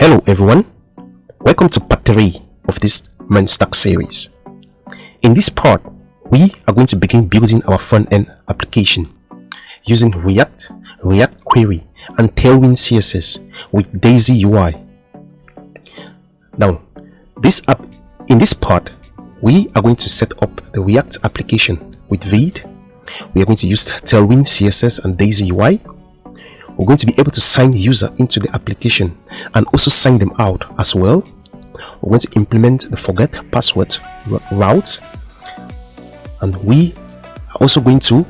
Hello everyone, welcome to part 3 of this mernstack series. In this part, we are going to begin building our front-end application using React, reactquery, and tailwind CSS with daisyui. Now, in this part, we are going to set up the React application with Vite. We are going to use tailwind CSS and daisyui. We're going to be able to sign the user into the application and also sign them out as well. We're going to implement the forget password route, and we are also going to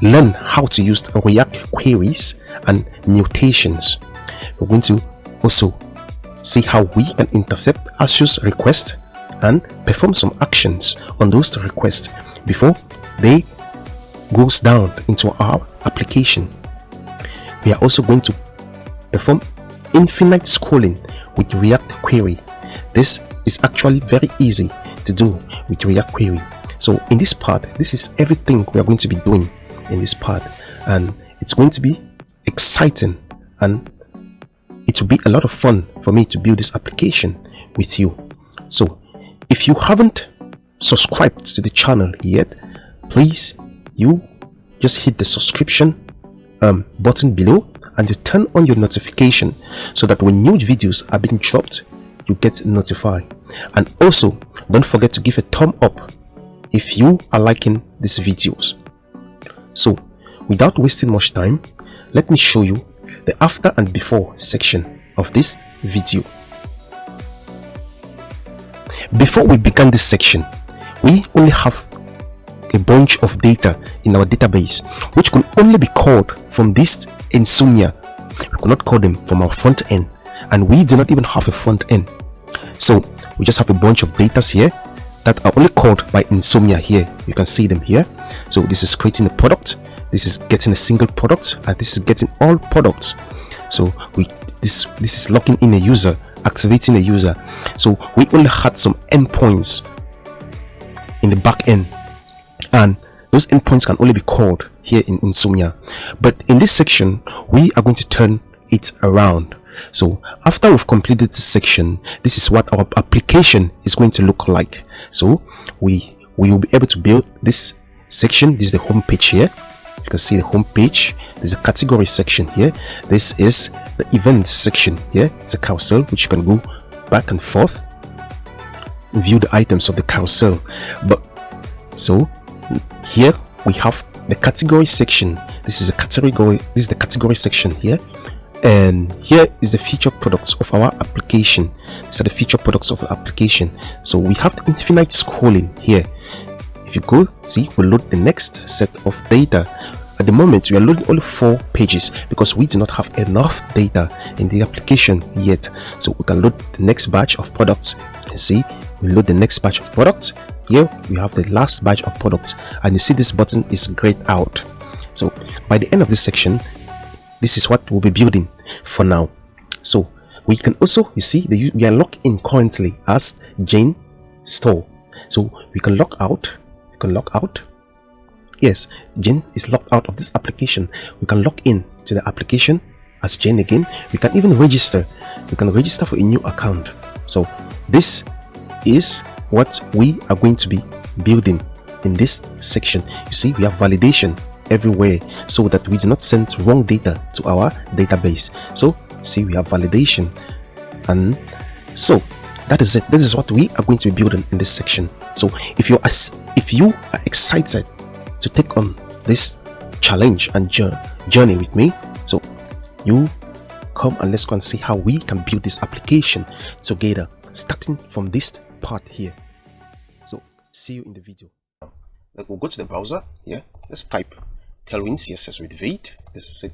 learn how to use React queries and mutations. We're going to also see how we can intercept ASUS requests and perform some actions on those requests before they goes down into our application. We are also going to perform infinite scrolling with reactquery. This is actually very easy to do with reactquery. So in this part, this is everything we are going to be doing in this part, and it's going to be exciting, and it will be a lot of fun for me to build this application with you. So if you haven't subscribed to the channel yet, please you just hit the subscription button below and you turn on your notification so that when new videos are being dropped, you get notified. And also don't forget to give a thumb up if you are liking these videos. So without wasting much time, let me show you the after and before section of this video. Before we began this section, we only have a bunch of data in our database which can only be called from this insomnia. We cannot call them from our front end, and we do not even have a front end. So we just have a bunch of data here that are only called by insomnia. Here you can see them here. So this is creating a product, this is getting a single product, and this is getting all products. So this is locking in a user, activating a user. So we only had some endpoints in the back end, and those endpoints can only be called here in insomnia. But in this section, we are going to turn it around. So after we've completed this section, this is what our application is going to look like. So we will be able to build this section. This is the home page here. You can see the home page. There's a category section here. This is the event section here. It's a carousel which you can go back and forth, view the items of the carousel. But so here we have the category section. This is a category. This is the category section here, and here is the feature products of our application. These are the feature products of the application. So we have the infinite scrolling here. If you go see, we'll load the next set of data. At the moment, we are loading only 4 pages because we do not have enough data in the application yet. So we can load the next batch of products. And see, we load the next batch of products. Here we have the last batch of products, and you see this button is grayed out. So by the end of this section, this is what we'll be building for now. So we can also, you see, we are logged in currently as Jane store. So we can log out. You can log out. Yes, Jane is logged out of this application. We can log in to the application as Jane again. We can even register. You can register for a new account. So this is what we are going to be building in this section. You see, we have validation everywhere so that we do not send wrong data to our database. So see, we have validation, and so that is it. This is what we are going to be building in this section. So if you are excited to take on this challenge and journey with me, so you come and let's go and see how we can build this application together, starting from this part here. So see you in the video. We'll go to the browser here. Let's type tailwind css with Vite. This is it.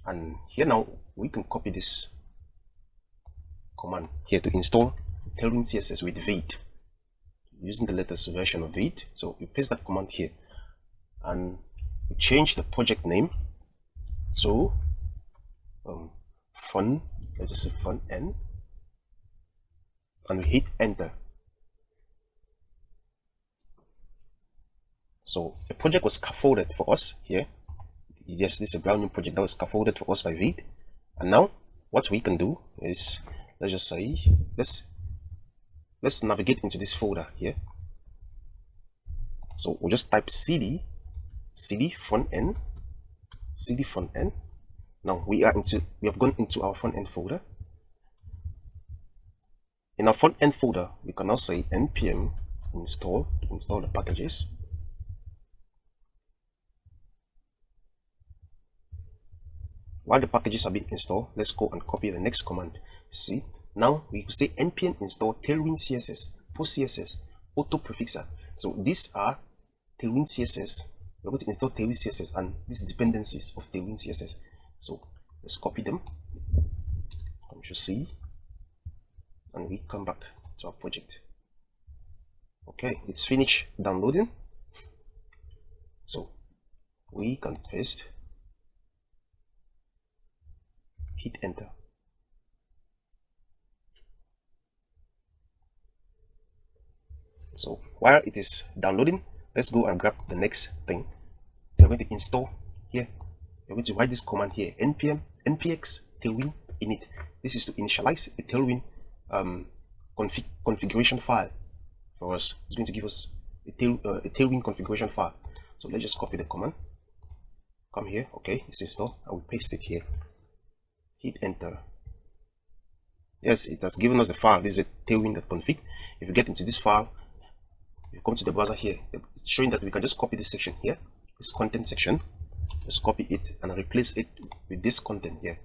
And here now we can copy this command here to install tailwind css with Vite using the latest version of Vite. So we paste that command here, and we change the project name to fun. Let's just say fun end, and we hit enter. So a project was scaffolded for us here. Yes, this is a brand new project that was scaffolded for us by Vite, And now what we can do is, let's just say, let's navigate into this folder here. So we'll just type cd front end. Now we have gone into our front end folder. In our front end folder, we can now say npm install to install the packages. While the packages are being installed, let's go and copy the next command. See, now we could say npm install tailwind css, post css, auto prefixer. So these are tailwind css. We're going to install tailwind css and these dependencies of tailwind css. So let's copy them. Ctrl C, and we come back to our project. Okay, it's finished downloading. So we can paste, hit enter. So while it is downloading, let's go and grab the next thing. We're going to install here. We're going to write this command here, npx tailwind init. This is to initialize a tailwind configuration file for us. It's going to give us a tailwind configuration file. So let's just copy the command. Come here, okay, it's installed. I will paste it here. Hit enter. Yes, it has given us the file. This is a tailwind.config. If you get into this file, you come to the browser here, it's showing that we can just copy this section here, this content section. Let's copy it and replace it with this content here.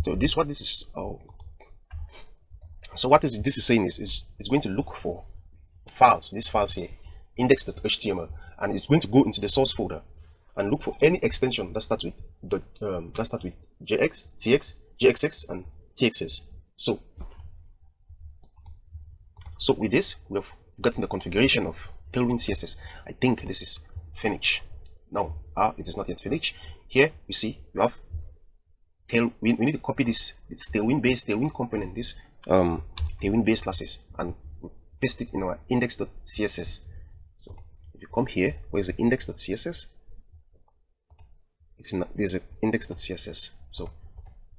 So this what this is. Oh, so what this is saying is it's going to look for files, these files here, index.html, and it's going to go into the source folder and look for any extension that starts with jx, tx, jxx, and txs. So with this, we have gotten the configuration of tailwind css. I think this is finished. No, it is not yet finished. Here we see you have we need to copy this. It's tailwind based tailwind component, this tailwind based classes, and we paste it in our index.css. So if you come here, where is the index.css? There's an index.css. So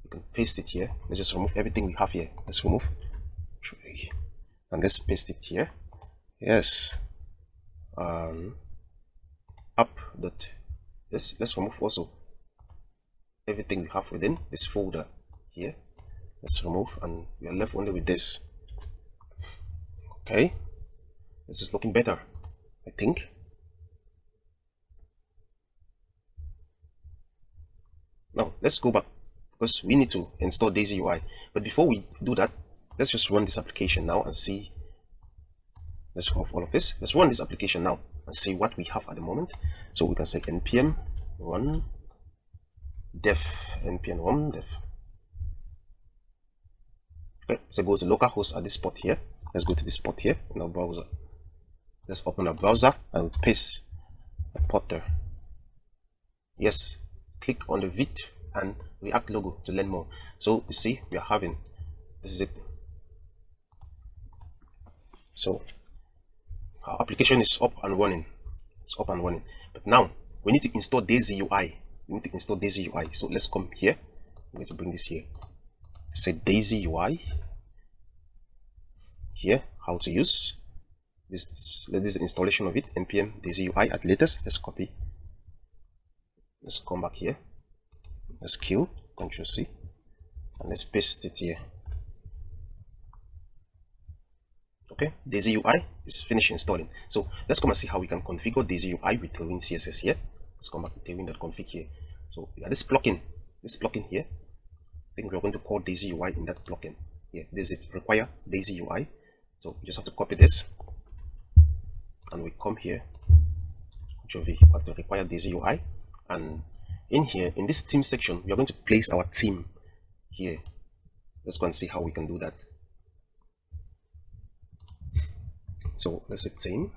you can paste it here. Let's just remove everything we have here. Let's remove, and let's paste it here. Yes. Let's remove also everything we have within this folder here. Let's remove, and we are left only with this. Okay, this is looking better, I think. Now let's go back because we need to install daisyui. But before we do that, let's just run this application now and see. Let's remove all of this. Let's run this application now and see what we have at the moment. So we can say npm run dev, npm run dev. Okay, so go to localhost at this spot here. Let's go to this spot here in our browser. Let's open our browser and paste a pointer. Yes, click on the Vite and React logo to learn more. So you see, we are having, this is it. So our application is up and running. It's up and running. But now we need to install daisyui. We need to install daisyui. So let's come here. I'm going to bring this here. Say daisyui. Here, how to use this. This is the installation of it. npm daisyui at latest. Let's copy. Let's come back here. Let's kill. Ctrl C, and let's paste it here. Okay, daisyui is finished installing. So let's come and see how we can configure daisyui with tailwind css here. Let's come back to tailwind.config here. So yeah, this plugin here, I think we're going to call daisyui in that plugin. Here, this is it, require daisyui. So we just have to copy this, and we come here, Control V, we have to require daisyui, and in here, in this theme section, we are going to place our theme here. Let's go and see how we can do that. So let's say theme,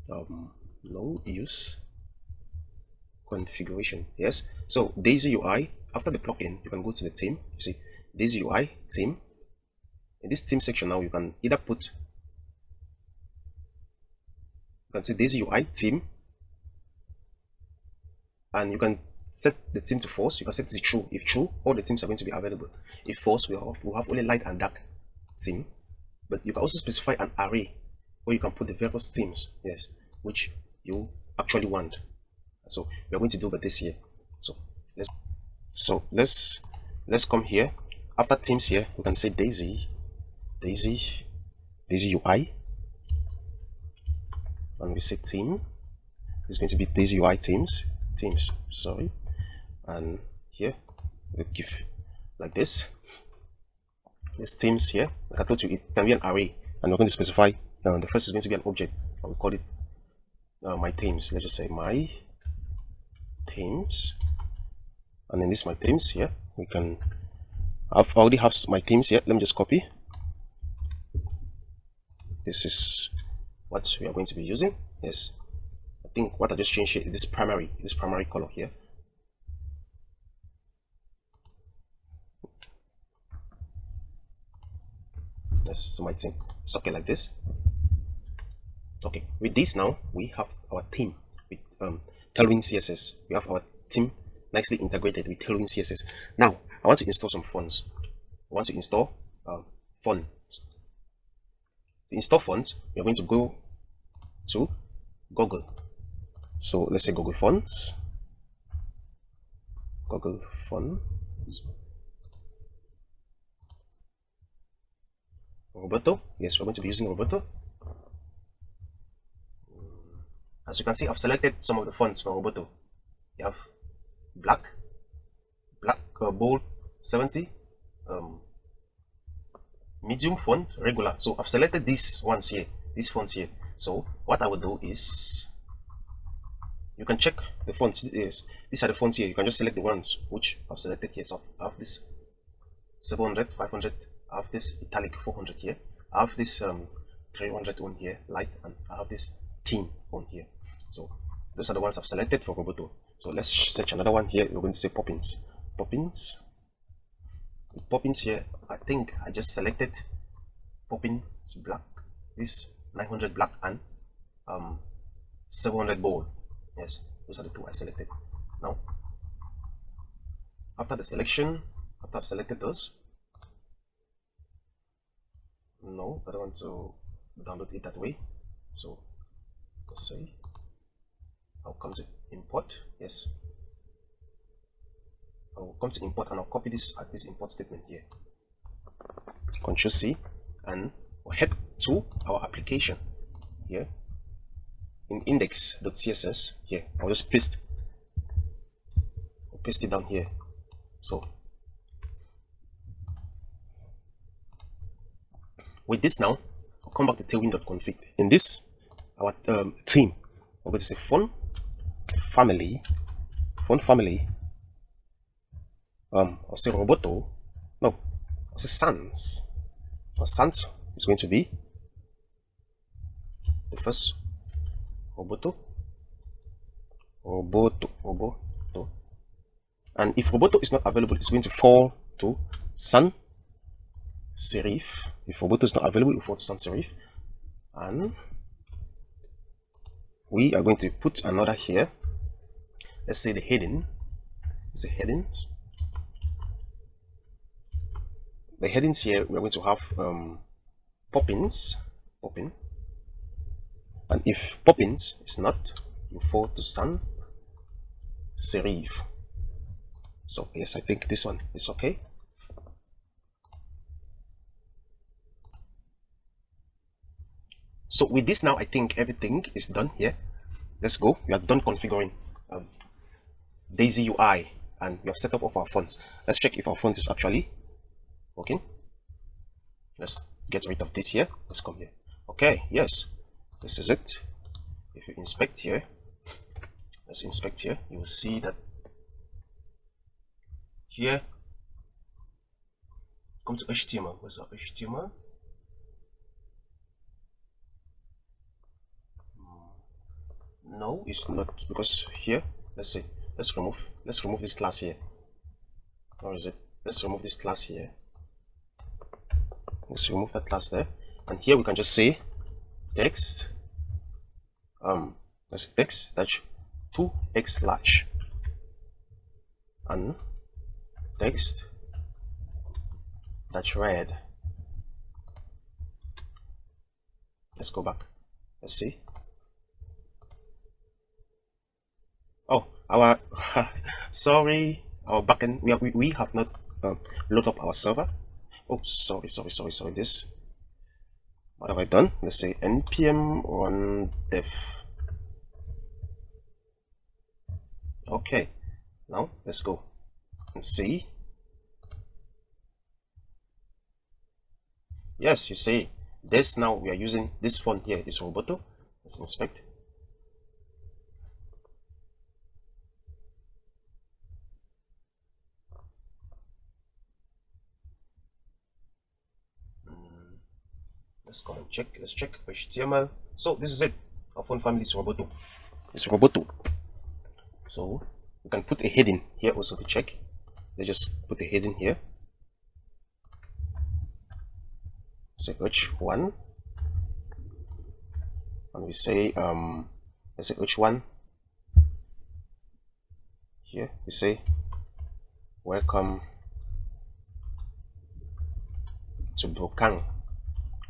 no use configuration. Yes, so daisyui, after the plugin, you can go to the theme. You see daisyui theme. In this theme section now, you can either put, you can say daisyui theme, and you can set the theme to false, you can set it to true. If true, all the themes are going to be available. If false, we have only light and dark theme. But you can also specify an array where you can put the various themes, yes, which you actually want. So we are going to do this here. Let's come here. After themes here, we can say daisy UI, and we say theme. It's going to be daisy UI themes, sorry. And here we give like this. These themes here, like I told you, it can be an array, and we're going to specify. The first is going to be an object. I will call it my themes. Let's just say my themes, and then this my themes here. We can. I've already have my themes here. Let me just copy. This is what we are going to be using. Yes, I think what I just changed here is this primary color here. This is my theme. It's okay like this. Okay, with this now we have our theme with tailwind CSS. We have our theme nicely integrated with tailwind CSS. Now I want to install some fonts. I want to install fonts. To install fonts, we are going to go to Google. So let's say Google Fonts. Google Fonts. Roberto. Yes, we're going to be using Roberto. As you can see, I've selected some of the fonts for Roberto. You have black, bold, 70, medium font, regular. So I've selected these ones here, these fonts here. So what I will do is, you can check the fonts. Yes, these are the fonts here. You can just select the ones which I've selected here. So I have this 700, 500. I have this italic 400 here. I have this 300 on here, light, and I have this teen on here. So those are the ones I've selected for Roberto. So let's search another one here. We're going to say Poppins. Poppins. With Poppins here, I think I just selected Poppins black. This 900 black and 700 bold. Yes, those are the two I selected. Now, after the selection, after I've selected those, no, I don't want to download it that way. So let's say I'll come to import. Yes, I'll come to import and I'll copy this at this import statement here. Ctrl C, and we'll head to our application here in index.css. Here, I'll just paste it down here. So with this now, I'll come back to tailwind.config. In this, our theme, we're going to say font family. I'll say Roberto. No, I'll say Sans. Or Sans is going to be the first Roberto. And if Roberto is not available, it's going to fall to sans serif. If Roberto is not available, it will fall to sans serif. And we are going to put another here. Let's say the heading is the headings. The headings here, we are going to have Poppins, and if Poppins is not, you fall to sans serif. So yes, I think this one is okay. So with this now, I think everything is done here. Let's go. We are done configuring Daisy UI, and we have set up of our fonts. Let's check if our font is actually working. Let's get rid of this here. Let's come here. Okay, yes, this is it. If you inspect here, let's inspect here, you'll see that here, come to HTML. Where's our HTML? No, it's not, because here, let's see, let's remove this class here. Or is it? Let's remove this class here. Let's remove that class there, and here we can just say text. Let's text dash 2x large. and text that's red. Let's go back. Let's see. Oh, our sorry, our backend, we have not loaded up our server. Oh, sorry. This, what have I done? Let's say npm run dev. Okay, now let's go and see. Yes, you see this. Now we are using this font here is Roboto. Let's inspect. Let's come and check. Let's check HTML. So this is it. Our font family is Roboto. It's Roboto. So we can put a heading here also to check. Let's just put a heading here. Say h1, and we say let's say h1. Here we say welcome to brokang.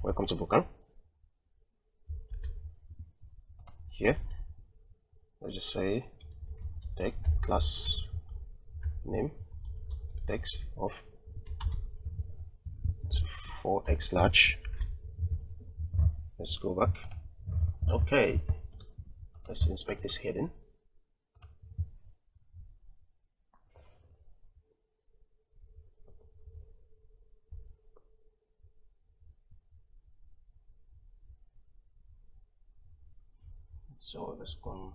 Welcome to brokang. Here let's just say tag class name text of 4x large. Let's go back. Okay, let's inspect this heading. So let's come.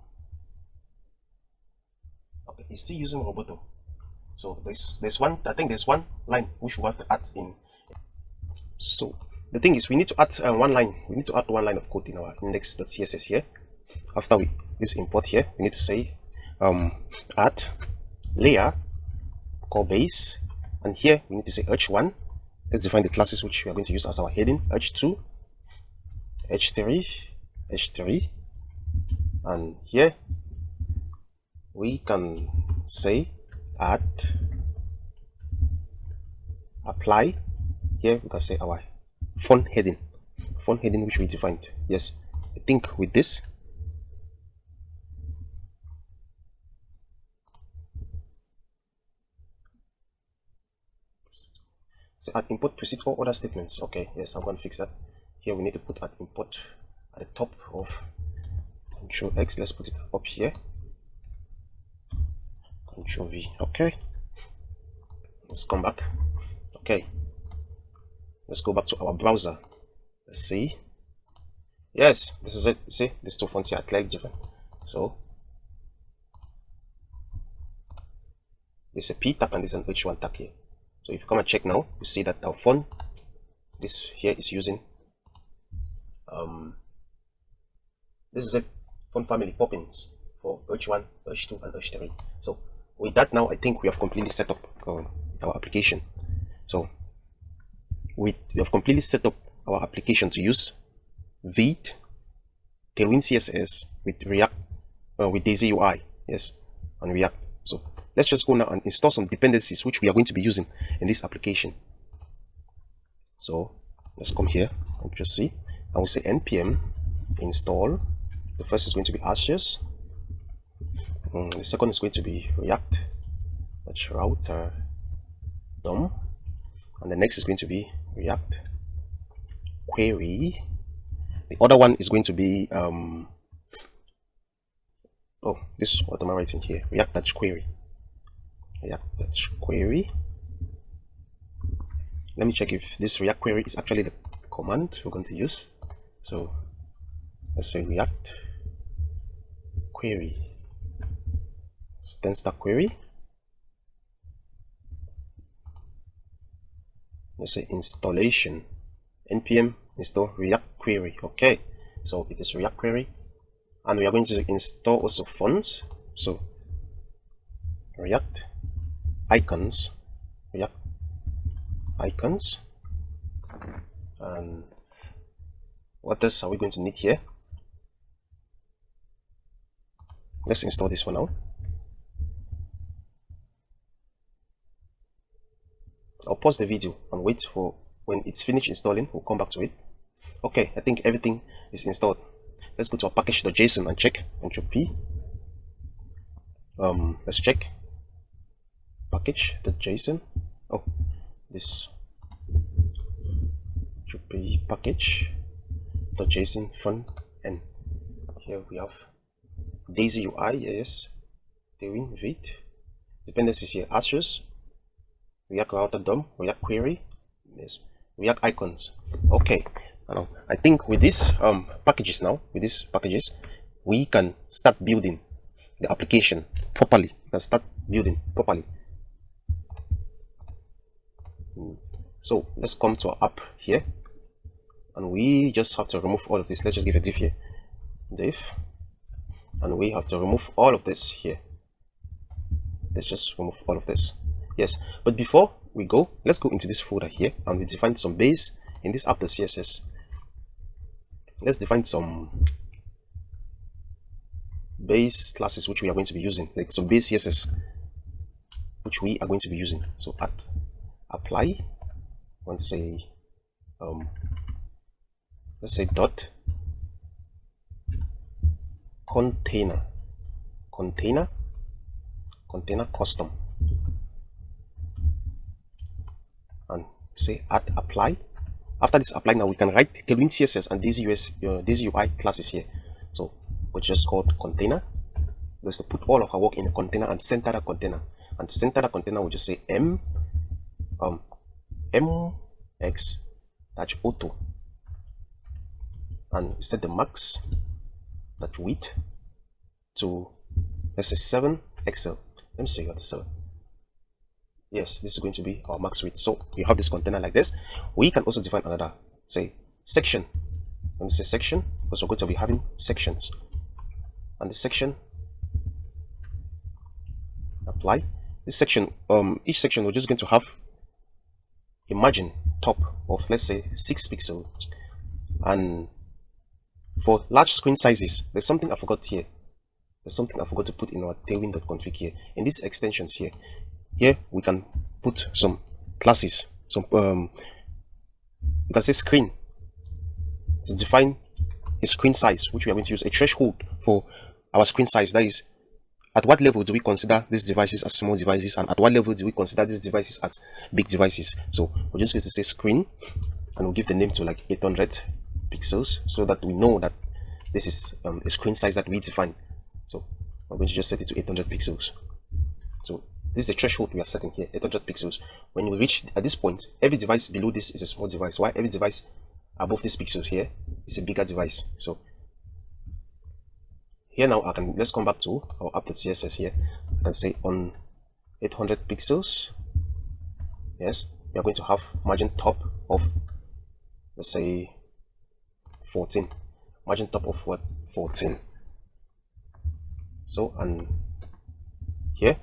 Okay, it's still using Roboto. So there's one, I think there's one line which we have to add in. So the thing is, we need to add one line. We need to add one line of code in our index.css here. After this import here, we need to say add layer call base, and here we need to say h1. Let's define the classes which we are going to use as our heading: h2, h3, and here we can say add apply. Here we can say our font heading which we defined. Yes, I think with this say add input proceed for other statements. Okay, yes, I'm going to fix that. Here we need to put add input at the top of Control X. Let's put it up here. Control V. Okay, let's come back. Okay, let's go back to our browser. Let's see. Yes, this is it. You see, these two fonts here are clearly different. So there's a P tag and there's an H1 tag here. So if you come and check now, you see that our font, this here is using this is it, font family Poppins for H1, H2, and H3. So with that now, I think we have completely set up our application. So we have completely set up our application to use Vite, Tailwind CSS with React, with daisyui, yes, and React. So let's just go now and install some dependencies which we are going to be using in this application. So let's come here and just see, and we'll say npm install. The first is going to be ashes, the second is going to be React, that's router DOM, and the next is going to be React query. The other one is going to be oh, this, what am I writing here? React-query. React-query. Let me check if this React query is actually the command we're going to use. So let's say React query, tanstack query. Let's say installation, npm install React query. Okay, so it is React query, and we are going to install also fonts. So React icons, React icons, and what else are we going to need here? Let's install this one now. I'll pause the video and wait for when it's finished installing. We'll come back to it. Okay, I think everything is installed. Let's go to our package.json and check. Control P. Let's check package.json. Oh, this should be package.json front end. Here we have daisyui, yes, tailwind-vite, dependencies here, ashes, react router DOM, react query, yes, react icons. Okay, now I think with these packages we can start building the application properly. So let's come to our app here, and we just have to remove all of this. Let's just give a div here, div, and we have to remove all of this here. Let's just remove all of this. Yes, but before we go, let's go into this folder here and we define some base in this app.css. Let's define some base classes which we are going to be using, like some base CSS which we are going to be using. So at apply, I want to say let's say dot container custom, and say at apply. After this apply, now we can write tailwind CSS and daisyui classes here. So we just called container. Let's put all of our work in a container and center that container. And to center that container, we'll just say mx-auto, and set the max that width to, let's say 7 XL. Let me see what the 7. Yes, this is going to be our max width. So we have this container like this. We can also define another, say section. When we say section, because we're going to be having sections, and the section apply. This section, each section, we're just going to have a margin top of, let's say 6 pixels. And for large screen sizes, there's something I forgot here. There's something I forgot to put in our tailwind.config here. In these extensions here we can put some classes, some you can say screen, to define a screen size, which we are going to use a threshold for our screen size. That is, at what level do we consider these devices as small devices, and at what level do we consider these devices as big devices. So we're just going to say screen, and we'll give the name to like 800 pixels, so that we know that this is a screen size that we define. So we're going to just set it to 800 pixels. So this is the threshold we are setting here, 800 pixels. When we reach at this point, every device below this is a small device, while every device above this pixels here is a bigger device. So here now let's come back to our app.css here. I can say on 800 pixels, yes, we are going to have margin top of, let's say 14. Margin top of what? 14. So, and here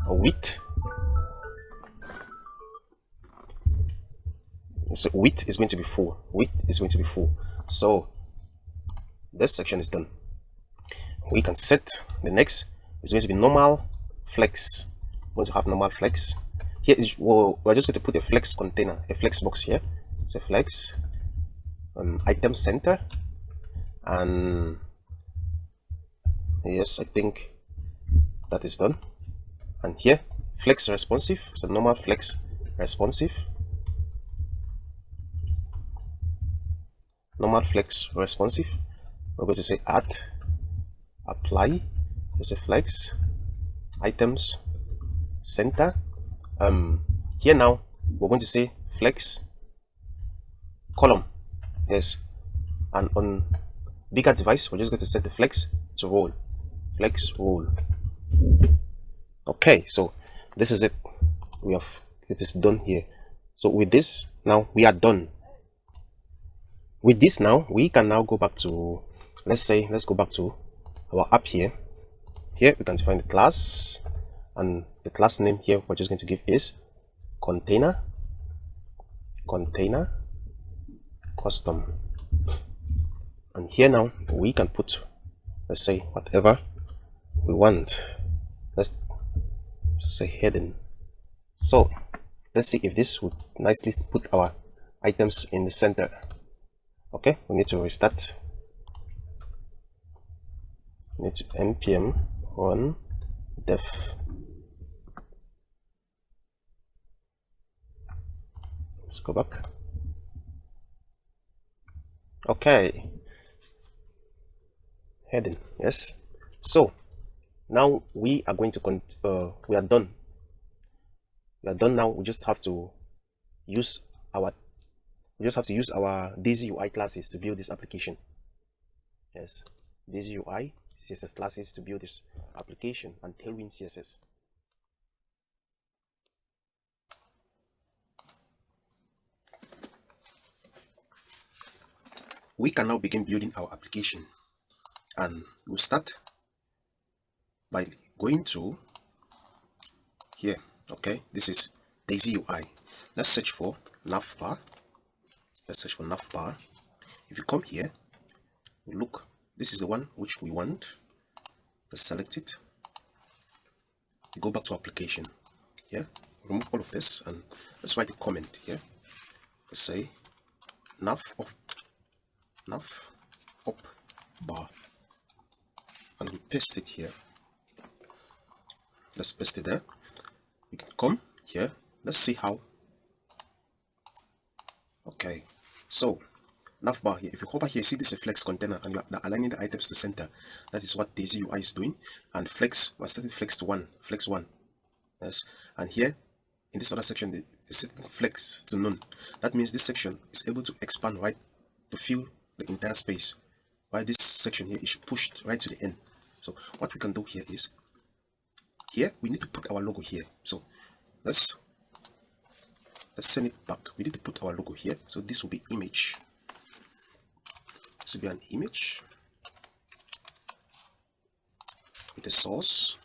a width, so width is going to be 4. Width is going to be 4. So this section is done. We can set the next is going to be normal flex. We're going to have normal flex. Here is, well, we're just going to put a flex container, a flex box here. So flex item center, and yes, I think that is done. And here flex responsive, so normal flex responsive, normal flex responsive. We're going to say at apply, there's a flex items center. Here now we're going to say flex column, yes, and on bigger device we're just going to set the flex to roll, flex roll. Okay, so this is it. It is done here. So with this now we are done. With this now we can now go back to, let's go back to our app here. Here we can define the class, and the class name here we're just going to give is container custom. And here now we can put, let's say, whatever we want. Let's say heading. So let's see if this would nicely put our items in the center. Okay, we need to restart. We need to npm run def. Let's go back. Okay, heading, yes. So now we are going to we are done. We are done now. We just have to use our daisyui classes to build this application. Yes, daisyui CSS classes to build this application and tailwind CSS. We can now begin building our application, and we'll start by going to here. Okay, this is daisyui. Let's search for navbar. If you come here, look, this is the one which we want. Let's select it. We go back to application here, remove all of this, and let's write a comment here. Let's say nav up bar, and we paste it here. Let's paste it there. We can come here. Let's see how. Okay, so navbar here. If you hover here, see this is a flex container, and you're aligning the items to center. That is what daisyui is doing. And flex, we're setting flex to flex 1. Yes, and here in this other section, it's setting flex to none. That means this section is able to expand right to fill the entire space, while this section here is pushed right to the end. So what we can do here is, here we need to put our logo here. So let's send it back. We need to put our logo here. So this will be image. This will be an image with a source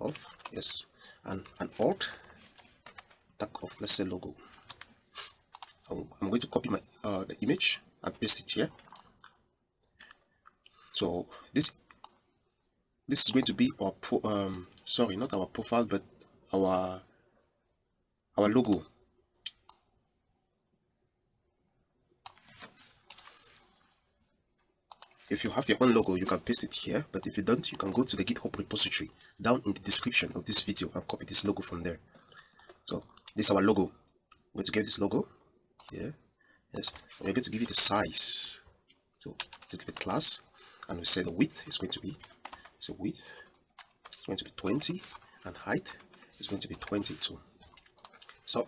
of, yes, and an alt tag of, let's say, logo. I'm going to copy my the image and paste it here. So this is going to be our sorry, not our profile, but our logo. If you have your own logo, you can paste it here, but if you don't, you can go to the GitHub repository down in the description of this video and copy this logo from there. So this is our logo. I'm going to get this logo here. Yes, and we're going to give it a size. So to give it class, and we say the width is going to be, so width is going to be 20, and height is going to be 22. So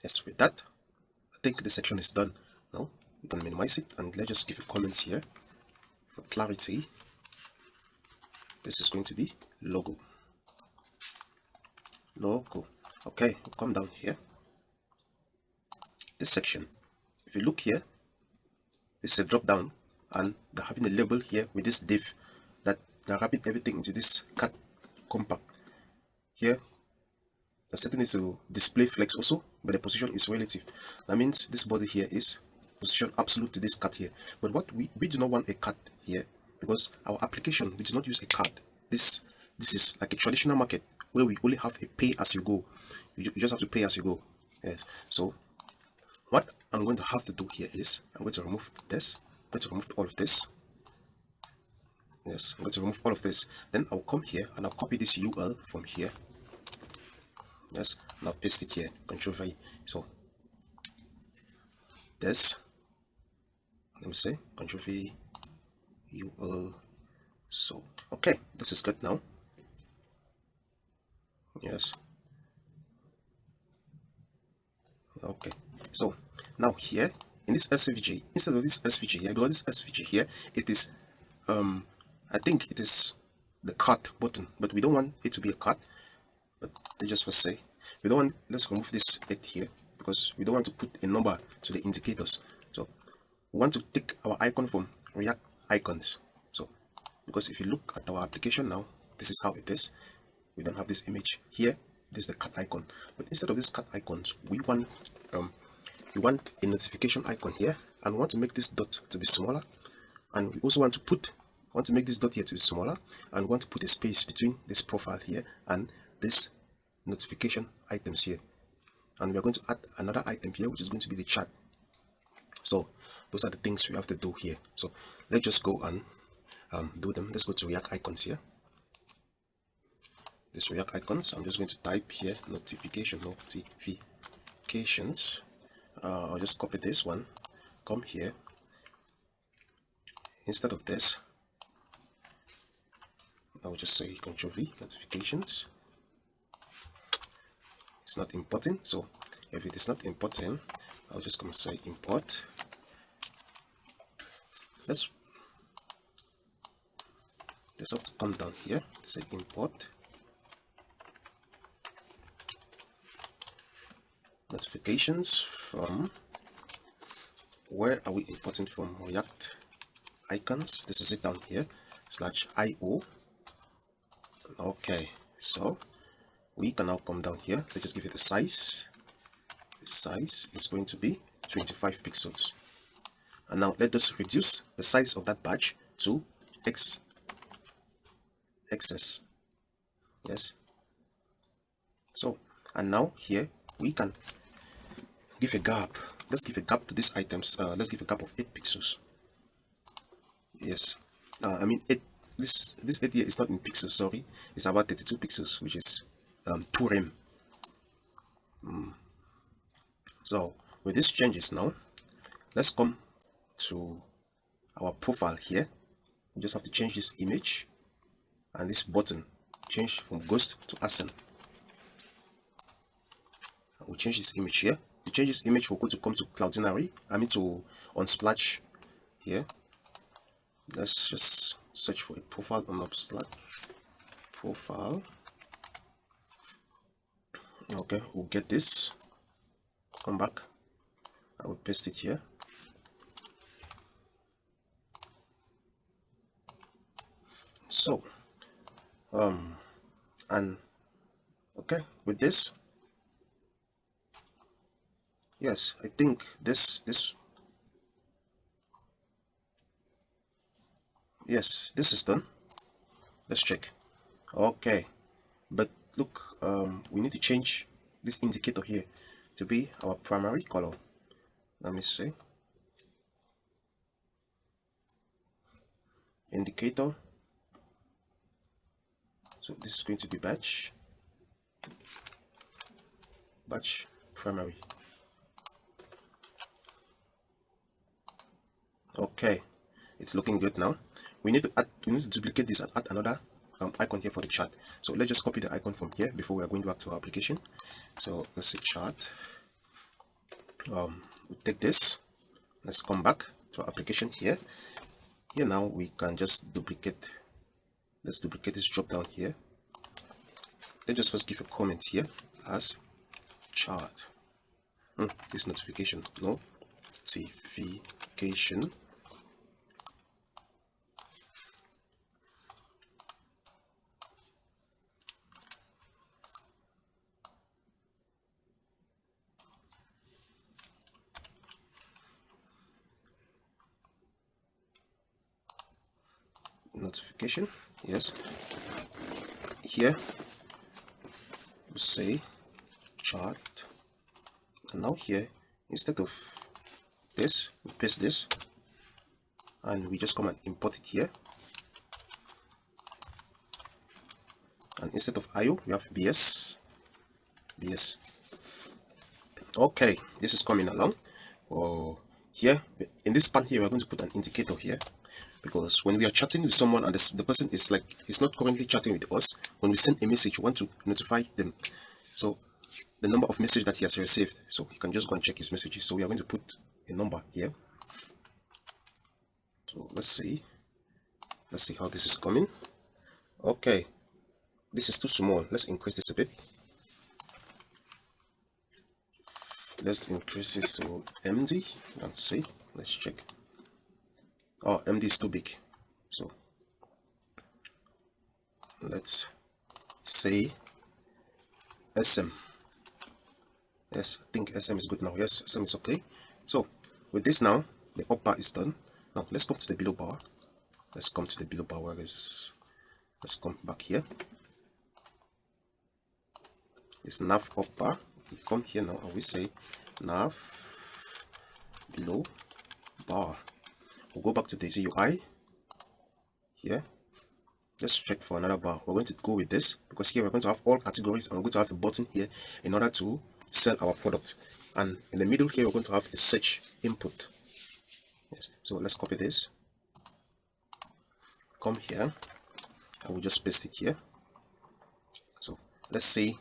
yes, with that, I think the section is done. Now we can minimize it, and let's just give a comment here for clarity. This is going to be logo. Okay, we'll come down here. This section, if you look here, it's a drop down, and they're having a label here with this div that they're wrapping everything into this cat compact. Here the setting is to display flex also, but the position is relative. That means this body here is position absolute to this cat here. But what we do not want a cat here, because our application, we do not use a cat. This is like a traditional market where we only have a pay as you go. You just have to pay as you go. Yes. So what I'm going to have to do here is, I'm going to remove this. I'm going to remove all of this. Yes, I'm going to remove all of this. Then I'll come here and I'll copy this UL from here. Yes, and I'll paste it here. Control V. So this, let me say, Control V, UL. So okay, this is good now. Yes. Okay. So now here in this SVG, instead of this SVG here, because this SVG here, it is I think it is the cut button, but we don't want it to be a cut. But let's just first say we don't want, let's remove this 8 here, because we don't want to put a number to the indicators. So we want to take our icon from React icons. So because if you look at our application now, this is how it is. We don't have this image here. This is the cat icon, but instead of this cat icons, we want a notification icon here, and we want to make this dot to be smaller, and we also want to make this dot here to be smaller, and we want to put a space between this profile here and this notification items here, and we are going to add another item here, which is going to be the chat. So those are the things we have to do here. So let's just go and do them. Let's go to React icons here. This React icons, I'm just going to type here notifications. I'll just copy this one, come here. Instead of this, I'll just say Ctrl V, notifications. It's not importing, so if it is not importing, I'll just come and say import. Let's have to come down here, say import notifications from, where are we importing from? React icons. This is it down here, /io. Okay, so we can now come down here. Let's just give it a size. The size is going to be 25 pixels. And now let us reduce the size of that badge to XS. Yes. So, and now here we can give a gap. Let's give a gap to these items. Let's give a gap of 8 pixels. Yes. I mean 8. This 8 here is not in pixels. Sorry, it's about 32 pixels, which is 2 rem. So with these changes now, let's come to our profile here. We just have to change this image and this button, change from ghost to ascent. We'll change this image here. To change this image, we're going to come to Cloudinary, to Unsplash here. Let's just search for a profile on Unsplash profile. Okay, we'll get this. Come back. I will paste it here. So, and okay, with this, yes, I think this yes, this is done. Let's check. Okay, but look, we need to change this indicator here to be our primary color. Let me see. Indicator. So this is going to be batch primary. Okay, it's looking good now. We need to duplicate this and add another icon here for the chart. So let's just copy the icon from here before we are going back to our application. So let's say chart. We take this. Let's come back to our application here. Here now we can just duplicate. Let's duplicate this drop down here. Let's just first give a comment here as chart. This notification, notification. Notification, yes. Here we say chart, and now here instead of this we paste this and we just come and import it here, and instead of IO we have BS. Okay, this is coming along. Here in this part here we're going to put an indicator here, because when we are chatting with someone and the person is not currently chatting with us, when we send a message we want to notify them, so the number of messages that he has received, so he can just go and check his messages. So we are going to put a number here. So let's see how this is coming. Okay, this is too small. Let's increase this a bit. Let's increase this to MD. Let's see, let's check. Oh, MD is too big, so let's say SM. Yes, I think SM is good now. Yes, SM is okay. So with this now, the up bar is done. Now let's come to the below bar. Let's come to the below bar. Let's come back here. is nav up bar. We come here now and we say nav below bar. We'll go back to daisyui here. Let's check for another bar. We're going to go with this because here we're going to have all categories and we're going to have a button here in order to sell our product. And in the middle here, we're going to have a search input. Yes. So let's copy this. Come here. I will just paste it here. So let's see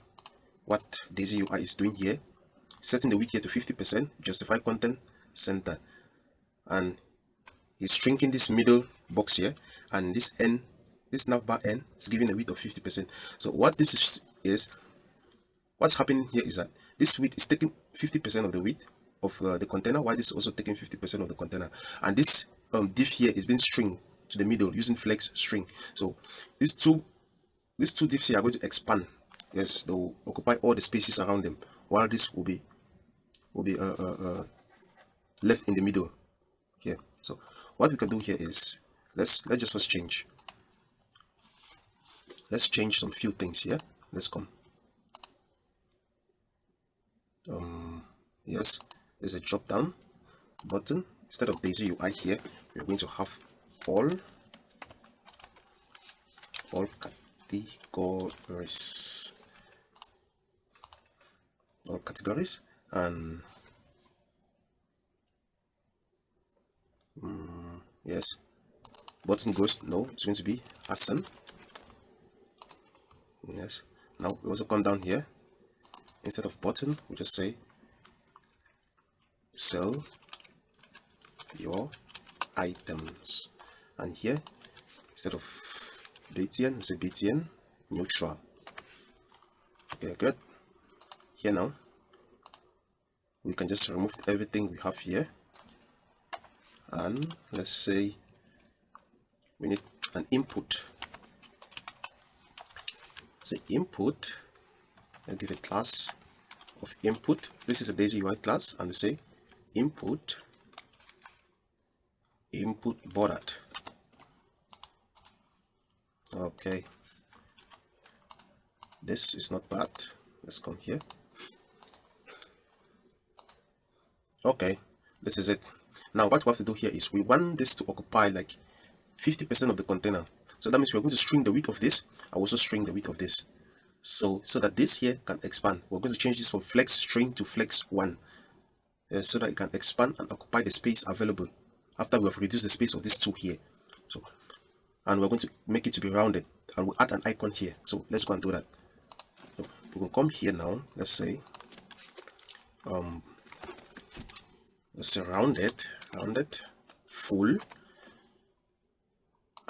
what daisyui is doing here. Setting the width here to 50%, justify content center. And it's shrinking this middle box here, and this n, this navbar n, is giving a width of 50%. So what this is what's happening here is that this width is taking 50% of the width of the container, while this is also taking 50% of the container. And this div here is being string to the middle using flex string. So these two divs here are going to expand. Yes, they will occupy all the spaces around them, while this will be left in the middle here. So what we can do here is let's just first change. Let's change some few things here. Let's come. Yes, there's a drop down button. Instead of daisyui here, we're going to have all categories. All categories, and yes, button goes no, it's going to be Hassan. Yes, now we also come down here. Instead of button, we just say sell your items, and here instead of BTN, we say BTN neutral. Okay, good. Here now we can just remove everything we have here, and let's say we need an input. So input, I'll give a class of input. This is a daisyui class, and we say input bordered. Okay, this is not bad. Let's come here. Okay, this is it. Now what we have to do here is we want this to occupy like 50% of the container. So that means we're going to string the width of this. I also string the width of this. So that this here can expand. We're going to change this from flex string to flex 1. So that it can expand and occupy the space available after we have reduced the space of this 2 here. So, and we're going to make it to be rounded, and we'll add an icon here. So let's go and do that. So we will come here now. Let's say rounded full,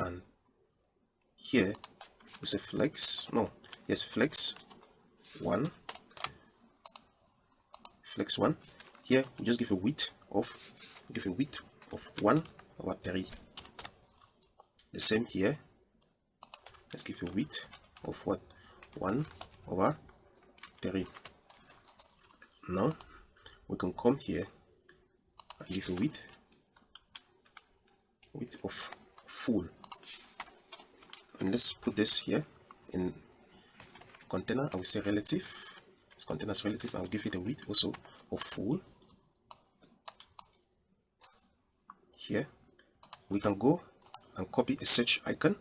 and here we say flex 1, here we just give a width of 1/3. The same here, let's give a width of what, 1/3. Now we can come here and give a width of full, and let's put this here in container, and we say relative. This container is relative, and I'll give it a width also of full. Here we can go and copy a search icon.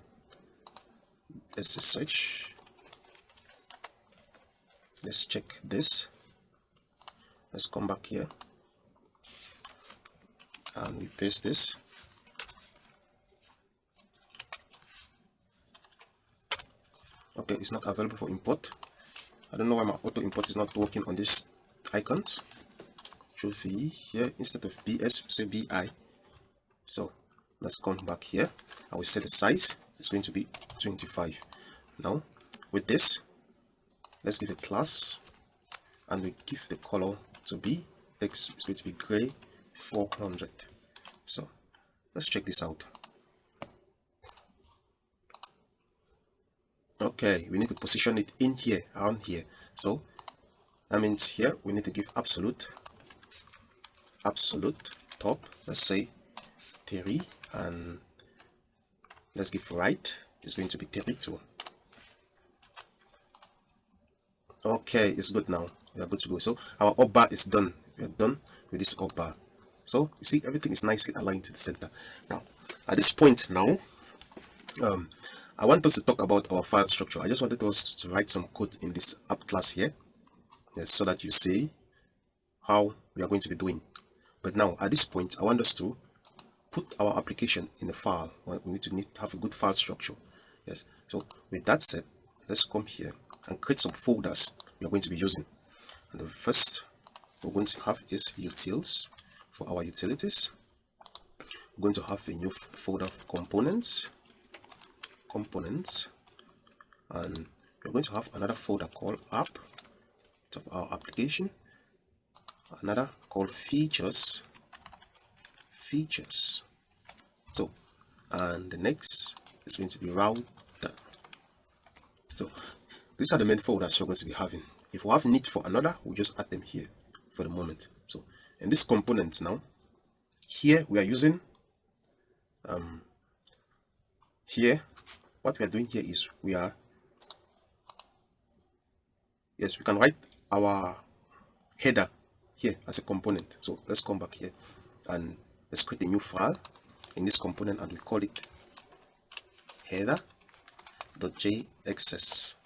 Let's say search. Let's check this. Let's come back here and we paste this. Okay, it's not available for import. I don't know why my auto import is not working on these icons. Should be here instead of BS, say BI. So let's come back here and we set the size. It's going to be 25. Now with this, let's give a class and we give the color to be text. It's going to be gray 400. So let's check this out. Okay, we need to position it in here, around here. So that means here we need to give absolute top, let's say 30, and let's give right, it's going to be 32. Okay, it's good now. We are good to go. So our up bar is done. We are done with this up bar. So you see, everything is nicely aligned to the center. Now, at this point now, I want us to talk about our file structure. I just wanted us to write some code in this app class here, yes, so that you see how we are going to be doing. But now, at this point, I want us to put our application in a file. Well, we need to have a good file structure. Yes. So with that said, let's come here and create some folders we are going to be using. And the first we're going to have is utils. For our utilities, we're going to have a new folder for components, and we're going to have another folder called app of our application, another called features. So, and the next is going to be router. So these are the main folders you're going to be having. If we have need for another, we'll just add them here for the moment. So in this component now, here we are using here what we are doing here is we can write our header here as a component. So let's come back here and let's create a new file in this component, and we call it header.jxs.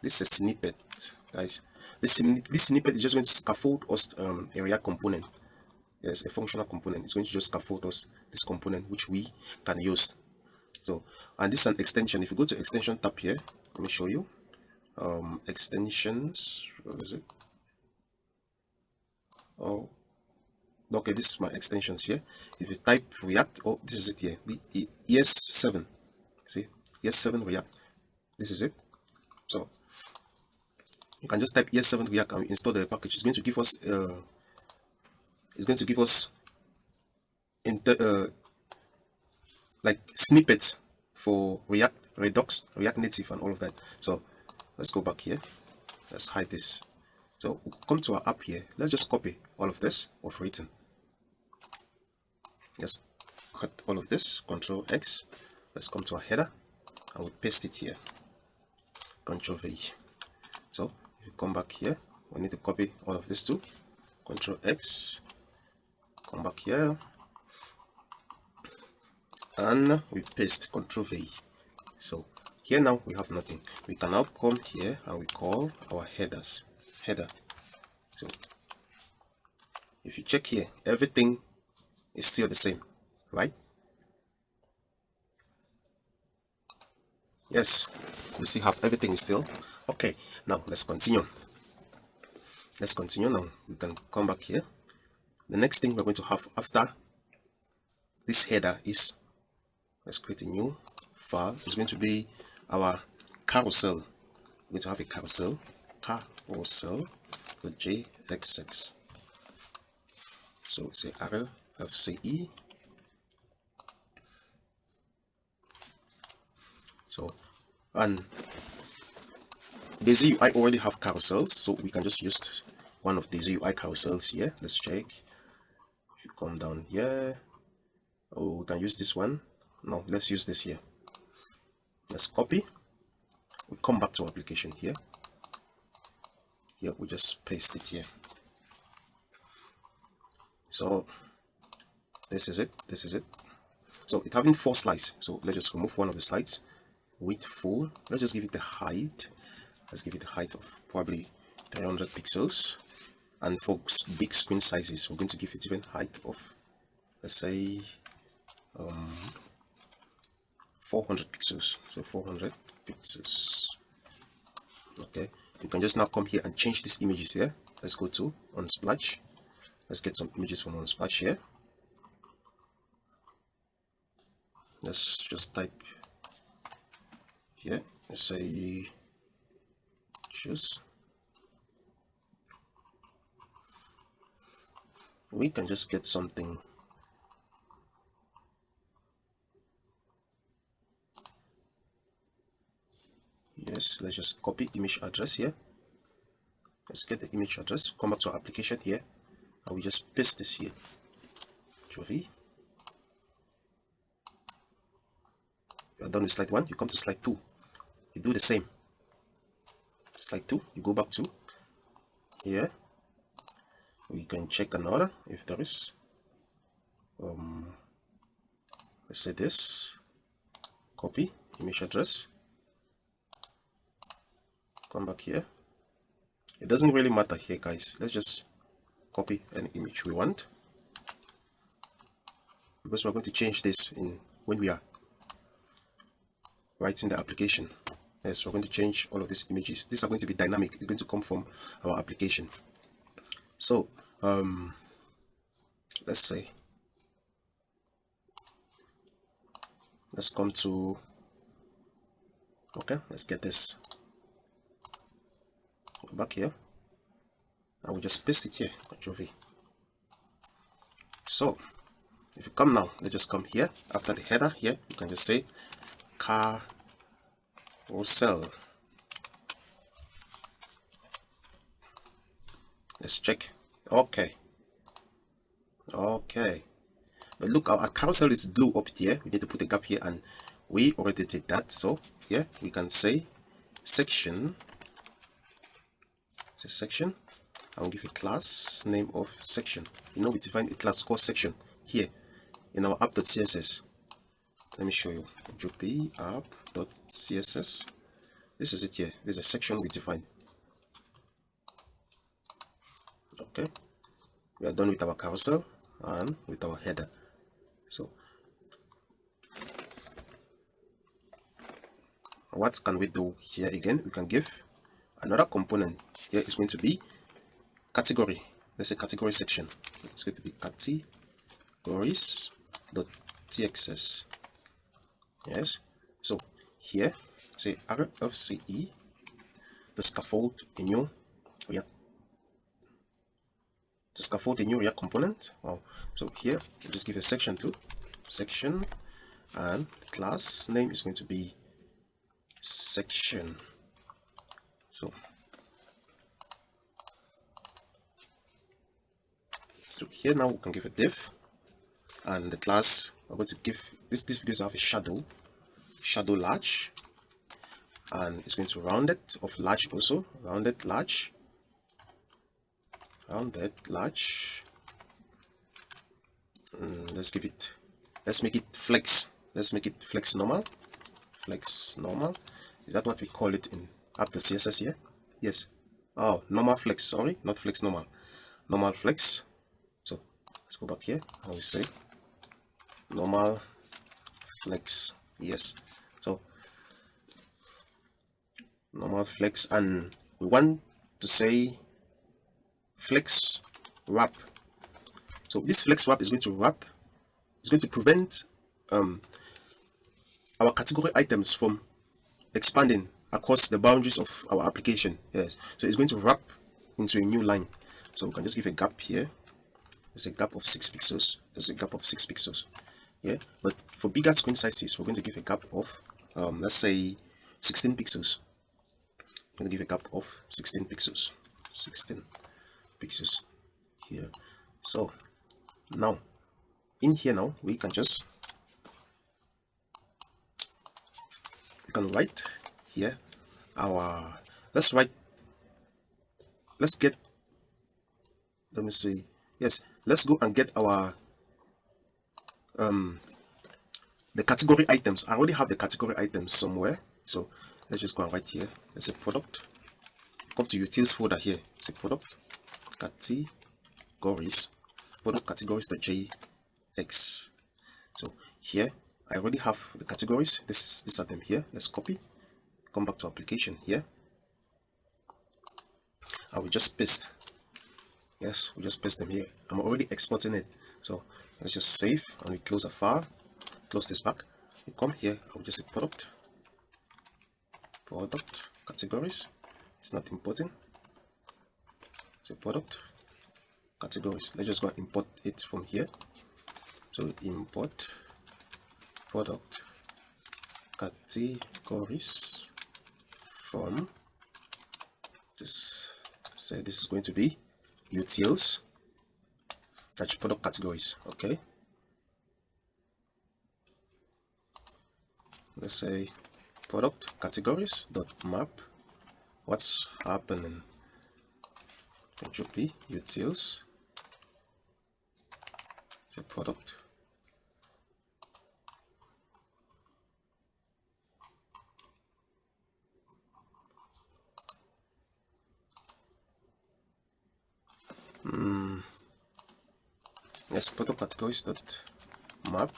This is a snippet, guys. This snippet is just going to scaffold us a React component. Yes, a functional component. It's going to just scaffold us this component which we can use. So, and this is an extension. If you go to extension tab here, let me show you. Extensions. What is it? Oh, okay. This is my extensions here. If you type React, oh, this is it here. The ES7. See, ES7 React. This is it. So you can just type ES7 React and install the package. It's going to give us like snippets for React, Redux, React Native, and all of that. So let's go back here. Let's hide this. So we'll come to our app here. Let's just copy all of this of written. Let's cut all of this. Control X. Let's come to our header and we paste it here. Control V. So if you come back here, we need to copy all of this too. Control X. Come back here and we paste. Control V. So here now we have nothing. We can now come here and we call our header. So if you check here, everything is still the same, right? Yes, we still have everything is still okay. Now let's continue. Now we can come back here. The next thing we're going to have after this header is, let's create a new file. It's going to be our carousel. We're going to have a carousel.jxx. So say RFCE. So, and daisyui already have carousels, so we can just use one of daisyui carousels here. Let's check. If you come down here, oh, we can use this one. No, let's use this here. Let's copy. We come back to our application here. Here we just paste it here. So this is it. So it having 4 slides. So let's just remove one of the slides. Width full. Let's just give it the height. Let's give it a height of probably 300 pixels. And for big screen sizes, we're going to give it even height of, let's say, 400 pixels. So 400 pixels. Okay. You can just now come here and change these images here. Let's go to Unsplash. Let's get some images from Unsplash here. Let's just type here. Let's say choose. We can just get something. Yes, let's just copy image address here. Let's get the image address. Come back to our application here, and we just paste this here. Trophy. You are done with slide 1. You come to slide 2. You do the same. slide 2, you go back to here. We can check another if there is. Let's say this, copy image address, come back here. It doesn't really matter here, guys. Let's just copy any image we want, because we're going to change this in when we are writing the application. Yes, we're going to change all of these images. These are going to be dynamic. It's going to come from our application. So let's say, let's come to, okay, let's get this. Go back here. I will just paste it here, Ctrl V. So if you come now, let's just come here. After the header here, you can just say carousel. Let's check. Okay. But look, our carousel is blue up here. We need to put a gap here, and we already did that. So here we can say section. It's a section. I'll give a class name of section. You know, we define a class called section here in our app.css. Let me show you. Jopi app.css. This is it here. There's a section we define. Okay, we are done with our carousel and with our header. So what can we do here again? We can give another component. Here is going to be category. Let's say category section. It's going to be categories.txs. Yes. So here, say rfce, the scaffold a new React. To scaffold a new React component. Wow. So here we'll just give a section to section, and the class name is going to be section. So here now we can give a div, and the class we're going to give this video have a shadow large, and it's going to round it of large also, rounded large. Let's make it flex. Let's make it flex normal. Is that what we call it in app.css here? Yes. Oh, normal flex. Sorry, not flex normal. Normal flex. So let's go back here and we say normal flex. Yes. So normal flex, and we want to say flex wrap. So this flex wrap is going to wrap. It's going to prevent our category items from expanding across the boundaries of our application. Yes. So it's going to wrap into a new line. So we can just give a gap here. There's a gap of 6 pixels. Yeah. But for bigger screen sizes, we're going to give a gap of let's say 16 pixels. I'm going to give a gap of 16 pixels. 16 pixels here. So now in here now we can write here our let me see. Yes, let's go and get our the category items. I already have the category items somewhere, so let's just go and write here. Let's say product. Come to utils folder here. Say product categories, product categories.jx. So here I already have the categories. These are them here. Let's copy, come back to application here. I will just paste. Yes, we just paste them here. I'm already exporting it, so let's just save and we close the file, close this back. We come here, I will just say product categories. It's not importing. So product categories. Let's just go and import it from here. So import product categories from, just say this is going to be utils fetch product categories. Okay, let's say product categories dot map what's happening. Control P, utils, the product. Yes, product categories dot map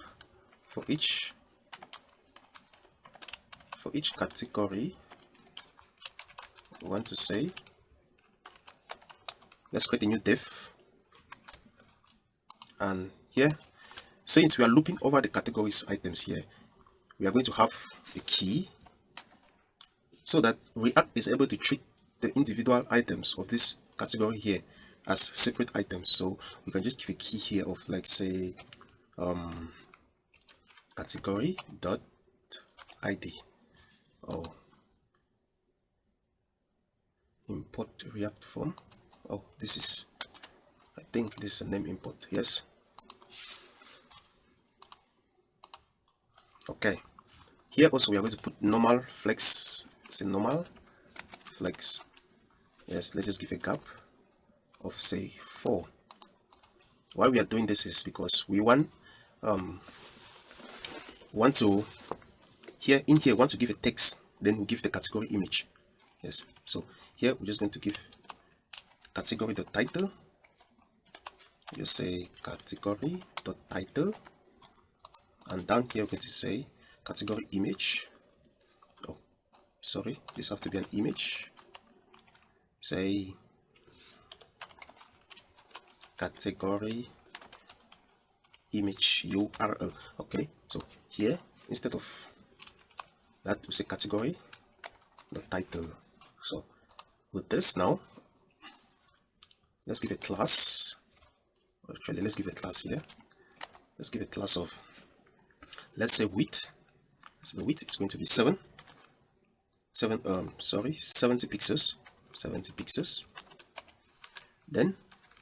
for each category. We want to say, let's create a new div, and here, since we are looping over the categories items here, we are going to have a key so that React is able to treat the individual items of this category here as separate items. So we can just give a key here of, like, say, category dot id. Oh, import react form. Oh, this is, I think this is a name import. Yes. Okay. Here also we are going to put normal flex. Say normal flex. Yes, let's just give a gap of, say, 4. Why we are doing this is because we want to here want to give a text, then we'll give the category image. Yes, so here we're just going to give category the title. Just say category dot title, and down here we're going to say category image. Oh, sorry, this has to be an image. Say category image URL. Okay, so here instead of that we say category the title. So with this now, let's give a class. Actually, let's give a class here. Let's give a class of, let's say, width. So the width is going to be 70 pixels. 70 pixels. Then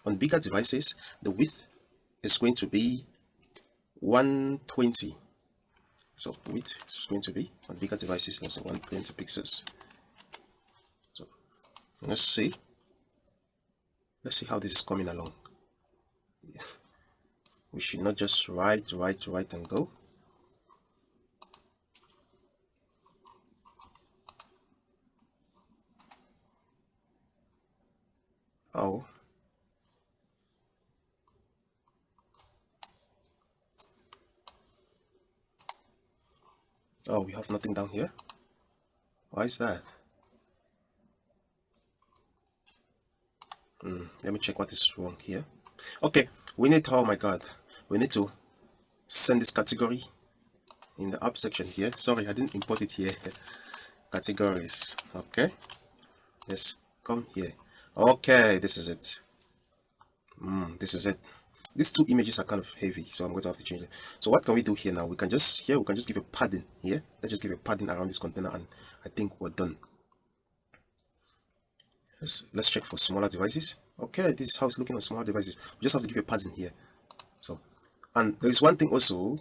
on bigger devices, the width is going to be 120. So width is going to be on bigger devices, let's say 120 pixels. So let's see how this is coming along. Yeah. We should not just write and go. Oh, we have nothing down here. Why is that? Let me check what is wrong here. Okay, we need, oh my god, we need to send this category in the app section here. Sorry, I didn't import it here. Categories. Okay, yes, come here. Okay, this is it. This is it. These two images are kind of heavy, so I'm going to have to change it. So what can we do here now? We can just give a padding here. Let's just give a padding around this container, and I think we're done. Let's check for smaller devices. Okay, this is how it's looking on smaller devices. We just have to give a padding here. So, and there is one thing also.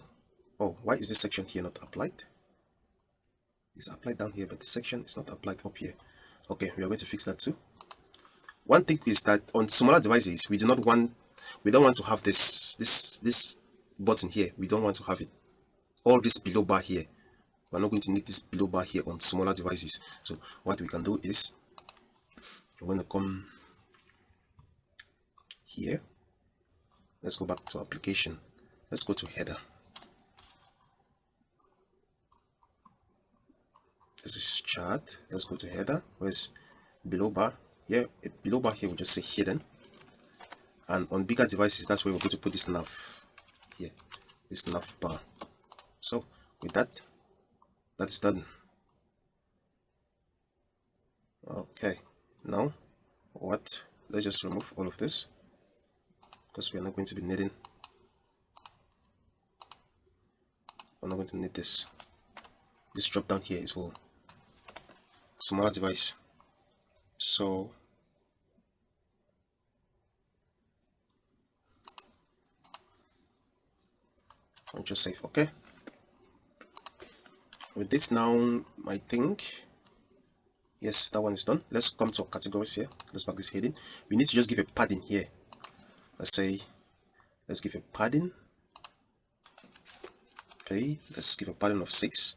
Oh, why is this section here not applied? It's applied down here, but the section is not applied up here. Okay, we are going to fix that too. One thing is that on smaller devices, we don't want to have this button here. We don't want to have it. All this below bar here. We're not going to need this below bar here on smaller devices. So what we can do is we're going to come here. Let's go back to application. Let's go to header. This is chart. Let's go to header. Where's below bar? Here, below bar here, we just say hidden. And on bigger devices, that's where we're going to put this nav here, this nav bar. So with that, that's done. Okay, now what? Let's just remove all of this because we are not going to be needing. We're not going to need this. This drop down here is for smaller device. So Control save. Okay. With this now, I think Yes, that one is done. Let's come to our categories here. Let's back this heading. We need to just give a padding here. Let's give a padding. Okay, let's give a padding of 6.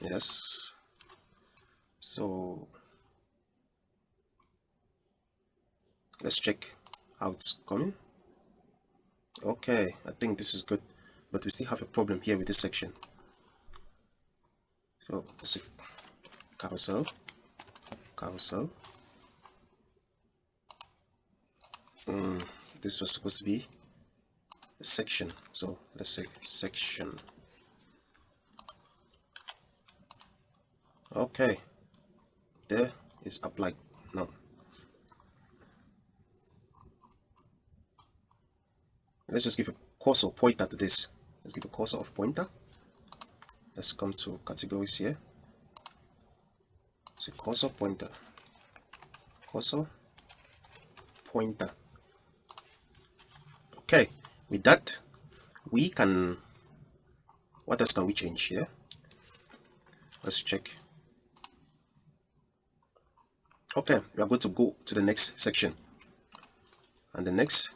Yes. So let's check how it's coming. Okay, I think this is good, but we still have a problem here with this section. So let's see, carousel. This was supposed to be a section, so let's say section. Okay, there is applied. Now let's just give a cursor pointer to this. Let's give a cursor of pointer. Let's come to categories here. So cursor pointer. Okay, with that we can, what else can we change here? Let's check. Okay, we are going to go to the next section, and the next,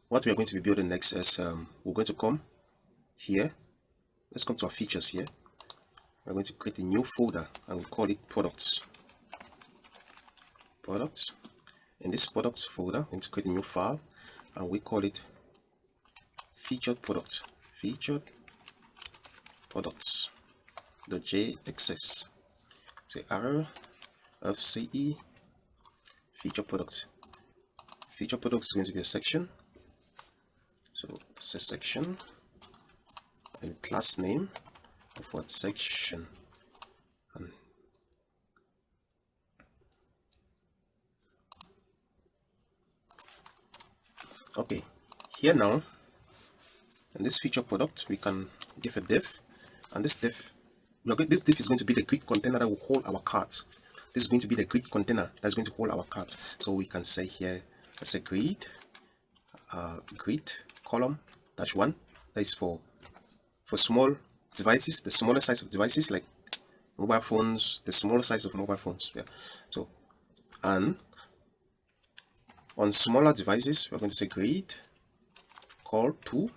what we are going to be building next is we're going to come here. Let's come to our features here. We're going to create a new folder and we call it products. In this products folder, we're going to create a new file and we call it featured products. .jxs. Say arrow fce feature products. Feature products is going to be a section. So it's a section and class name of what section. And okay, here now in this feature product we can give a div, and this div is going to be the grid container that will hold our cart. This is going to be the grid container that's going to hold our cart. So we can say here, let's say grid column -1. That is for small devices, the smaller size of devices like mobile phones, the smaller size of mobile phones. Yeah. So, and on smaller devices we're going to say grid column 2,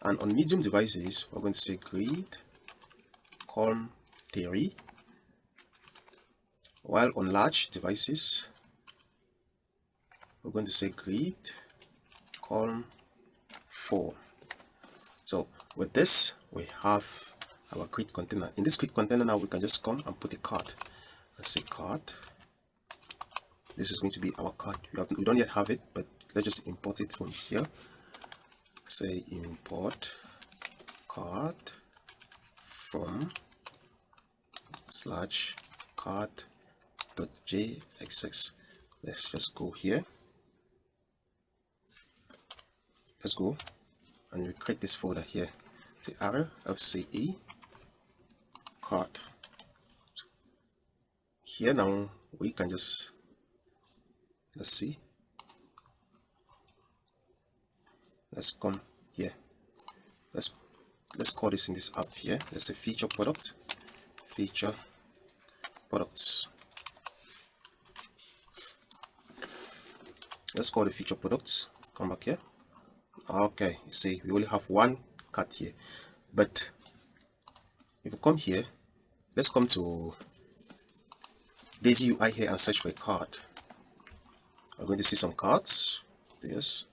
and on medium devices we're going to say grid column 3, while on large devices we're going to say grid column 4. So with this we have our grid container. In this grid container now we can just come and put a card. Let's say card. This is going to be our card. We don't yet have it, but let's just import it from here. Say import card from /card.jxs. Let's just go here. Let's go and we create this folder here. The arrow fce card. Here now we can just, let's see, let's come here, let's call this in this app here. Let's say feature products. Let's call the feature products. Come back here. Okay, you see we only have one card here, but if you come here, let's come to daisyui here and search for a card. We're going to see some cards. Yes,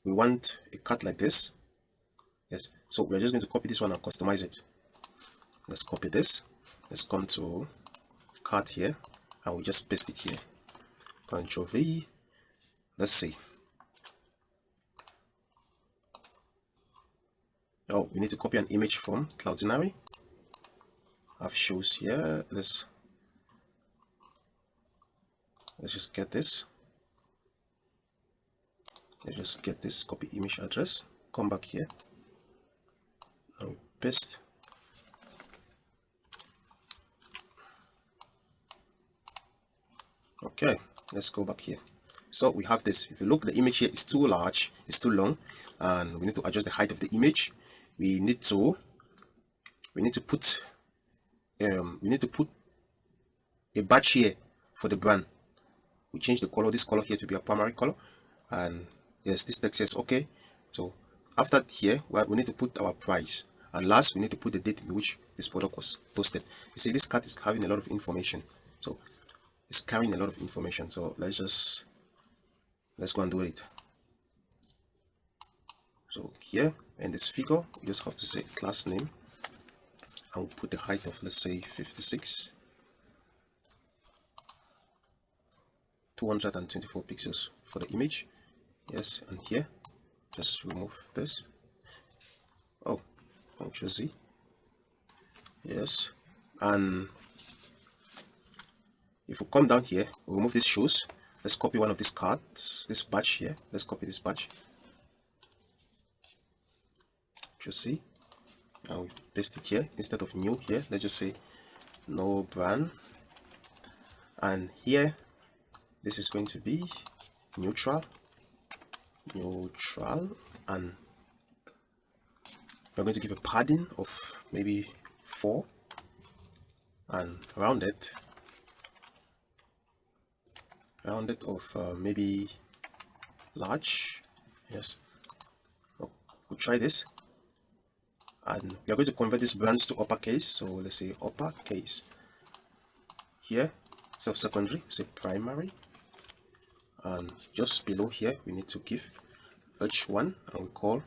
we want a card like this. Yes, so we're just going to copy this one and customize it. Let's copy this. Let's come to card here and we just paste it here. Ctrl V. Let's see. Oh, we need to copy an image from Cloudinary. I've shows here. Let's just get this. Let's just get this copy image address. Come back here and paste. Okay, let's go back here. So we have this. If you look, the image here is too large, it's too long, and we need to adjust the height of the image. We need to put we need to put a batch here for the brand. We change the color, this color here, to be a primary color, and yes, this text says okay. So after here, we need to put our price, and last we need to put the date in which this product was posted. You see, this card is having a lot of information, so it's carrying a lot of information. So let's go and do it. So here in this figure, we just have to say class name, and we'll put the height of, let's say, 56, 224 pixels for the image. Yes, and here just remove this. Oh, Ctrl Z. Yes, and if we come down here, we remove these shoes. Let's copy one of these cards, this batch here. Let's copy this batch. Ctrl C, and we paste it here. Instead of new here, let's just say no brand, and here this is going to be neutral, and we're going to give a padding of maybe 4 and rounded of maybe large. Yes, we'll try this, and we are going to convert these brands to uppercase. So let's say uppercase. Here, instead of secondary, we say primary, and just below here we need to give H1, and we call,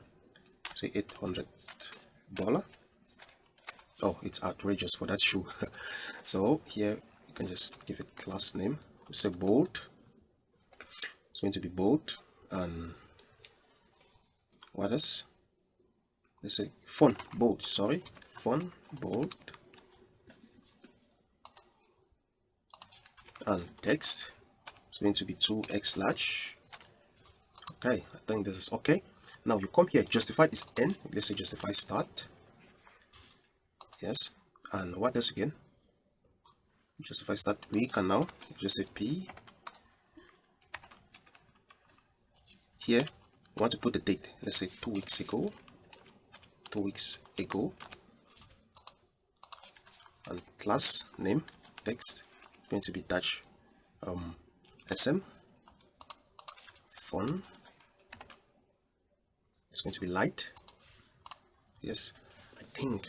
say, $800. Oh, it's outrageous for that shoe. So here you can just give it class name. We say bold. It's going to be bold, and what else? Let's say font bold. Sorry, font bold, and text. It's going to be 2x large. Okay, I think this is okay. Now you come here, justify is n. Let's say justify start. Yes, and what else again? Justify start week, and now just say p. Here we want to put the date. Let's say 2 weeks ago. 2 weeks ago, and class name text is going to be dash sm. Font is going to be light. Yes, I think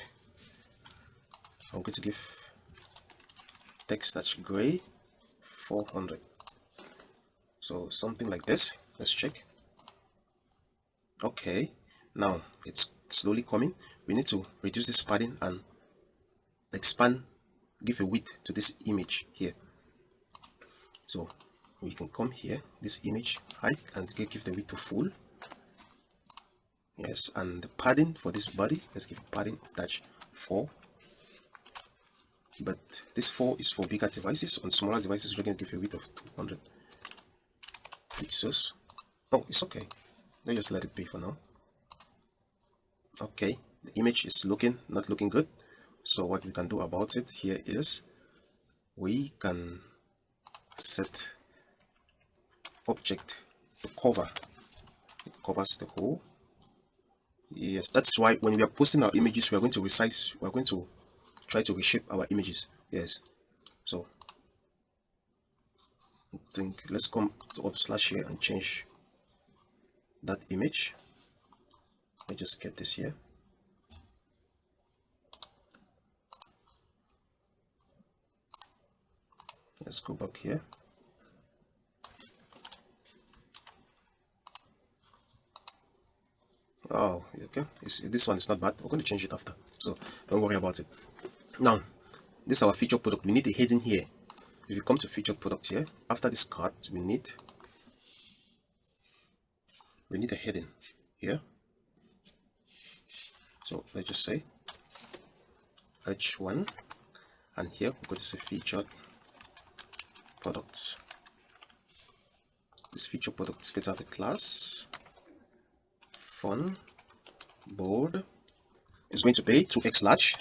I'm going to give text that's gray 400. So something like this. Let's check. Okay, now it's slowly coming. We need to reduce this padding and expand, give a width to this image here. So we can come here, this image height, and give the width to full. Yes, and the padding for this body, let's give a padding of dash 4. But this 4 is for bigger devices. On smaller devices, we're going to give a width of 200 pixels. Oh, it's okay. Let's just let it be for now. Okay, the image is not looking good. So what we can do about it here is we can set object to cover. It covers the whole. Yes, that's why when we are posting our images, we are going to resize. We are going to try to reshape our images. Yes. So I think let's come to / here and change that image. Let me just get this here. Let's go back here. Oh, okay. This one is not bad. We're going to change it after, so don't worry about it. Now, this is our featured product. We need a heading here. If you come to featured product here, after this card, we need a heading here. So let's just say H1, and here we're going to say featured product. This featured product is going to have a class font bold. It's going to be 2x large.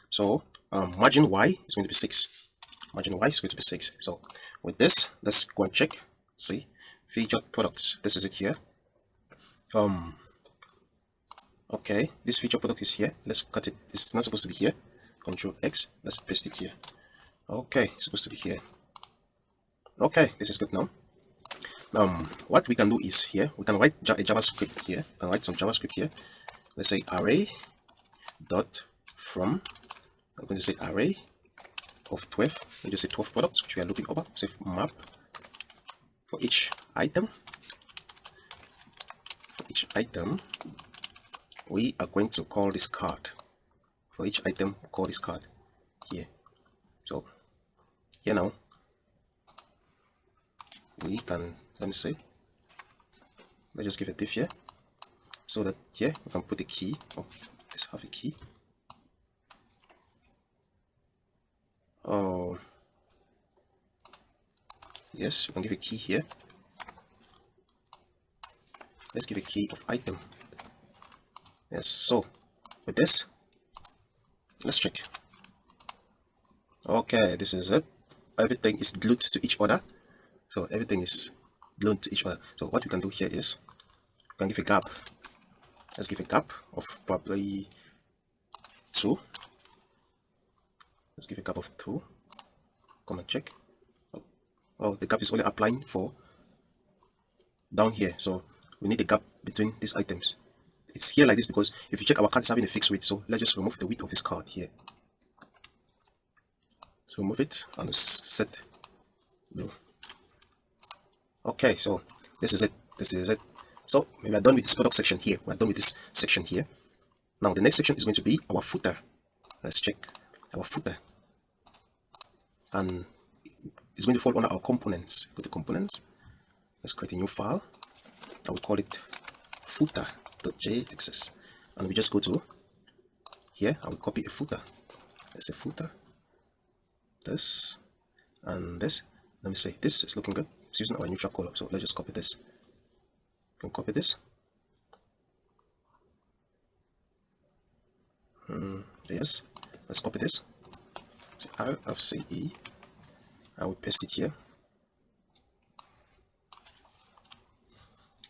So margin y is going to be 6. Margin y is going to be 6. So with this, let's go and check. See, featured products. This is it here. Okay, this featured product is here. Let's cut it. It's not supposed to be here. Control X. Let's paste it here. Okay, it's supposed to be here. Okay, this is good now. What we can do is here we can write a JavaScript here. We can write some JavaScript here. Let's say array dot from. I'm going to say array of 12. We just say 12 products which we are looking over. Say map for each item. For each item, we are going to call this card. For each item, we'll call this card here. So here now, we can, let me say, let's just give a div here, so that here we can put a key. Oh, let's have a key. Oh, yes, we can give a key here. Let's give a key of item. Yes, so with this, let's check. Okay, this is it. Everything is glued to each other. So everything is glued to each other. So what we can do here is we can give a gap. Let's give a gap of probably 2. Let's give a gap of 2. Come and check. Oh, the gap is only applying for down here. So we need a gap between these items. It's here like this because if you check, our card is having a fixed width. So let's just remove the width of this card here. So remove it and set no. Okay, so this is it. This is it. So we are done with this product section here. We are done with this section here. Now the next section is going to be our footer. Let's check our footer. And it's going to fall under our components. Go to components. Let's create a new file. I will call it footer.jxs. And we just go to here. I will copy a footer. Let's say footer. This and this. Let me say this is looking good. It's using our neutral color. So let's just copy this. You can copy this. Yes. Let's copy this. So RFCE. I will paste it here.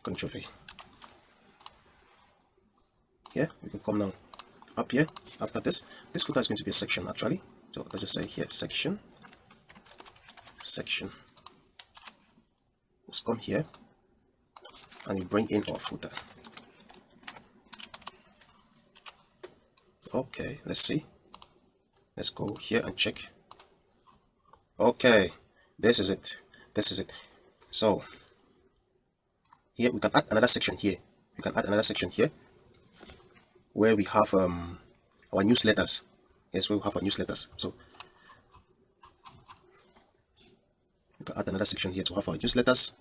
Control V. Yeah, we can come now up here. After this footer is going to be a section actually. So let's just say here section. Let's come here and you bring in our footer. Okay, let's see. Let's go here and check. Okay, this is it. This is it. So here we can add another section here. We can add another section here where we have our newsletters. Yes, we have our newsletters. So we can add another section here to have our newsletters.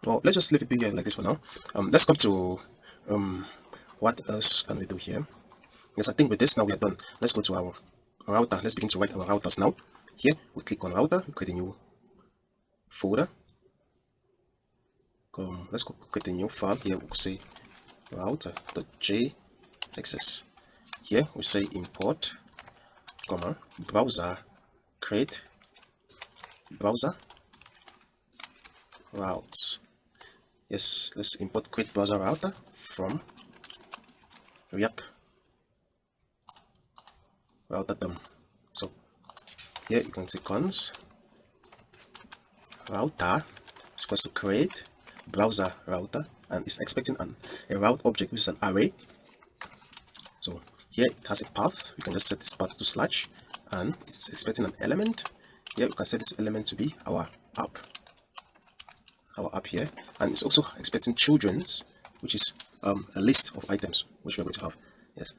Well, let's just leave it be here like this for now. Let's come to what else can we do here? Yes, I think with this now we are done. Let's go to our router. Let's begin to write our routers now. Here we click on router, we create a new folder. Let's go create a new file. Here we'll say router.jxs. Here we say import, browser create browser routes. Yes, let's import create browser router from react router. So here you can see cons router is supposed to create browser router and it's expecting a route object which is an array. So here it has a path. We can just set this path to slash and it's expecting an element. Here we can set this element to be our app here, and it's also expecting children's, which is a list of items which we're going to have. Yes,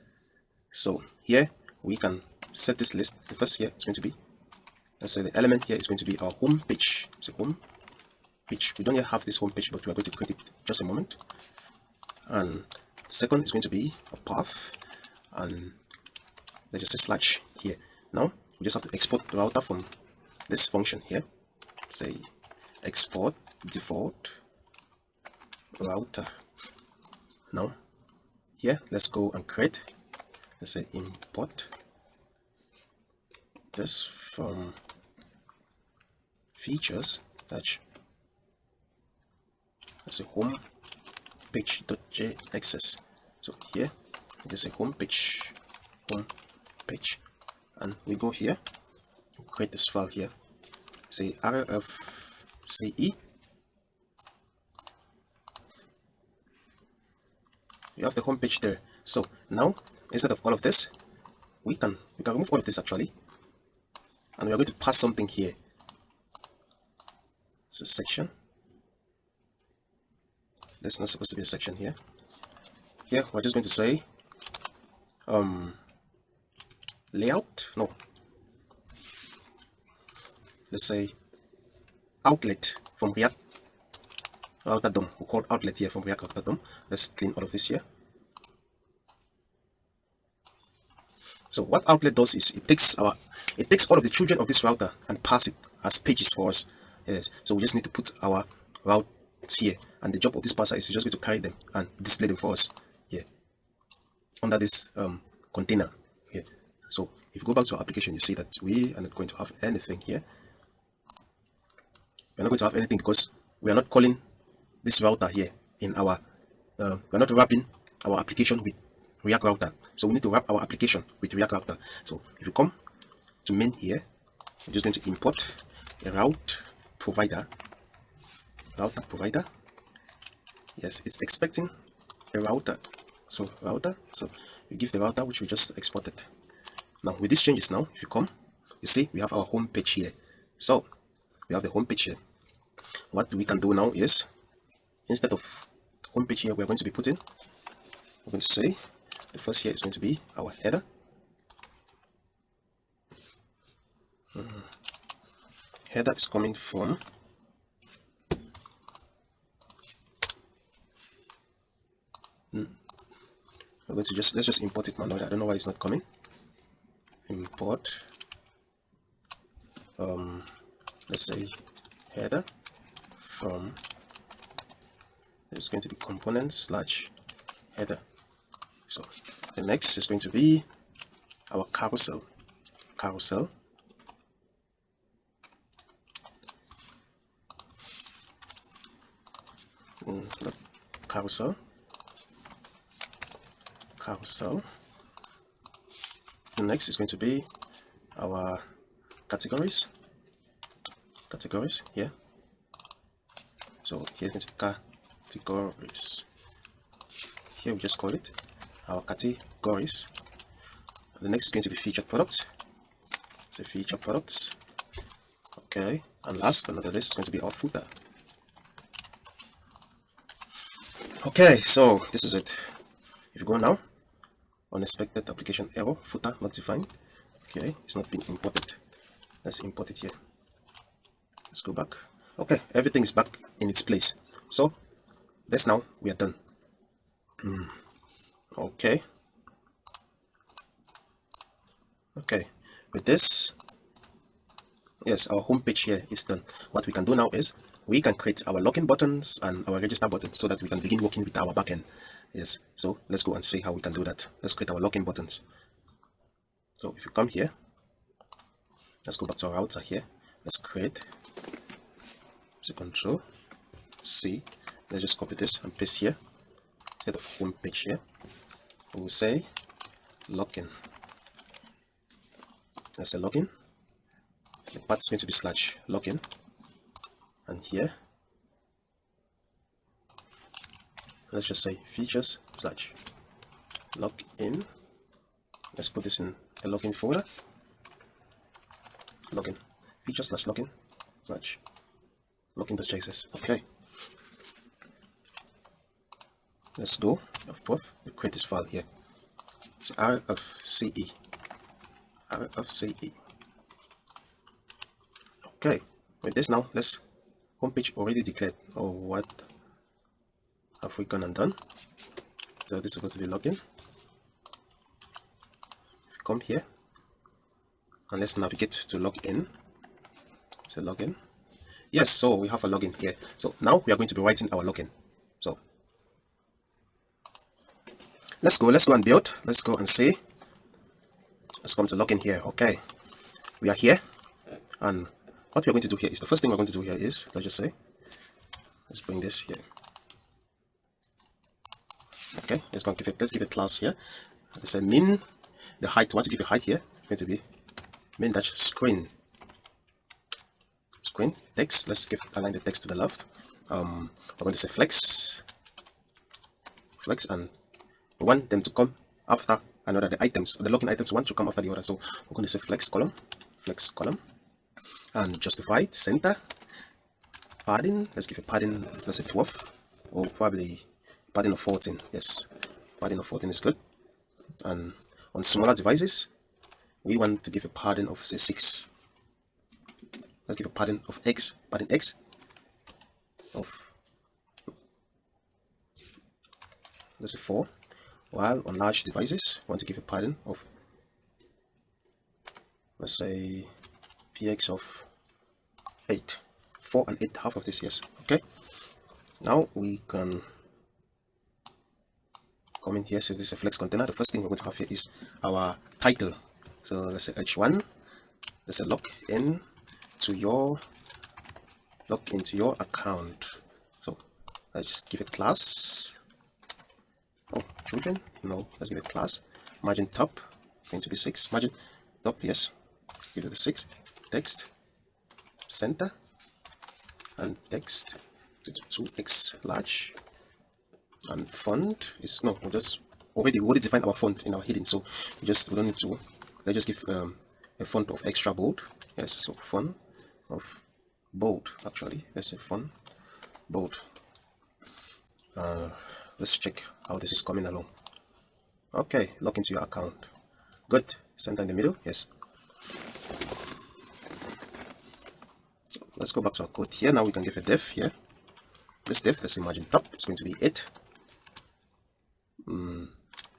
so here we can set this list. The first here is going to be, let's say the element here is going to be our home page. So home page, we don't yet have this home page, but we are going to create it just a moment. And the second is going to be a path, and let's just say slash here. Now we just have to export the router from this function here. Say export default router. Now here let's go and create, let's say import this from features dash, let's say home page.jxs. So here just say home page page, and we go here, create this file here, say rfce. You have the home page there. So now, instead of all of this, we can remove all of this actually, and we are going to pass something here. It's a section. There's not supposed to be a section here. Here we're just going to say layout. No, let's say outlet from React router DOM. We call outlet here from React router DOM. Let's clean all of this here. So what outlet does is it takes all of the children of this router and pass it as pages for us. Yes. So we just need to put our routes here, and the job of this parser is just going to carry them and display them for us here under this container here. So if you go back to our application, you see that we are not going to have anything here. We're not going to have anything because we are not calling this router here in our we're not wrapping our application with React router. So we need to wrap our application with React router. So if you come to main here, we're just going to import a router provider. Yes, it's expecting a router. So router, so we give the router which we just exported. Now with these changes, now if you come, you see we have our home page here. So we have the home page here. What we can do now is, instead of home page here, we're going to say the first here is going to be our header. Header is coming from we're going to let's just import it manually. I don't know why it's not coming. Import let's say header from, there's going to be components / header. So the next is going to be our carousel. Carousel the next is going to be our categories here. So here is going to be categories. Here we just call it our categories. The next is going to be featured products. So featured products. Okay, and last but not the least is going to be our footer. Okay, so this is it. If you go now, unexpected application error, footer not defined. Okay, it's not been imported. Let's import it here. Let's go back. Okay, everything is back in its place. So that's now we are done. Okay, with this, yes, our home page here is done. What we can do now is we can create our login buttons and our register buttons so that we can begin working with our backend. Yes, so let's go and see how we can do that. Let's create our login buttons. So if you come here, let's go back to our router here. Let's create, so Control C. Let's just copy this and paste here. Instead of home page here, we will say login. Let's say login. The path is going to be /login, and here let's just say features /login. Let's put this in a login folder. Login features /login /login.css. Okay, let's go. We create this file here. So rfce. Okay, with this now, let's homepage already declared. Oh, what have we gone and done? So this is supposed to be login. If you come here and let's navigate to login. So login. Yes, so we have a login here. So now we are going to be writing our login. So let's go and build. Let's go and see. Let's come to login here. Okay, we are here, and what we are going to do here is, the first thing we're going to do here is, let's just say, let's bring this here. Okay, let's give it class here. Let's say min the height. Once you give a height here, it's going to be main dash screen text. Let's align the text to the left. We're going to say flex, and we want them to come after another. The items, or the login items, want to come after the other. So we're going to say flex column, and justified center padding. Let's give a padding, let's say 12, or probably padding of 14. Yes, padding of 14 is good. And on smaller devices, we want to give a padding of say 6. Let's give a padding of x, padding x of, let's say 4. While on large devices, we want to give a padding of, let's say px of 8. 4 and 8, half of this. Yes. Okay, now we can come in here. Since this is a flex container, the first thing we're going to have here is our title. So let's say h1, let's say log into your account. So let's just give it class. Oh, children, no, let's give it class. Margin top going to be 6. Margin top, yes, give it a 6. Text center, and text to 2x large, and font is no, we already define our font in our heading, so we don't need to. Let's just give a font of extra bold. Yes, so font of bold. Actually, let's say font bold. Let's check how this is coming along. Okay, log into your account. Good. Center in the middle. Yes. Let's go back to our code here. Now we can give a def here. This def, let's say margin top, it's going to be 8.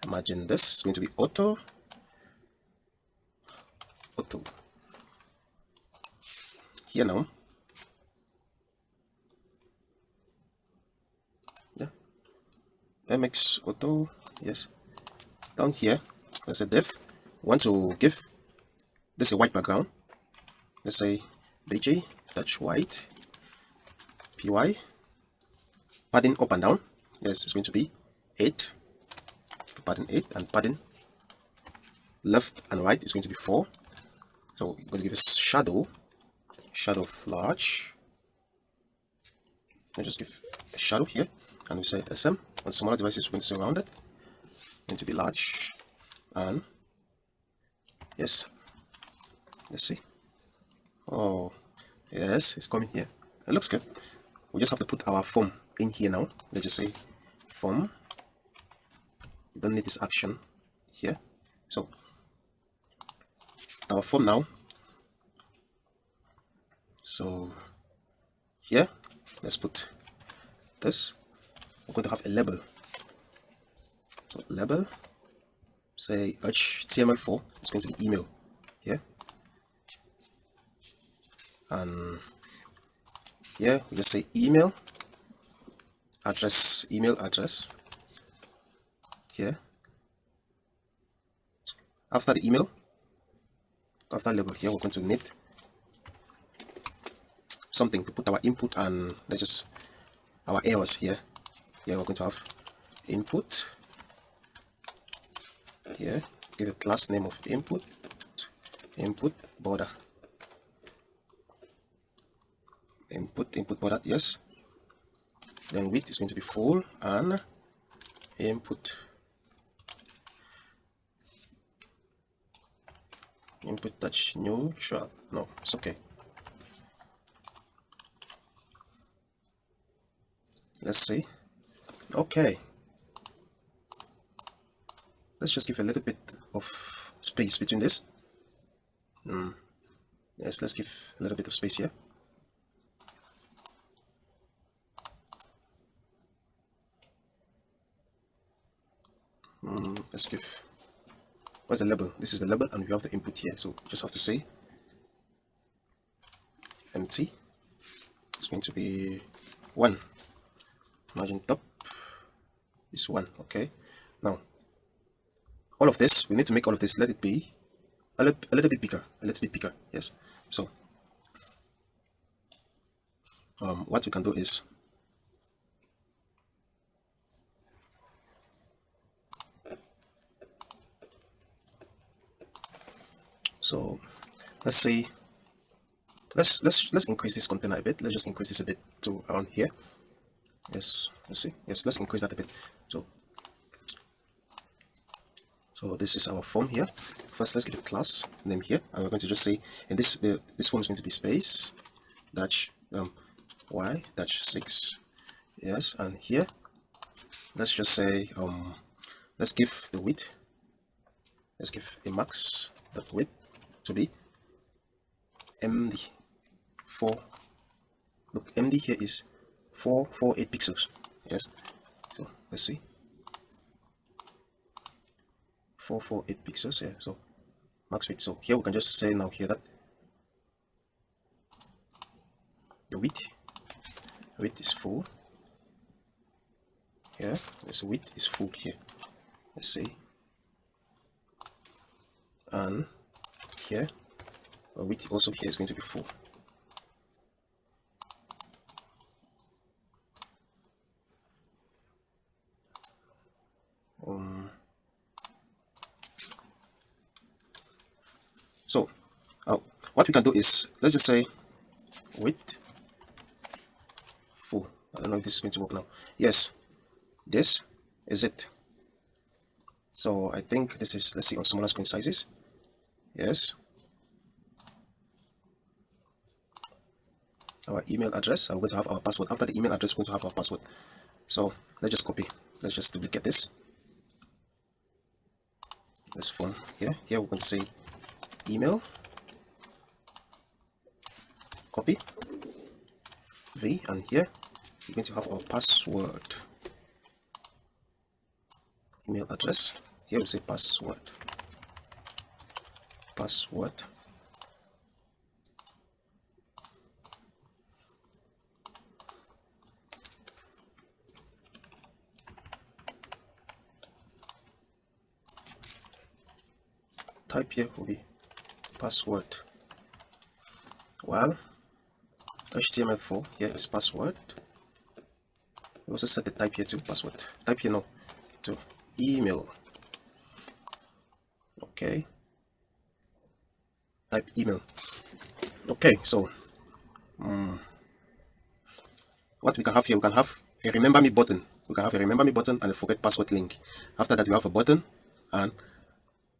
Imagine this is going to be auto. Here now. Yeah. MX auto. Yes. Down here, let's say def. Want to give this a white background. Let's say bg touch white py padding up and down. Yes, it's going to be 8. Padding 8, and padding left and right is going to be 4. So we're going to give a shadow of large. Let's just give a shadow here, and we say sm. On smaller devices, we're going to say rounded, going to be large, and yes, let's see. Oh yes, it's coming here. It looks good. We just have to put our form in here now. Let's just say form. We don't need this action here. So our form now. So here, let's put this. We're going to have a label. So label, say HTML4 is going to be email here. And here we just say email address here. After the email, after label here, we're going to need something to put our input, and let's just our errors here. Here we're going to have input here. Give a class name of input border. Input border, yes. Then width is going to be full, and input touch neutral. No, it's okay. Let's see. Okay, let's just give a little bit of space between this. Yes, let's give a little bit of space here. Let's give, what's the label? This is the label, and we have the input here, so just have to say empty. It's going to be 1. Margin top is 1. Okay, now all of this, we need to make all of this, let it be a little bit bigger, yes. So what we can do is So let's say let's increase this container a bit. Let's just increase this a bit to around here. Yes, let's see. Yes, let's increase that a bit. So this is our form here. First, let's give a class name here, and we're going to just say, and this form is going to be space dash y dash 6. Yes, and here let's just say let's give the width. Let's give a max that width to be MD 4. Look, MD here is 448 pixels. Yes, so let's see. 448 pixels. Yeah, so max width. So here we can just say now here that the width is full. Yeah, this width is full here. Let's see. And here, the width also here is going to be full. So what we can do is, let's just say width full. I don't know if this is going to work now. Yes, this is it. So I think this is, let's see, on smaller screen sizes. Yes, our email address, we're going to have our password. After the email address, we're going to have our password. So let's just copy, let's just duplicate this form here. We're going to say email, copy v, and here we're going to have our password. Email address, here we say password. Type here will be password. Well, HTML4 here is password. We also set the type here to password. Type here now to email. Okay. Type email. Okay, so what we can have here, we can have a remember me button. We can have a remember me button and a forget password link. After that, we have a button and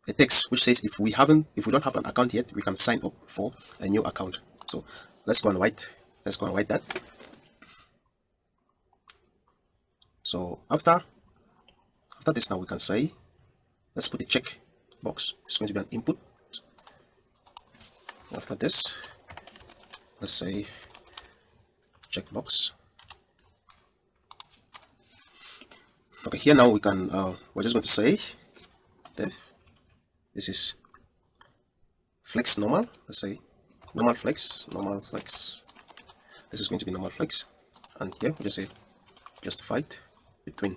a text which says if we don't have an account yet, we can sign up for a new account. So let's go and write that. So after this, now we can say, let's put a check box. It's going to be an input. After this, let's say checkbox. Okay, here now we can we're just going to say def, this is flex normal. Let's say normal flex. This is going to be normal flex, and here we just say justified between,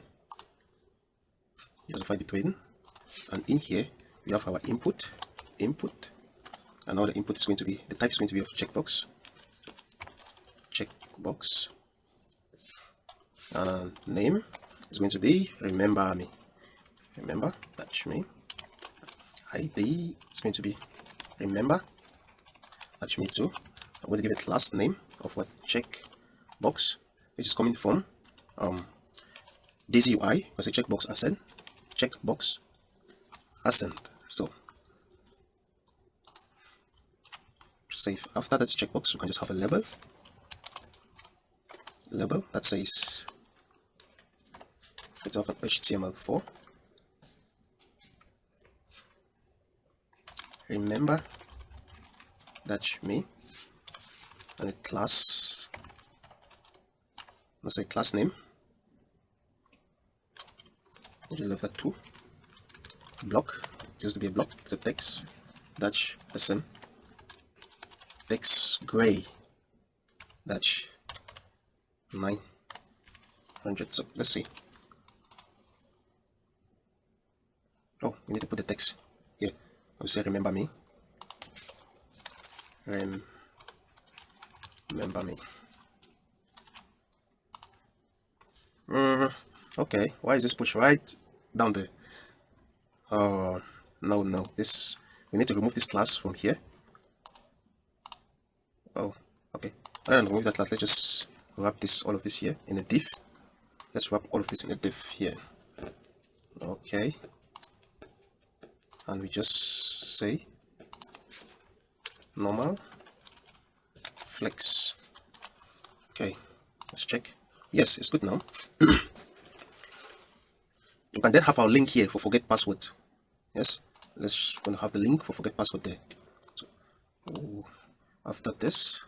and in here we have our input, and now the input is going to be, the type is going to be of checkbox, and name is going to be remember me, that's me. ID is going to be remember, that's me too. I'm going to give it last name of what checkbox, which is coming from daisyui, because a checkbox ascent. So say after that checkbox, we can just have a label that says it's of an HTML4. Remember, that's me, and a class. Let's say class name. You love that too. Block, it used to be a block. It's a text dash sm text gray dash 900. So let's see. Oh, we need to put the text here. I'll say remember me. Remember me. Okay, why is this push right down there? Oh no, this we need to remove this class from here. Oh, okay. Rather than remove that class, let's just wrap this, all of this here in a div. Let's wrap all of this in a div here. Okay. And we just say normal flex. Okay, let's check. Yes, it's good now. You can then have our link here for forget password. Yes, let's gonna have the link for forget password there. So, after this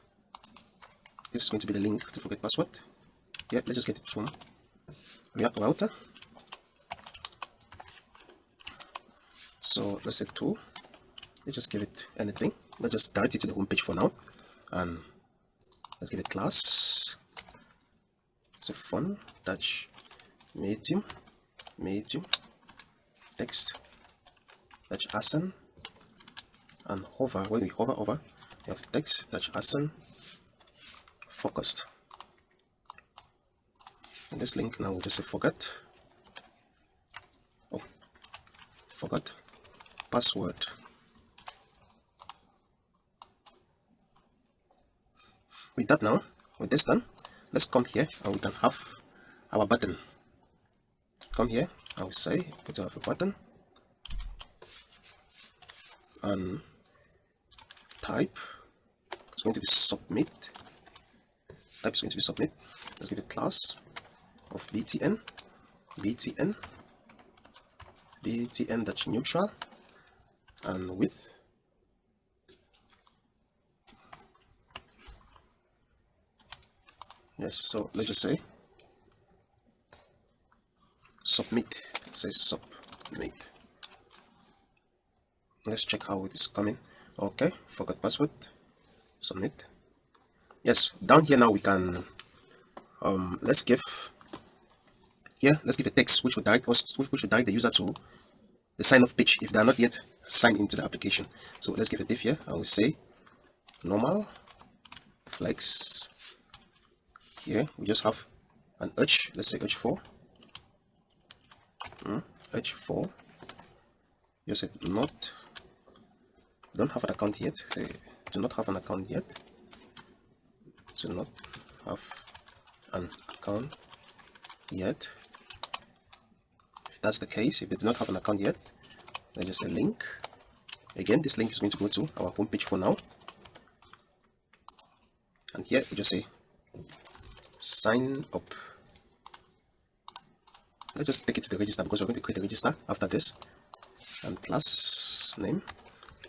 is going to be the link to forget password. Yeah, let's just get it from React router. So let's say 2. Let's just give it anything. Let's just direct it to the home page for now, and let's give it class. It's a font touch medium text touch asen, and hover. When we hover over, we have text touch asen focused. And this link now we'll just say forget. Oh, forgot password. With that now, with this done, let's come here and we can have our button. Come here and we say we have a button and type. It's going to be submit. Type is going to be submit. Let's give it class of btn that's neutral, and width yes. So let's just say submit. Say submit. Let's check how it is coming. Okay, forgot password. Submit. Yes, down here now we can let's give a text which would direct us, which should direct the user to the sign off page if they are not yet signed into the application. So let's give a div here and we say normal flex. Here we just have an h, let's say h4. H4. You said not, don't have an account yet. Do not have an account yet. Do not have an account yet. If that's the case, if they do not have an account yet, then just a link. Again, this link is going to go to our home page for now. And here we just say sign up. Let's just take it to the register because we're going to create a register after this. And class name,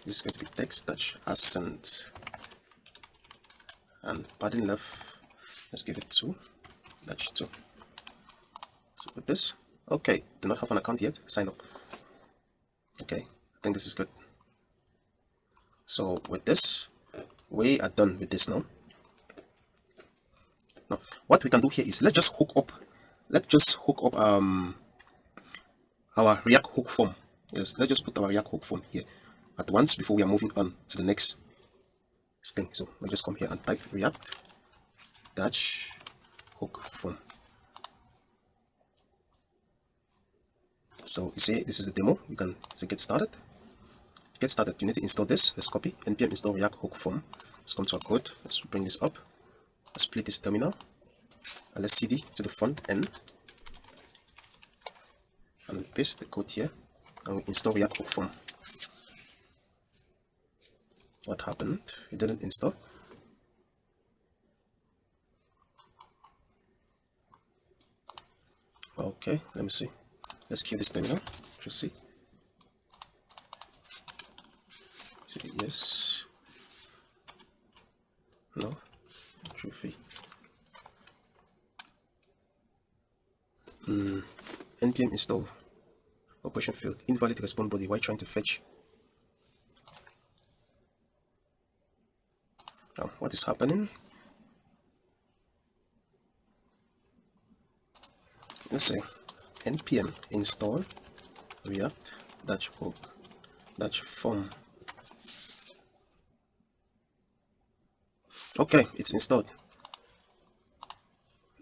this is going to be text touch accent, and padding left, let's give it 2 touch 2. So with this, okay, do not have an account yet, sign up. Okay, I think this is good. So with this, we are done with this now. Now what we can do here is let's just hook up our React hook form. Yes, let's just put our React hook form here at once before we are moving on to the next thing. So let's just come here and type React dash hook form. So you see, this is the demo. You can say get started. Get started, you need to install this. Let's copy npm install React hook form. Let's come to our code. Let's bring this up. Let's split this terminal. And let's cd to the front end. And we paste the code here. And we install React hook form. What happened? It didn't install. Okay, let me see. Let's kill this terminal. Just see. Yes. No. Trophy. npm install. Operation failed. Invalid response body while trying to fetch. Now, what is happening? Let's say npm install react dash hook dash form. Okay, it's installed.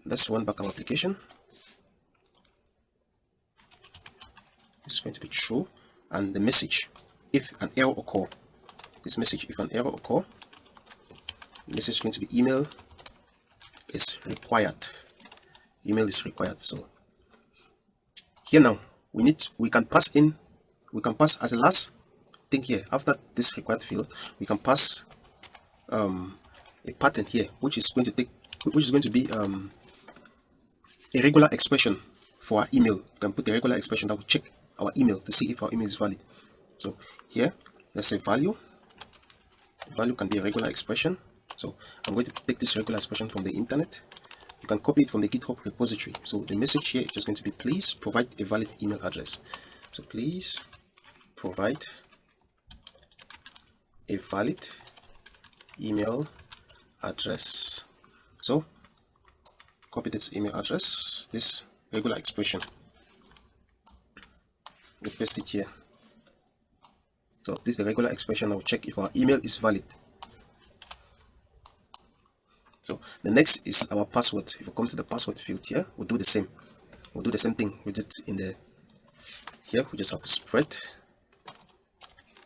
Let's run back our application. It's going to be true, and the message if an error occur, this message, if an error occur, the message is going to be email is required. Email is required. So here now we can pass as a last thing here, after this required field, we can pass a pattern here, which is going to be a regular expression for our email. You can put a regular expression that will check our email to see if our email is valid. So here, let's say value can be a regular expression. So I'm going to take this regular expression from the internet. You can copy it from the GitHub repository. So the message here is just going to be, please provide a valid email address. So please provide a valid email address. So copy this email address, this regular expression, we paste it here. So this is the regular expression. I will check if our email is valid. So the next is our password. If we come to the password field here, we'll do the same. We'll do the same thing we did in the here. We just have to spread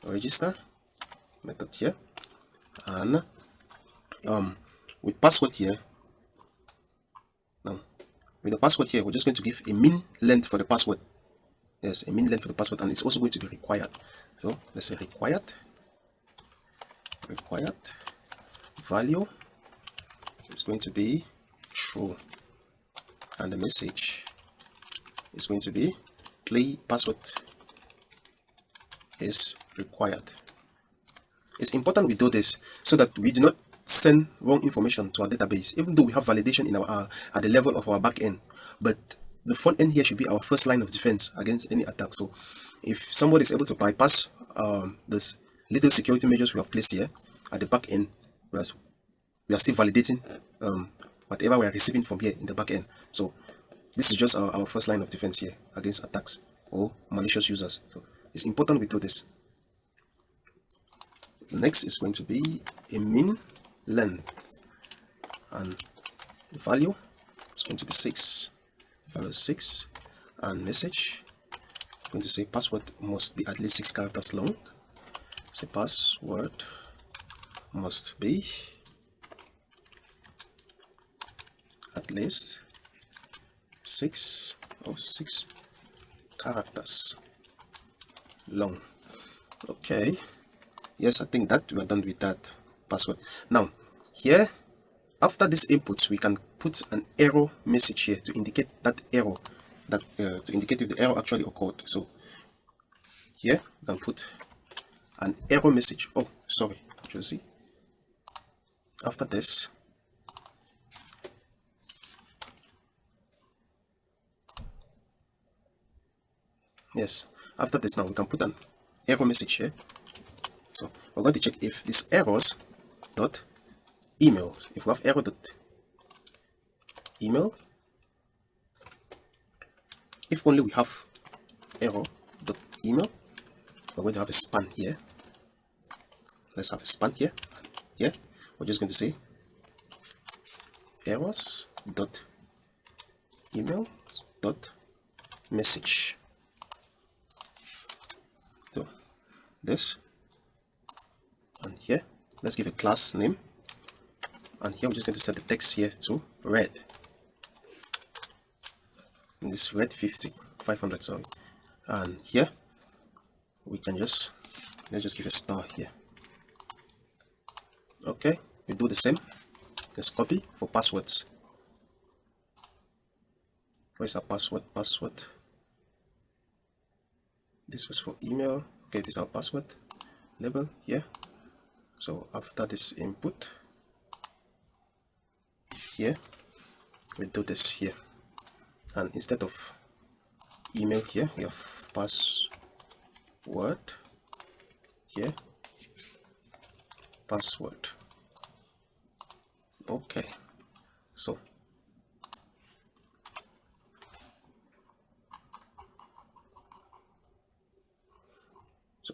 register method here, and with password here. Now with the password here, we're just going to give a min length for the password. Yes, a min length for the password, and it's also going to be required. So let's say required value is going to be true, and the message is going to be password is required. It's important we do this so that we do not send wrong information to our database, even though we have validation in our at the level of our backend. But the front end here should be our first line of defense against any attack. So if somebody is able to bypass this little security measures we have placed here at the back end, we are still validating whatever we are receiving from here in the back end. So this is just our first line of defense here against attacks or malicious users. So it's important we do this. The next is going to be a min length, and the value is going to be 6. Value 6, and message is going to say password must be at least 6 characters long. So password must be at least 6 characters long. Okay, yes, I think that we are done with that password. Now here, after these inputs, we can put an error message here to indicate that error, to indicate if the error actually occurred. So here we can put an error message. Oh, sorry, you see, after this, yes, after this, now we can put an error message here. So we're going to check if this errors dot email. If we have error dot email, if only we have error dot email, we're going to have a span here. Let's have a span here. Here we're just going to say errors dot email dot message. So this, and here let's give a class name, and here we're just going to set the text here to red. And this red 500, sorry, and here we can let's just give a star here. Okay, we do the same. Let's copy for passwords. Where's our password? This was for email. Okay, this is our password label here. So after this input here, we do this here, and instead of email here, we have password here, password. Okay, so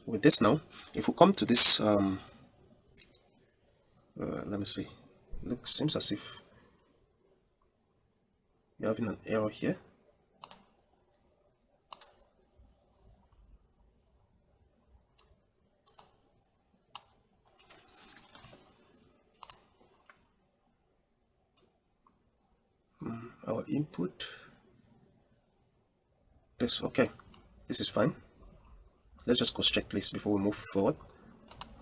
with this now, if we come to this let me see, seems as if you're having an error here. our input. This, okay, this is fine. Let's just cross check this before we move forward.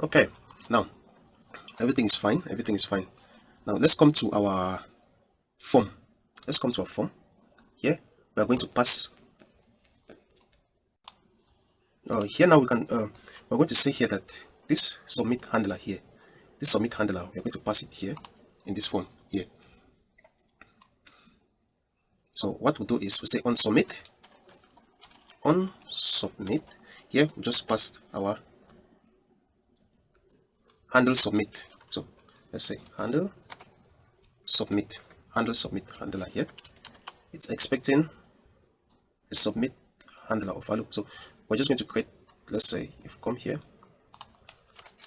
Okay, now everything is fine. Everything is fine. Now let's come to our form. Let's come to our form. Here we are going to pass. Here now we can. We're going to say here that this submit handler here, this submit handler, we are going to pass it here in this form here. So what we do is we say on submit. On submit. Here we just passed our handle submit. So let's say handle submit handler here. It's expecting a submit handler of value. So we're just going to create, let's say if we come here,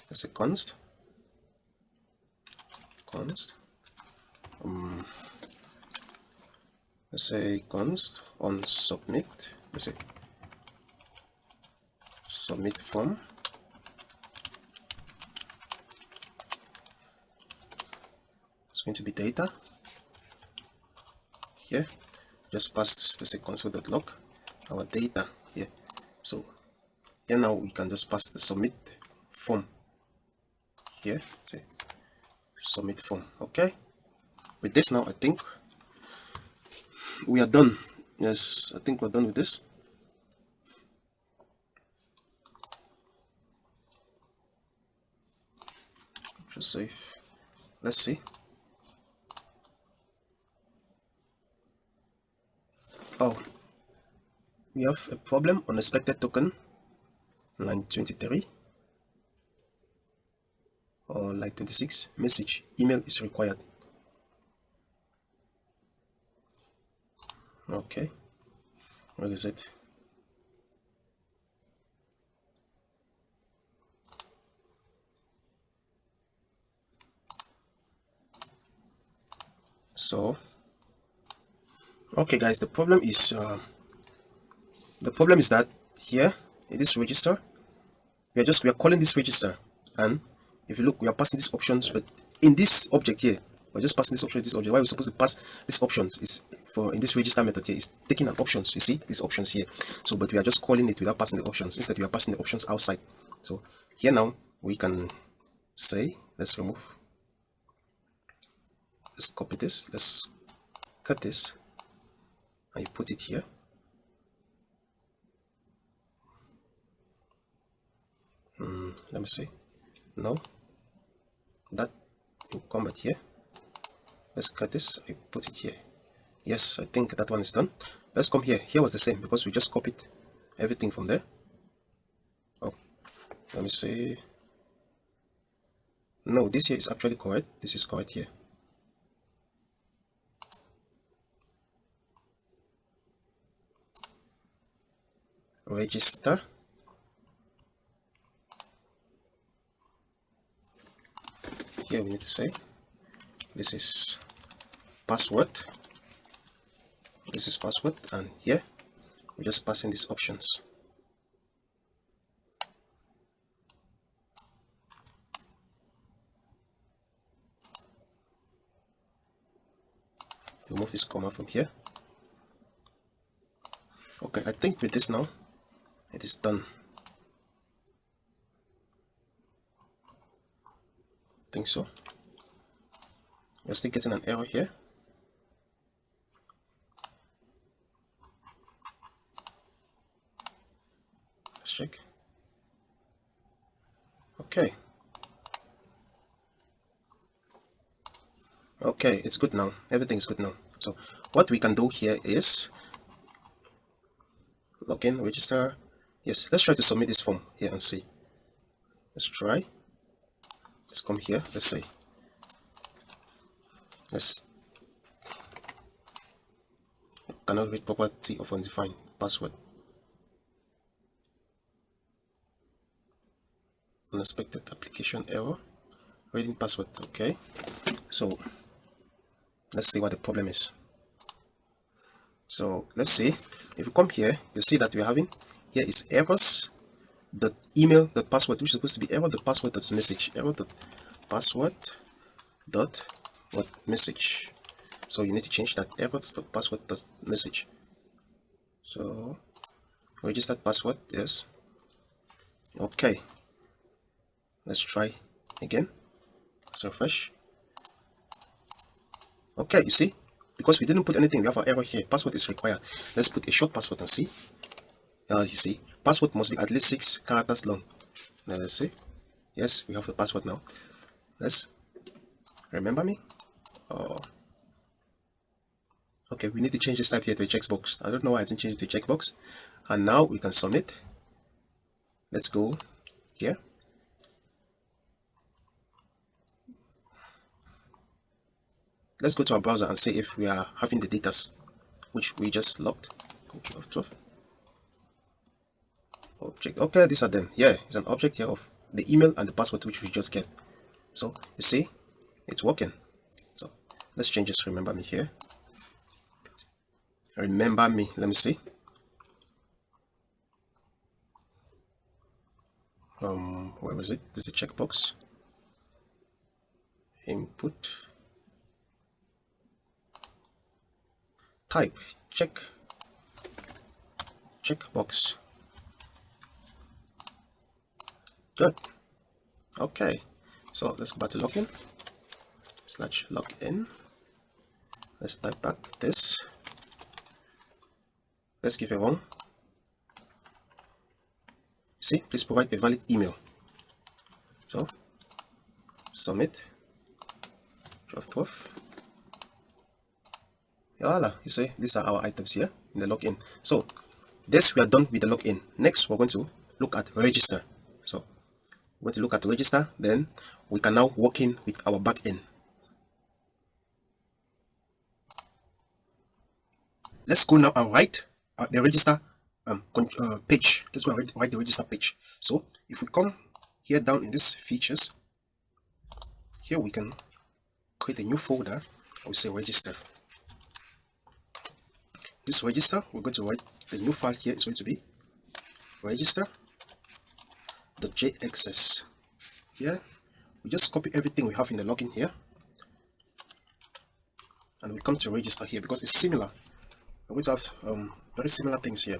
let's say const let's say const on submit, let's say submit form. It's going to be data. Here just pass, let's say console.log our data here. So here now we can just pass the submit form here, say submit form. Okay, with this now I think we are done. Yes, I think we're done with this. Just save. Let's see. Oh, we have a problem. Unexpected token, line 23 or line 26. Message email is required. Okay, where is it? So okay guys, the problem is that here in this register we are calling this register, and if you look, we are passing these options, but in this object here we're just passing this option, this object. Why we're supposed to pass these options is for in this register method here is taking an options. You see these options here. So but we are just calling it without passing the options. Instead we are passing the options outside. So here now we can say, let's remove, let's copy this, let's cut this, and you put it here. Let me see. No, that will come at here. Let's cut this, I put it here. Yes, I think that one is done. Let's come here. Here was the same because we just copied everything from there. Oh, let me see. No, this here is actually correct. This is correct here. Register. Here we need to say this is password. This is password, and here we're just passing these options. Remove this comma from here. Okay, I think with this now it is done. I think so. We're still getting an error here. Let's check. Okay. Okay, it's good now. Everything is good now. So what we can do here is login, register. Yes, let's try to submit this form here and see. Let's try. Let's come here. Let's say. Let's cannot read property of undefined password. Unexpected application error. Reading password. Okay. So let's see what the problem is. So let's see. If you come here, you see that we're having here is errors dot email dot password, which is supposed to be error dot password dot message, error dot password dot what message. So you need to change that error.password message. So registered password, yes. Okay, let's try again. Let's refresh. Okay, you see, because we didn't put anything, we have an error here. Password is required. Let's put a short password and see. You see, password must be at least 6 characters long. Now let's see. Yes, we have the password now. Let's remember me. Oh, okay, we need to change this type here to a checkbox. I don't know why I didn't change it to checkbox. And now we can submit. Let's go here. Let's go to our browser and see if we are having the data which we just logged. Object. Okay, these are them. Yeah, it's an object here of the email and the password which we just get. So you see, it's working. So let's change this. Remember me here. Remember me. Let me see. Where was it? This is the checkbox. Input. Type. Checkbox. Good. Okay. So let's go back to login. /login. Let's type back this. Let's give a one. See, please provide a valid email. So submit. 12. Voila, you see, these are our items here in the login. So this, we are done with the login. Next, we're going to look at register. So we're going to look at register, then we can now work in with our backend. Let's go now and write the register page. Let's go and write the register page. So if we come here down in this features, here we can create a new folder. I will say register. This register, we're going to write the new file here. Is going to be register.jxs. Here we just copy everything we have in the login here, and we come to register here because it's similar. We're going to have very similar things here.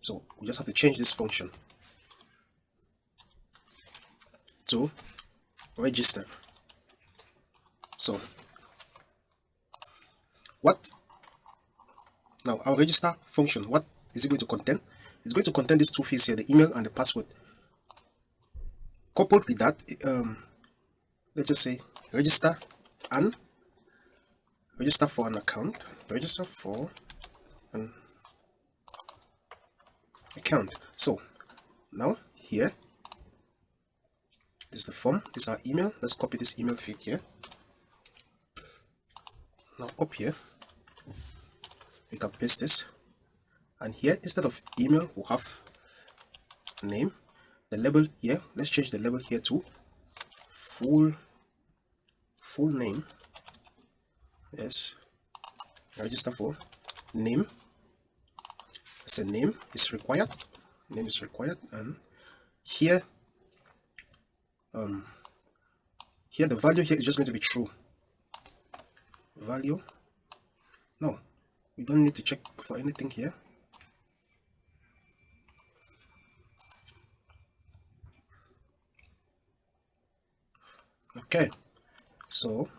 So we just have to change this function to register. So what now, our register function, what is it going to contain? It's going to contain these two fields here, the email and the password. Coupled with that, let's just say register for an account. Register for an account. So now here, this is the form, this is our email. Let's copy this email field here. Now up here, we can paste this, and here instead of email we'll have name. The label here, let's change the label here to full name. Yes, register for name. It's a name is required. Name is required, and here here the value here is just going to be true. Value. No, we don't need to check for anything here. Okay, so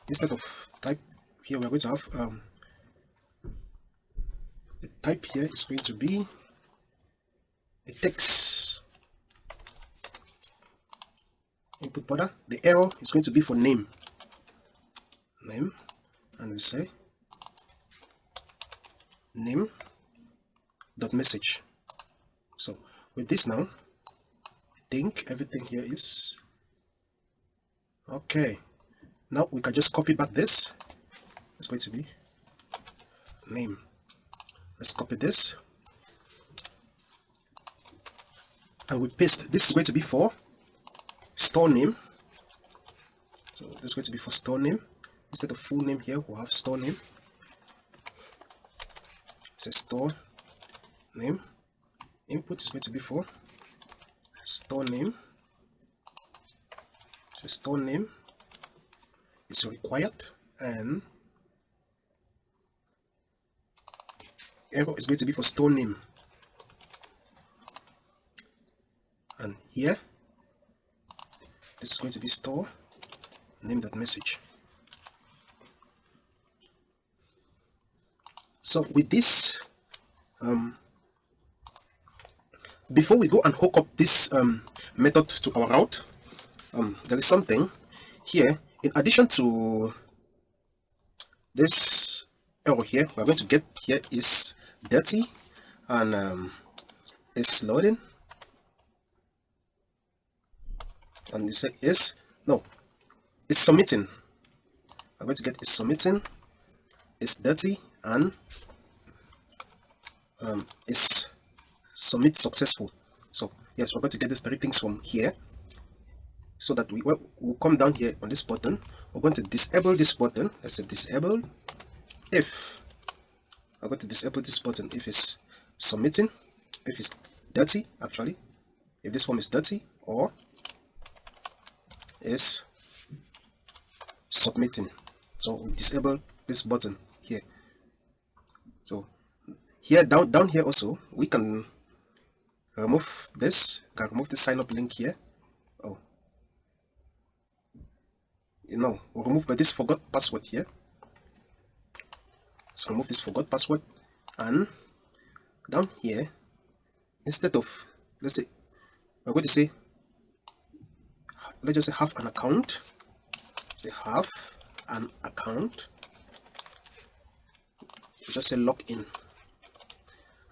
instead of type here, we're going to have the type here is going to be a text. Input border. The error is going to be for name, and we say name dot message. So with this now, I think everything here is okay. Now we can just copy back this. It's going to be name. Let's copy this and we paste. This is going to be for store name. So this is going to be for store name. Instead of full name here, we'll have store name. It's a store name. Input is going to be for store name. So store name is required, and error is going to be for store name. And here, this is going to be store name.message. So with this, before we go and hook up this method to our route, there is something here. In addition to this error here, we're going to get here is dirty, and is loading, and you say is submitting. I'm going to get is submitting, is dirty, and is submit successful. So yes, we're going to get these three things from here, so that we'll come down here on this button. We're going to disable this button. Let's say disable if. I'm going to disable this button if it's submitting, if it's dirty, actually, if this form is dirty, or is submitting. So we disable this button here. So here down here also we can remove this. Can remove the sign up link here. Oh, we'll remove this forgot password here. Let's remove this forgot password, and down here, instead of, let's say, we're going to say, let's just say have an account. Say have an account. We just say login,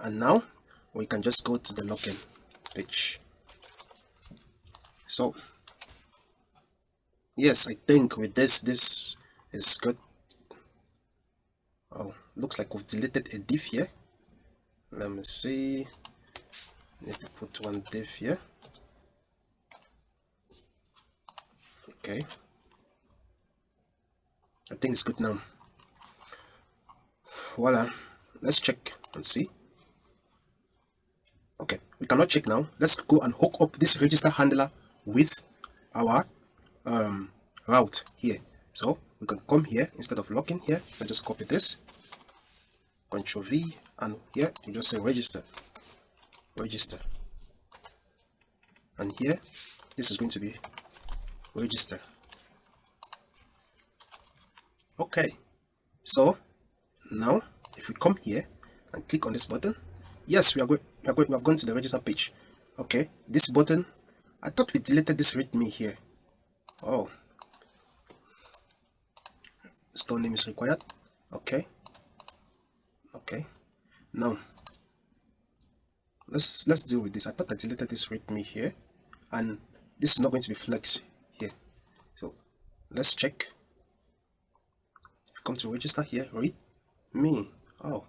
and now we can just go to the login page. So yes, I think with this is good. Oh, looks like we've deleted a div here. Let me see. Need to put one div here. Okay, I think it's good now. Voila, let's check and see. Okay, we cannot check now. Let's go and hook up this register handler with our route here. So we can come here, instead of login here, let's just copy this, Ctrl V, and here we just say register, and here this is going to be register. Okay, so now if we come here and click on this button, yes, we have gone to the register page. Okay, this button, I thought we deleted this readme here. Oh, store name is required. Okay, now let's deal with this. I thought I deleted this readme here, and this is not going to be flex here. So let's check. If you come to register here, read me. Oh,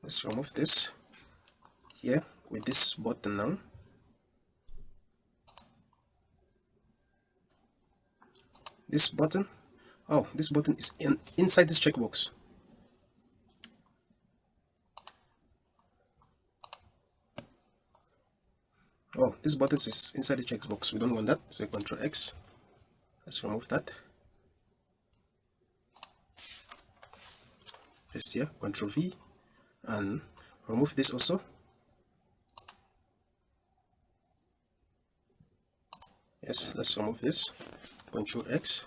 let's remove this here with this button now. This button, oh, this button is inside this checkbox. Oh, this button is inside the checkbox. We don't want that, so Ctrl X. Let's remove that. Paste here, Ctrl V, and remove this also. Yes, let's remove this. Ctrl X,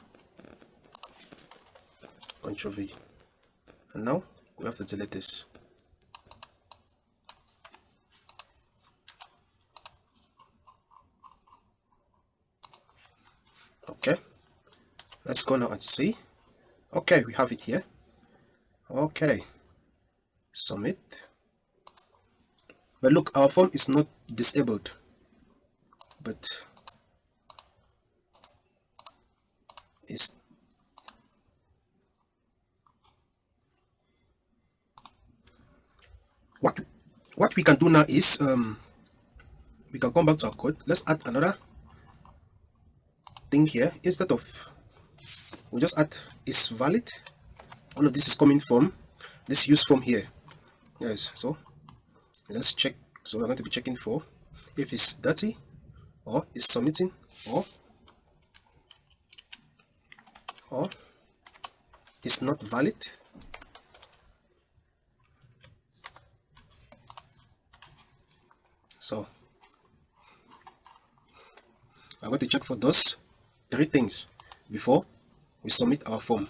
Ctrl V, and now we have to delete this. Okay, let's go now and see. Okay, we have it here. Okay, submit. But look, our form is not disabled, but it's what we can do now is we can come back to our code. Let's add another thing here. Instead of, we just add is valid. All of this is coming from this use form here. Yes, so let's check. So we're going to be checking for if it's dirty, or is submitting, or or is not valid. So I'm going to check for those 3 things before we submit our form.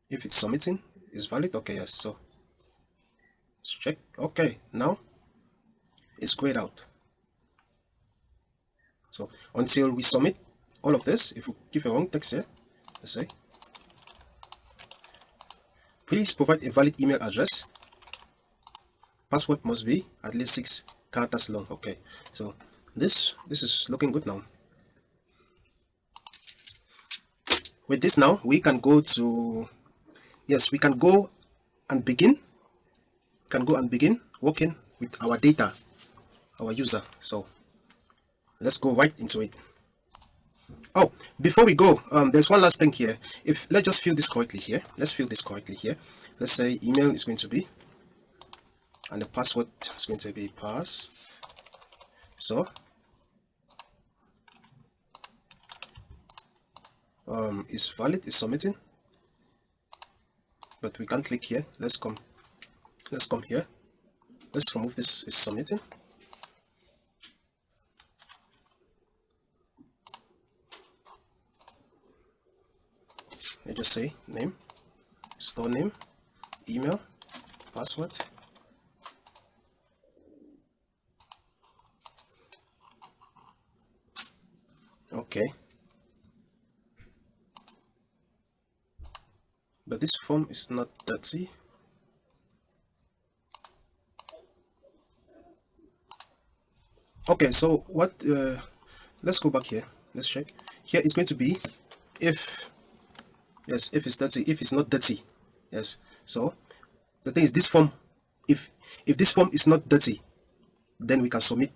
If it's submitting, it's valid. Okay, yes. So let's check. Okay, now it's grayed out. So until we submit all of this, if we give a wrong text here, let's say, please provide a valid email address. Password must be at least 6 characters long. Okay, so this is looking good now. With this now, we can go to, yes, we can go and begin. We can go and begin working with our data, our user. So let's go right into it. Oh, before we go, there's one last thing here. Let's just fill this correctly here. Let's fill this correctly here. Let's say email is going to be, and the password is going to be pass. So is valid, is submitting, but we can't click here. Let's come here. Let's remove this, is submitting. Let's just say name, store name, email, password. Okay, but this form is not dirty. Okay, so what, let's go back here. Let's check. Here is going to be if, yes, if it's dirty, if it's not dirty. Yes, so the thing is, this form, if this form is not dirty, then we can submit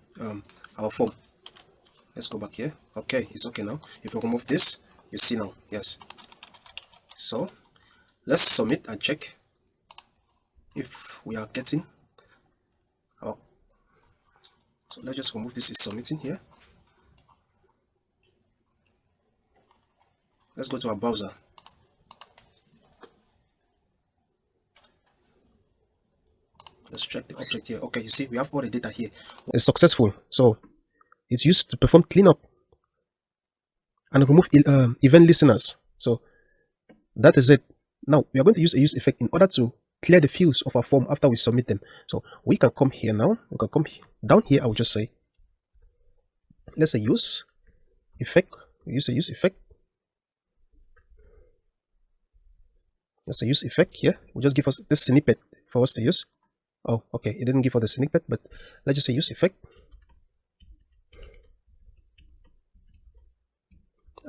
our form. Let's go back here. Okay, it's okay now. If we remove this, you see now, yes. So let's submit and check if we are getting our, so let's just remove this, is submitting here. Let's go to our browser. Let's check the object here. Okay, you see we have all the data here. It's successful, so it's used to perform cleanup and remove event listeners. So that is it. Now we are going to use a use effect in order to clear the fields of our form after we submit them. So we can come here now. We can come down here. I will just say, let's say use effect. We use a use effect. Let's say use effect here. We just give us this snippet for us to use. Oh, okay, it didn't give us the snippet, but let's just say use effect.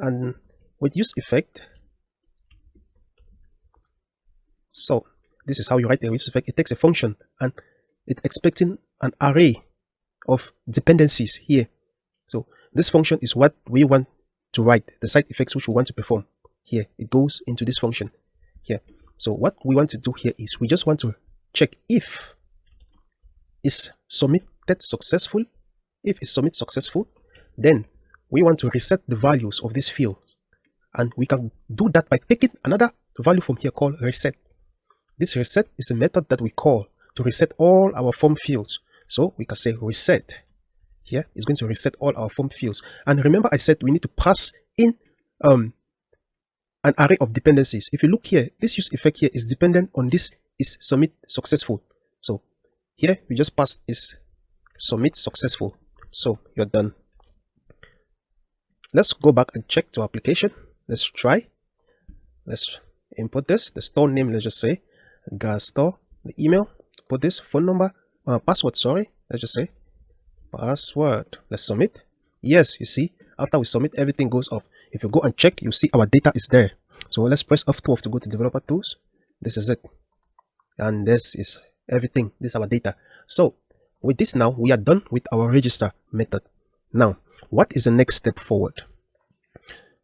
And with use effect, so this is how you write a use effect. It takes a function and it's expecting an array of dependencies here. So this function is what we want to write, the side effects which we want to perform. Here, it goes into this function here. So what we want to do here is we just want to check if is submitted successful. If it's submit successful, then we want to reset the values of this field, and we can do that by taking another value from here called reset. This reset is a method that we call to reset all our form fields. So we can say reset here is going to reset all our form fields. And remember, I said we need to pass in an array of dependencies. If you look here, this use effect here is dependent on this is submit successful. So here we just pass is submit successful. So you're done. Let's go back and check to application. Let's try. Let's input this, the store name. Let's just say gas store, the email, put this phone number, password, sorry. Let's just say password. Let's submit. Yes, you see, after we submit, everything goes off. If you go and check, you see our data is there. So let's press F12 to go to developer tools. This is it. And this is everything. This is our data. So with this now, we are done with our register method. Now, what is the next step forward?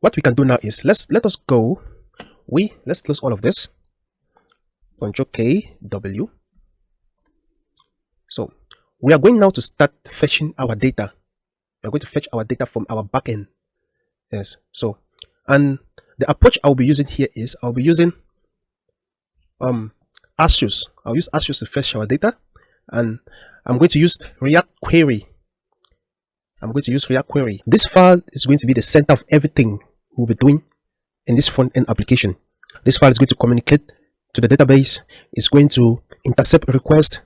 What we can do now is let us go. Let's close all of this. Control K W. So we are going now to start fetching our data. We are going to fetch our data from our backend. Yes. So, and the approach I'll be using here is I'll be using Axios. I'll use Axios to fetch our data, and I'm going to use reactquery. This file is going to be the center of everything we'll be doing in this front-end application. This file is going to communicate to the database. It's going to intercept requests.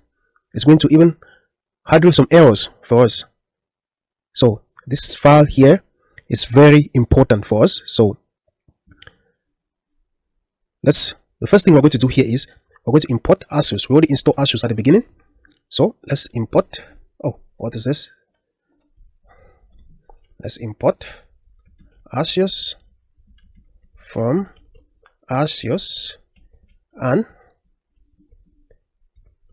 It's going to even handle some errors for us. So this file here is very important for us. So the first thing we're going to do here is we're going to import Axios. We already installed Axios at the beginning. So let's import. Oh, what is this? Let's import Axios from Axios, and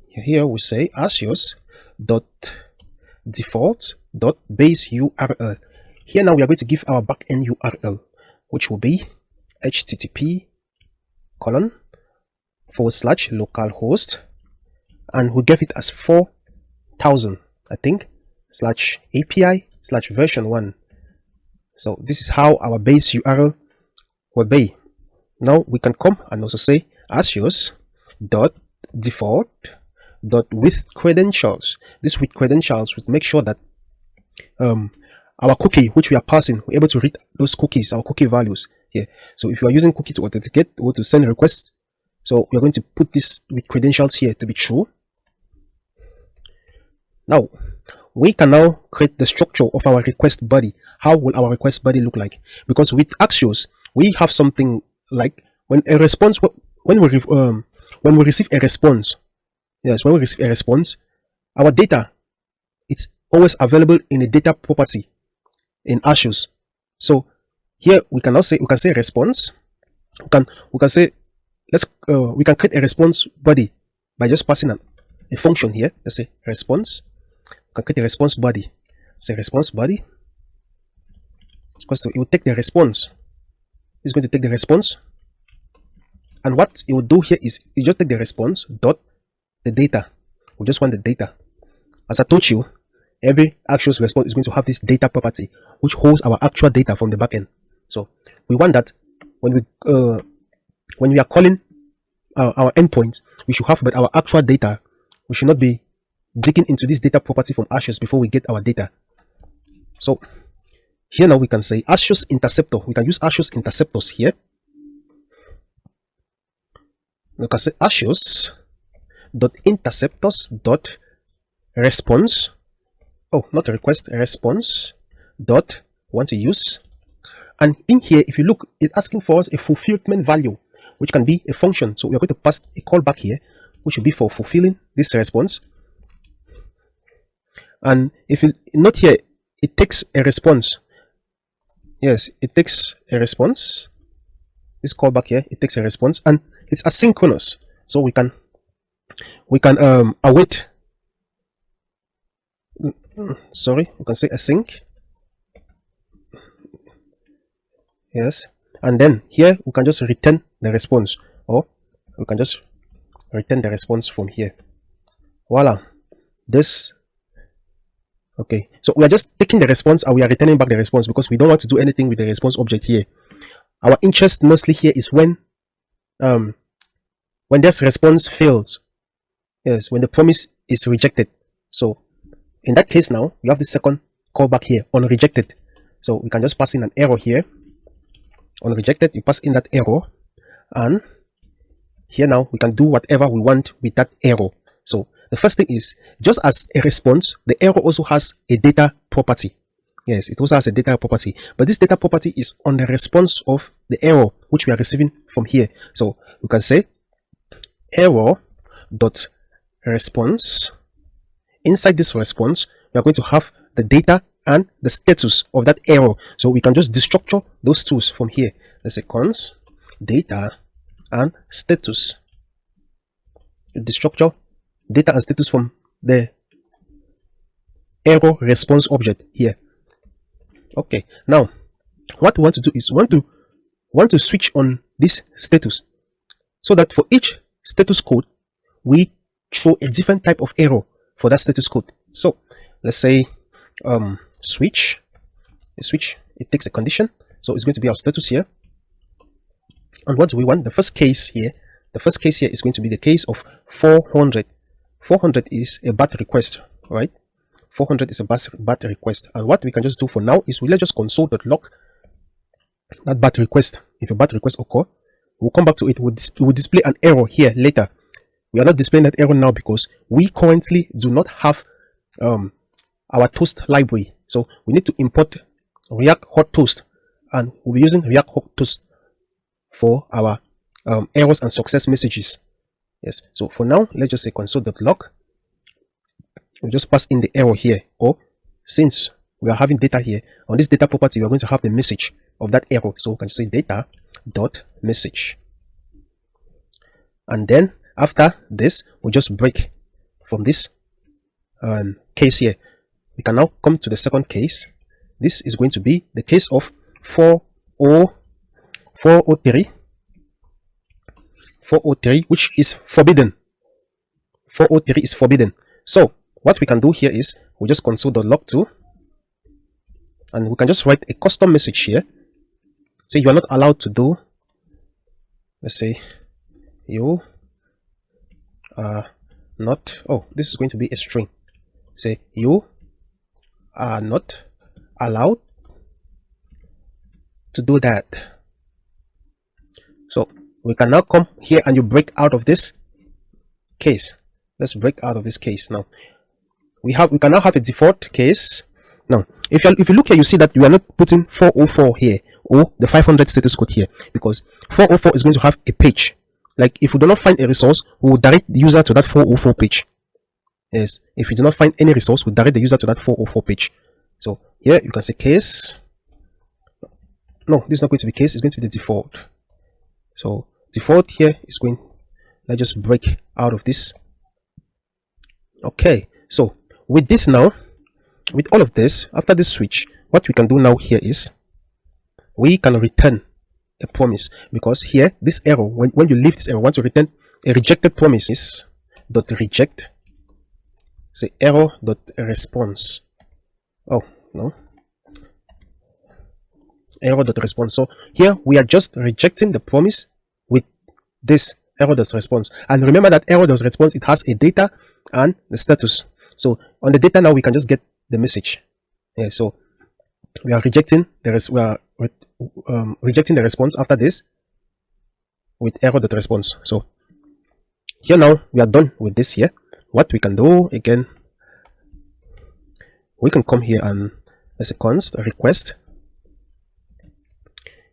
here we say Axios.default.base URL. Here now we are going to give our backend URL, which will be http://localhost, and we give it as 4000, I think, /API/version1. So this is how our base URL will be. Now we can come and also say Axios.default.with credentials. This with credentials would make sure that our cookie which we are passing, we're able to read those cookies, our cookie values here. So if you are using cookie to authenticate or to send requests, so we are going to put this with credentials here to be true. Now we can now create the structure of our request body. How will our request body look like? Because with Axios we have something like when we receive a response. Yes, when we receive a response, our data, it's always available in a data property in Axios. So here we can say response. We can say we can create a response body by just passing a function here. Let's say response. We can create a response body. Say response body. It will take the response. It's going to take the response, and what it will do here is it just take the response dot the data. We just want the data. As I told you, every Axios response is going to have this data property which holds our actual data from the backend. So we want that when we are calling our endpoint, we should have but our actual data. We should not be digging into this data property from Axios before we get our data. So here now we can say Axios interceptor. We can use Axios interceptors here. We can say Axios.interceptors.response. Oh, not a request, a response dot want to use. And in here, if you look, it's asking for us a fulfillment value, which can be a function. So we are going to pass a callback here, which will be for fulfilling this response. And if you not here, it takes a response. Yes, it takes a response. This callback here, it takes a response, and it's asynchronous. So we can await. Sorry, we can say async. Yes, and then here we can just return the response, or we can just return the response from here. Voila. This. Okay, so we are just taking the response and we are returning back the response because we don't want to do anything with the response object here. Our interest mostly here is when this response fails. Yes, when the promise is rejected. So in that case now, we have the second callback here on rejected. So we can just pass in an error here. On rejected, you pass in that error, and here now we can do whatever we want with that error. So the first thing is, just as a response, the error also has a data property. Yes, it also has a data property, but this data property is on the response of the error which we are receiving from here. So we can say error.response. Inside this response, we are going to have the data and the status of that error. So we can just destructure those tools from here. Let's say const data and status. Destructure data and status from the error response object here. Okay, now what we want to do is want to switch on this status, so that for each status code we throw a different type of error for that status code. So let's say switch, it takes a condition, so it's going to be our status here. And what do we want? The first case here is going to be the case of 400. 400 is a BAT request, right? 400 is a BAT request. And what we can just do for now is let's just console.log that BAT request. If a BAT request occur, we'll come back to it. We'll display an error here later. We are not displaying that error now because we currently do not have our toast library. So we need to import React hot toast, and we'll be using React hot toast for our errors and success messages. Yes. So for now, let's just say console.log. We'll just pass in the error here, or since we are having data here on this data property, we are going to have the message of that error. So we can say data.message, and then after this, we'll just break from this case here. We can now come to the second case. This is going to be the case of 403, which is forbidden. 403 is forbidden. So what we can do here is we just console.log to, and we can just write a custom message here. Say you are not allowed to do, let's say you are not, oh, this is going to be a string. Say you are not allowed to do that. So we can now come here and you break out of this case. Let's break out of this case now. We can now have a default case. Now if you look here, you see that you are not putting 404 here or the 500 status code here, because 404 is going to have a page. Like if we do not find a resource, we will direct the user to that 404 page. Yes, if we do not find any resource, we direct the user to that 404 page. So here you can say case. No, this is not going to be case, it's going to be the default. So default here is going, let's just break out of this. Okay, so with this now, with all of this, after this switch, what we can do now here is we can return a promise, because here this error, when you leave this error, want to return a rejected promise, is dot reject, say error dot response. Oh no, error dot response. So here we are just rejecting the promise with this error dot response. And remember that error dot response, it has a data and the status. So on the data now we can just get the message. Yeah, so we are rejecting the rejecting the response after this with error dot response. So here now we are done with this here. What we can do again, we can come here and as a const request.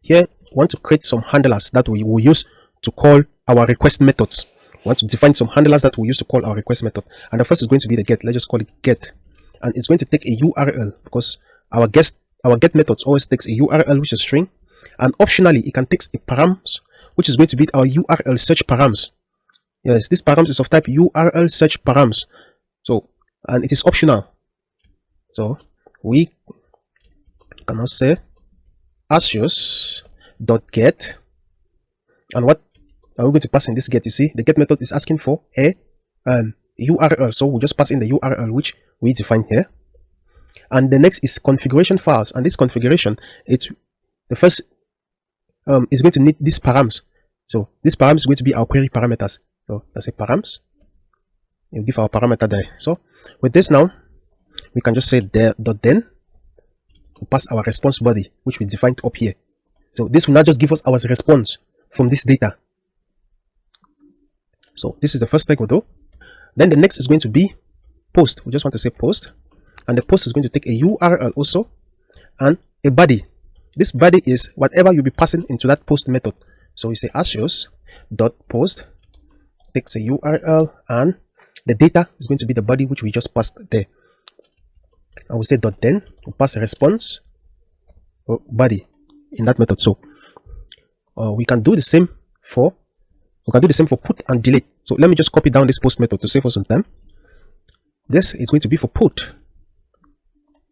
Here we want to create some handlers that we will use to call our request methods. We want to define some handlers that we use to call our request method. And the first is going to be the get. Let's just call it get. And it's going to take a URL, because our get methods always takes a URL, which is a string. And optionally, it can take a params, which is going to be our URL search params. Yes, this params is of type URL search params. So, and it is optional. So we can now say ascius.get, and what are we going to pass in this get? You see, the get method is asking for a URL, so we'll just pass in the URL which we define here. And the next is configuration files, and this configuration, it's the first is going to need these params. So this params is going to be our query parameters. So let's say params, you give our parameter there. So with this now, we can just say there dot then we pass our response body, which we defined up here. So this will not just give us our response from this data. So this is the first thing we'll do. Then the next is going to be post. We just want to say post, and the post is going to take a URL also and a body. This body is whatever you'll be passing into that post method. So we say ascius.post takes a URL, and the data is going to be the body which we just passed there. And we say dot then we pass a response body in that method. So we can do the same for put and delete. So let me just copy down this post method to save us some time. This is going to be for put.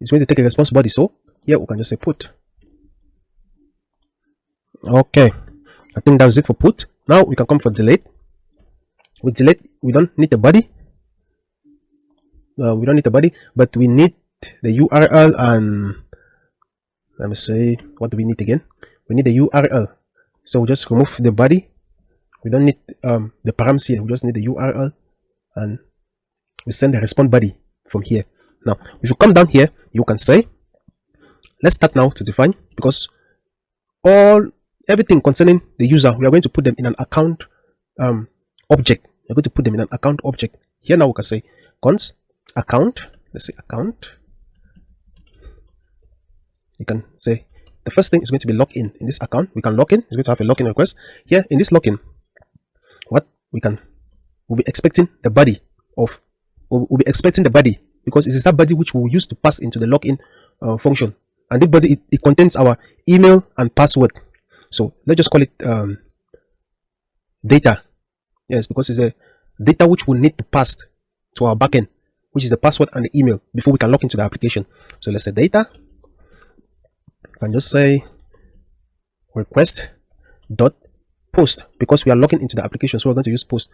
It's going to take a response body. So here we can just say put. Okay, I think that's it for put. Now we can come for delete. With delete, we don't need the body. We don't need the body, but we need the URL, and let me say, what do we need again? We need the URL. So we just remove the body. We don't need the params here. We just need the URL, and we send the response body from here. Now, if you come down here, you can say, let's start now to define, because everything concerning the user, we are going to put them in an account object. We're going to put them in an account object. Here now we can say const account. Let's say account. You can say the first thing is going to be login in this account. We can log in. It's going to have a login request. Here in this login, what we'll be expecting the body of, we'll be expecting the body, because it is that body which we'll use to pass into the login function. And this body, it contains our email and password. So let's just call it data. Yes, because it's a data which we need to pass to our backend, which is the password and the email, before we can log into the application. So let's say data. You can just say request dot post, because we are logging into the application, so we're going to use post.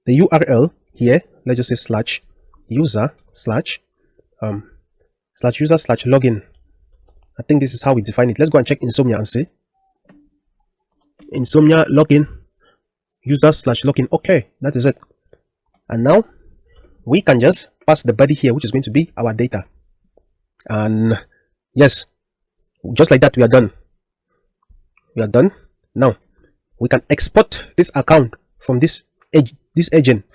The URL here, let's just say slash user slash login. I think this is how we define it. Let's go and check Insomnia and see. Insomnia login user slash login. Okay, that is it. And now we can just pass the body here, which is going to be our data. And yes, just like that, we are done. We are done. Now we can export this account from this agent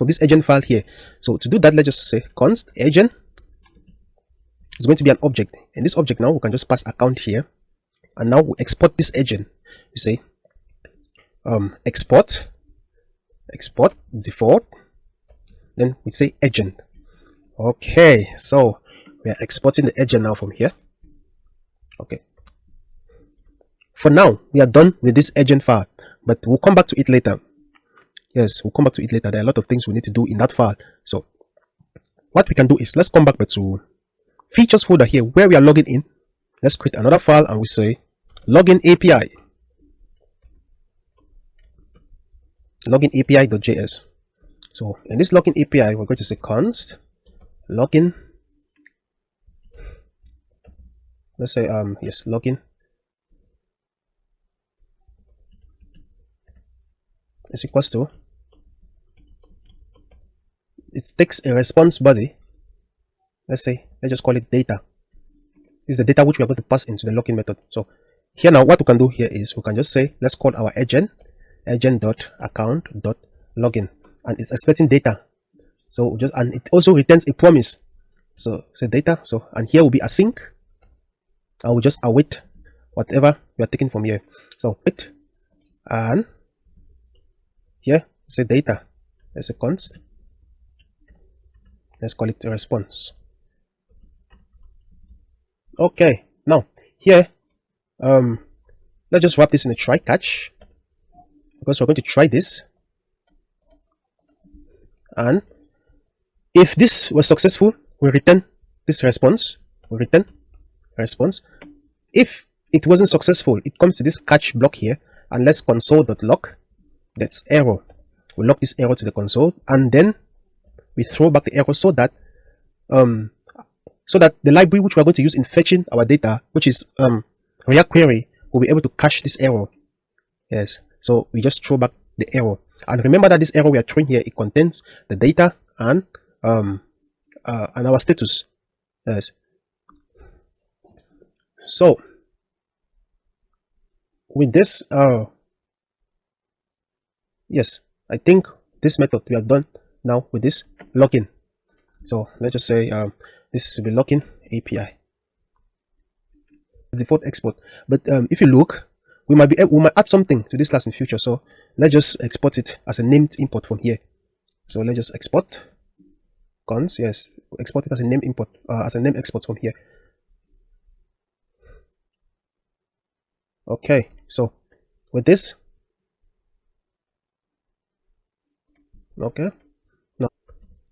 file here. So to do that, let's just say const agent is going to be an object. In this object now, we can just pass account here, and now we export this agent. You say export default, then we say agent. Okay, so we are exporting the agent now from here. Okay, for now we are done with this agent file, but we'll come back to it later. Yes, we'll come back to it later. There are a lot of things we need to do in that file. So what we can do is, let's come back to features folder here where we are logging in. Let's create another file and we say login API. Login API.js. So in this login API, we're going to say const login. Let's say yes, login is equals to, it takes a response body. Let's just call it data. This is the data which we are going to pass into the login method. So here now, what we can do here is we can just say, let's call our agent agent.account.login, and it's expecting data. So and it also returns a promise. So say data. So, and here will be async. I will just await whatever we are taking from here. So wait, and here say data. Let's say const. Let's call it a response. Okay, now here let's just wrap this in a try catch, because we're going to try this, and if this was successful, we return this response. We return response. If it wasn't successful, it comes to this catch block here, and let's console.log. That's error. We log this error to the console, and then we throw back the error, so that the library which we are going to use in fetching our data, which is reactquery, will be able to catch this error. Yes, so we just throw back the error, and remember that this error we are throwing here, it contains the data and our status. Yes, so with this yes, I think this method we are done now with this login. So let's just say this will be login API default export. But if you look, we might add something to this class in future. So let's just export it as a named import from here. So let's just export cons. Yes, export it as a name import, as a name export from here. Okay, so with this, okay, now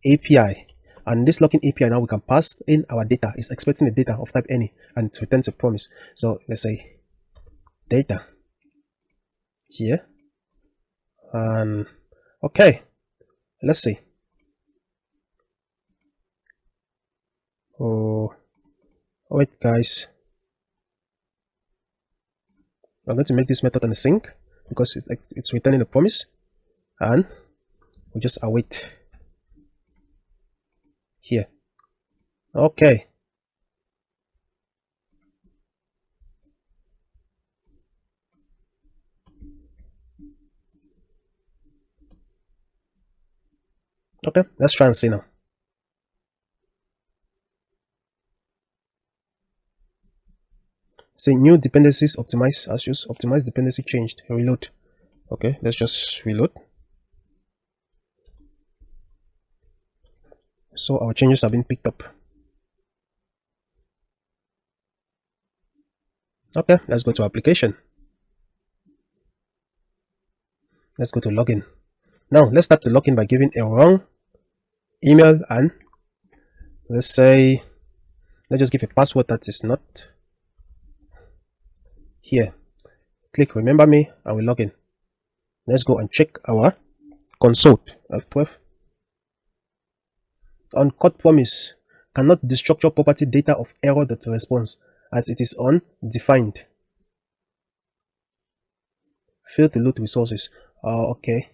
API, and this login API, now we can pass in our data. It's expecting the data of type any, and it returns a promise. So let's say data here, and okay, let's see. Oh wait, guys, I'm going to make this method an async. because it's returning a promise, and we just await here. Okay. Okay, let's try and see now. Say new dependencies optimize as used, optimize dependency changed, reload. Okay, let's just reload. So our changes have been picked up. Okay, let's go to application. Let's go to login. Now let's start the login by giving a wrong email, and let's just give a password that is not here. Click remember me and we log in. Let's go and check our console. F12. On code promise cannot destructure property data of error.response as it is undefined. Fail to load resources. Okay.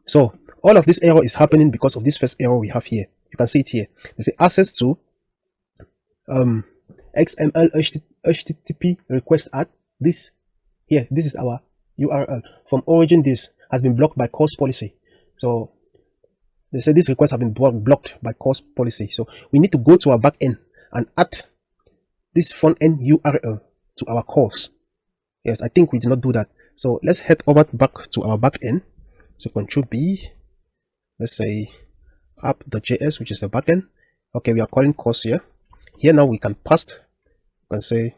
So all of this error is happening because of this first error we have here. You can see it here. They say access to XML HTTP request at this here. This is our URL from origin. This has been blocked by course policy. So they say this request have been blocked by course policy. So we need to go to our backend and add this front end URL to our course. Yes, I think we did not do that. So let's head over back to our backend. So Control B, let's say app.js, which is the backend. Okay, we are calling course here. Here now we can pass, we can say,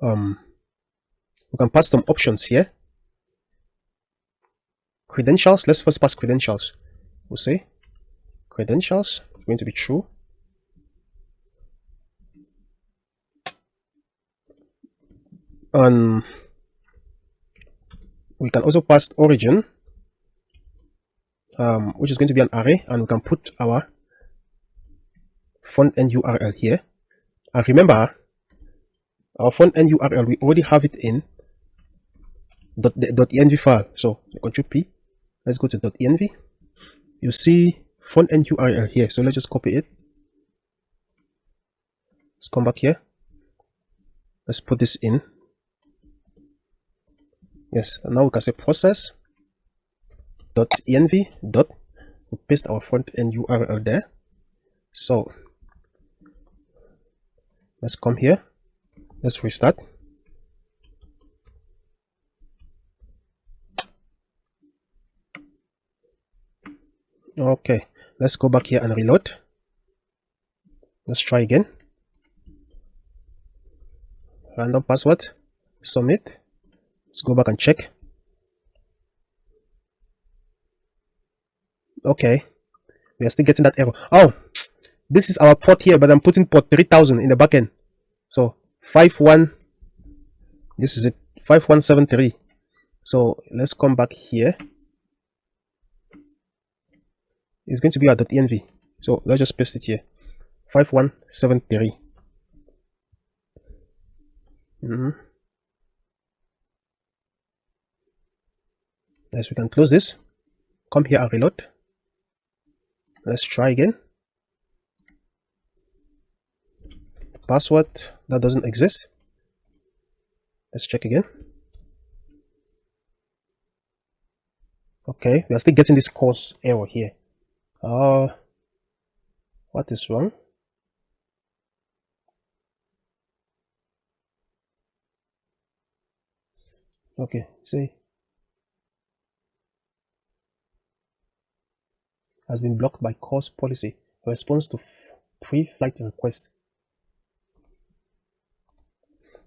we can pass some options here. Credentials, let's first pass credentials. We'll say credentials is going to be true. And we can also pass origin, which is going to be an array, and we can put our front end URL here. And remember, our front end URL, we already have it in .env file. So Control P, let's go to .env. You see front end URL here. So let's just copy it. Let's come back here. Let's put this in. Yes, and now we can say process .env we paste our front end URL there. So let's come here. Let's restart. Okay, let's go back here and reload. Let's try again. Random password, submit. Let's go back and check. Okay, we are still getting that error. Oh, this is our port here, but I'm putting port 3000 in the backend. So 51, this is it, 5173. So let's come back here. It's going to be our .env. So let's just paste it here. 5173. Yes, we can close this. Come here and reload. Let's try again. Password that doesn't exist. Let's check again. Okay, we are still getting this course error here. What is wrong? Okay, see, has been blocked by course policy. Response to pre-flight request.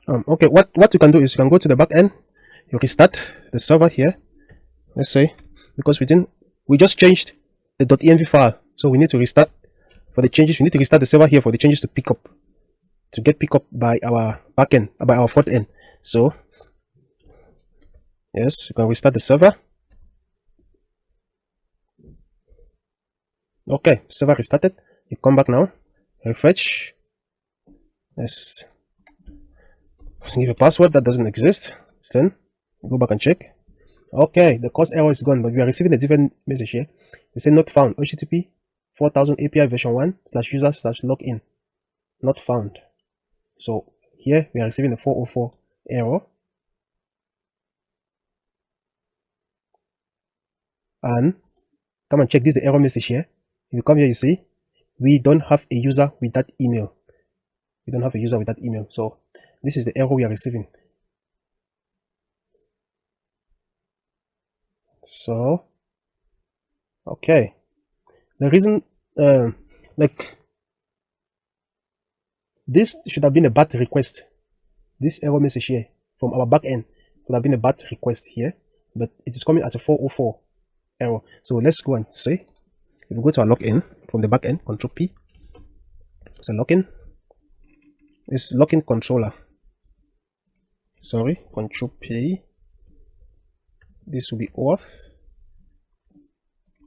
Okay, what you can do is you can go to the back end, you restart the server here. Let's say, because we just changed the .env file, so we need to restart for the changes. We need to restart the server here for the changes to pick up, to get picked up by our backend, by our front end. So yes, you can restart the server. Okay, server restarted. You come back now, refresh. Let's give a password that doesn't exist. Send. Go back and check. Okay, the cause error is gone, but we are receiving a different message here. We say not found. HTTP 4000 API version 1/user/login. Not found. So here we are receiving a 404 error. And come and check this error message here. If you come here, you see we don't have a user with that email. We don't have a user with that email. So this is the error we are receiving. So okay, the reason like this should have been a bad request. This error message here from our backend would have been a bad request here, but it is coming as a 404 error. So let's go and say, if we go to our login from the backend, Control P, it's a login. It's login controller. Sorry, Control P. This will be auth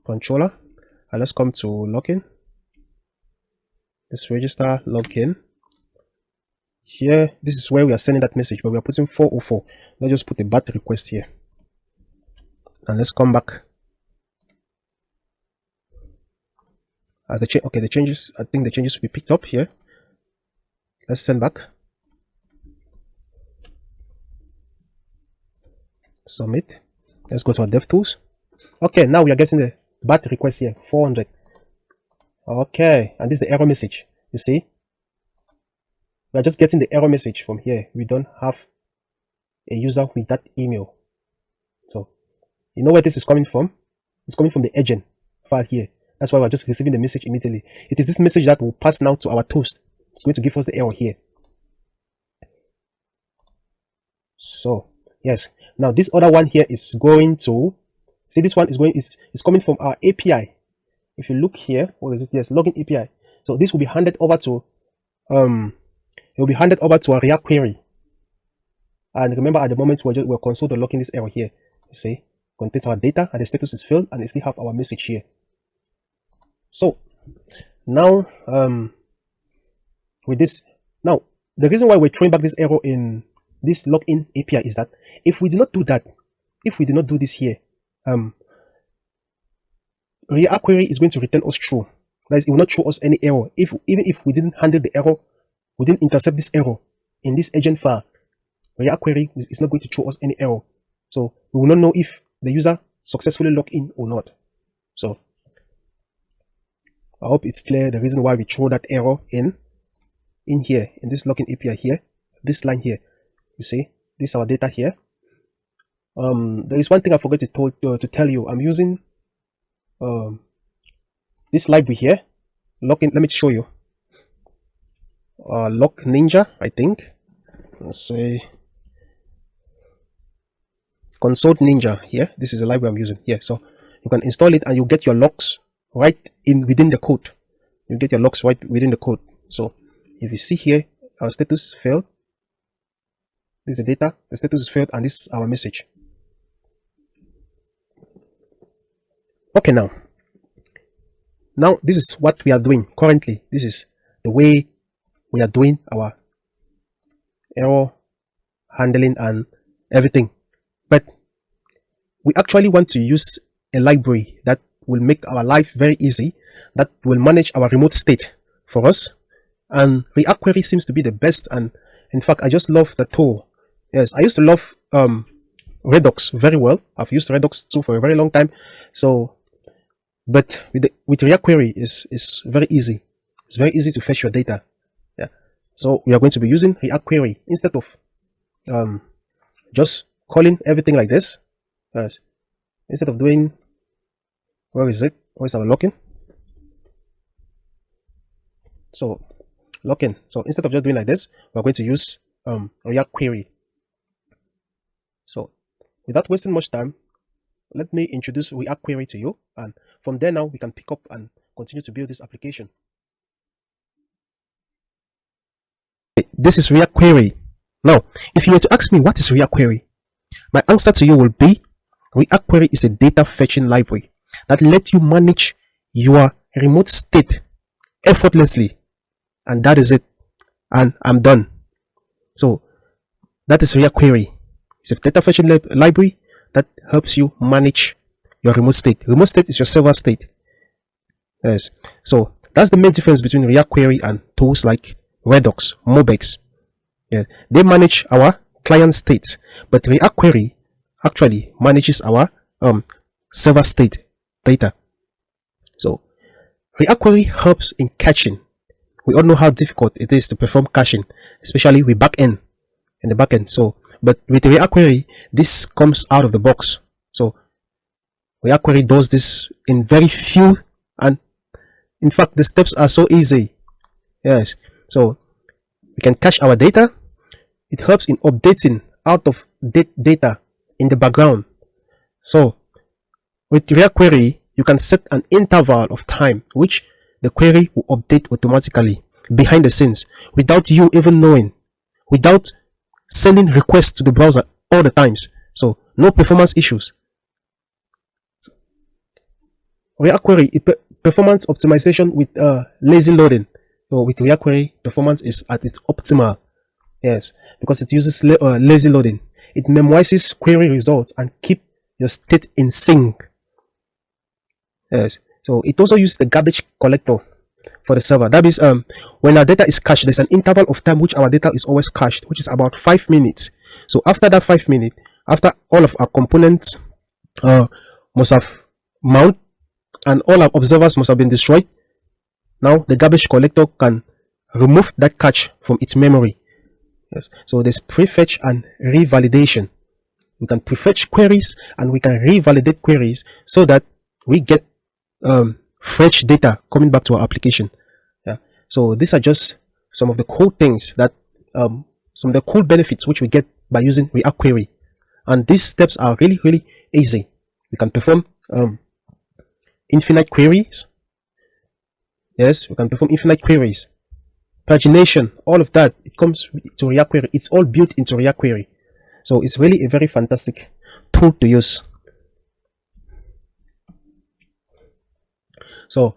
controller. And let's come to login. Let's register login. Here, this is where we are sending that message, but we are putting 404. Let's just put a bad request here. And let's come back. As the the changes, I think the changes will be picked up here. Let's send back. Submit. Let's go to our DevTools. Okay, now we are getting the bad request here, 400. Okay, and this is the error message. You see, we are just getting the error message from here. We don't have a user with that email. So you know where this is coming from? It's coming from the agent file here. That's why we're just receiving the message immediately. It is this message that will pass now to our toast. It's going to give us the error here. So yes, now this other one here is going to see, this one is coming from our API. If you look here, what is it? Yes, login API. So this will be handed over to it will be handed over to a React query. And remember, at the moment we're console.logging this error here. You see, contains our data and the status is filled, and they still have our message here. So now with this, now the reason why we're throwing back this error in this login API is that if we do not do that, if we do not do this here, React query is going to return us true. That is, it will not show us any error. Even if we didn't handle the error, we didn't intercept this error in this agent file, React query is not going to show us any error. So we will not know if the user successfully logged in or not. So I hope it's clear the reason why we throw that error in here, in this login API here, this line here. You see, this is our data here. There is one thing I forgot to tell you. I'm using this library here, login. Let me show you. Log Ninja, I think. Let's say Console Ninja here. This is the library I'm using here. So you can install it and you get your logs right within the code. You get your logs right within the code. So if you see here, our status failed. This is the data. The status is failed, and this is our message. Okay, now this is what we are doing currently. This is the way we are doing our error handling and everything. But we actually want to use a library that will make our life very easy, that will manage our remote state for us. And React query seems to be the best. And in fact, I just love the tool. Yes, I used to love Redux very well. I've used Redux too for a very long time. So, but with React query is very easy. It's very easy to fetch your data. Yeah. So we are going to be using React query instead of just calling everything like this. Instead of doing, where is it? Where's our login? So login. So instead of just doing like this, we're going to use React query. So without wasting much time, let me introduce React query to you, and from there now we can pick up and continue to build this application. This is React query. Now, if you were to ask me what is React query, my answer to you will be React query is a data fetching library that lets you manage your remote state effortlessly. And that is it. And I'm done. So that is React query. It's a data fetching library that helps you manage your remote state. Remote state is your server state. Yes. So that's the main difference between React Query and tools like Redux, Mobex. Yeah. They manage our client state, but React Query actually manages our server state data. So React Query helps in caching. We all know how difficult it is to perform caching, especially with backend in the backend. So, but with React Query, this comes out of the box. So React Query does this in very few, and in fact, the steps are so easy. Yes. So we can cache our data. It helps in updating out of date data in the background. So with React Query, you can set an interval of time which the query will update automatically behind the scenes without you even knowing, without sending requests to the browser all the times. So no performance issues. So, React Query performance optimization with lazy loading. So with React Query, performance is at its optimal. Yes, because it uses lazy loading. It memorizes query results and keep your state in sync. Yes. So it also uses the garbage collector for the server. That means when our data is cached, there's an interval of time which our data is always cached, which is about 5 minutes. So after that 5 minutes, after all of our components must have mount and all our observers must have been destroyed, now the garbage collector can remove that cache from its memory. Yes. So there's prefetch and revalidation. We can prefetch queries and we can revalidate queries so that we get fresh data coming back to our application. Yeah. So these are just some of the cool things that some of the cool benefits which we get by using React Query. And these steps are really, really easy. We can perform infinite queries. Yes, we can perform infinite queries. Pagination, all of that, it comes to React Query. It's all built into React Query. So it's really a very fantastic tool to use. So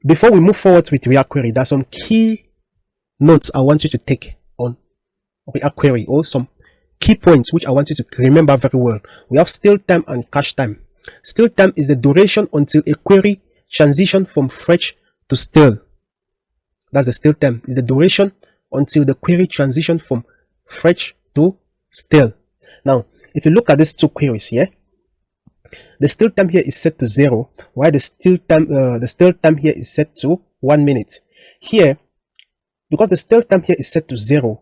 before we move forward with React Query, there are some key notes I want you to take on React Query, or some key points which I want you to remember very well. We have still time and cache time. Still time is the duration until a query transitions from fetch to still. That's the still time. Is the duration until the query transitions from fetch to still. Now, if you look at these two queries here, the still time here is set to 0, while the still time here is set to 1 minute. Here, because the still time here is set to 0,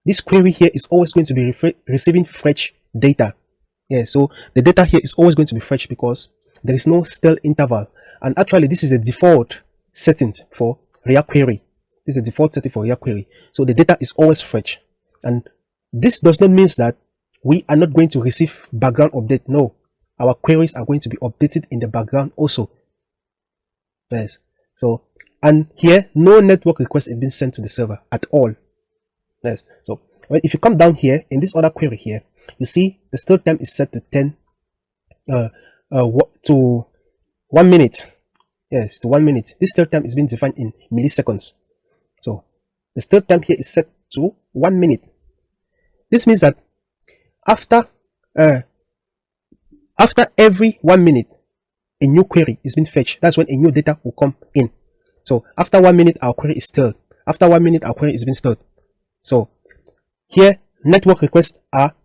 this query here is always going to be receiving fresh data. Yeah, so the data here is always going to be fresh because there is no still interval. And actually, this is the default settings for React Query. This is the default setting for React Query. So the data is always fresh. And this does not mean that we are not going to receive background update. No, our queries are going to be updated in the background also. Yes. So, and here, no network request is being sent to the server at all. Yes. So, if you come down here in this other query here, you see the still time is set to 1 minute. Yes, to 1 minute. This still time is being defined in milliseconds. So the still time here is set to 1 minute. This means that after every 1 minute, a new query is being fetched. That's when a new data will come in. So after 1 minute, our query is stilled. After 1 minute, our query is being stilled. So here, network requests are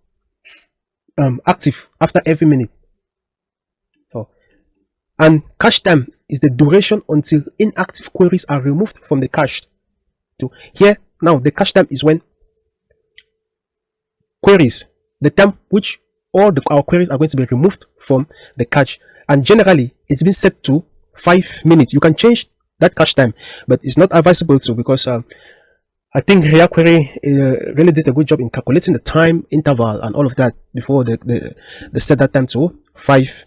active after every minute. So, and cache time is the duration until inactive queries are removed from the cache. To here, now the cache time is when queries, the time which all our queries are going to be removed from the cache. And generally, it's been set to 5 minutes. You can change that cache time, but it's not advisable to, because I think React Query really did a good job in calculating the time interval and all of that before they set that time to 5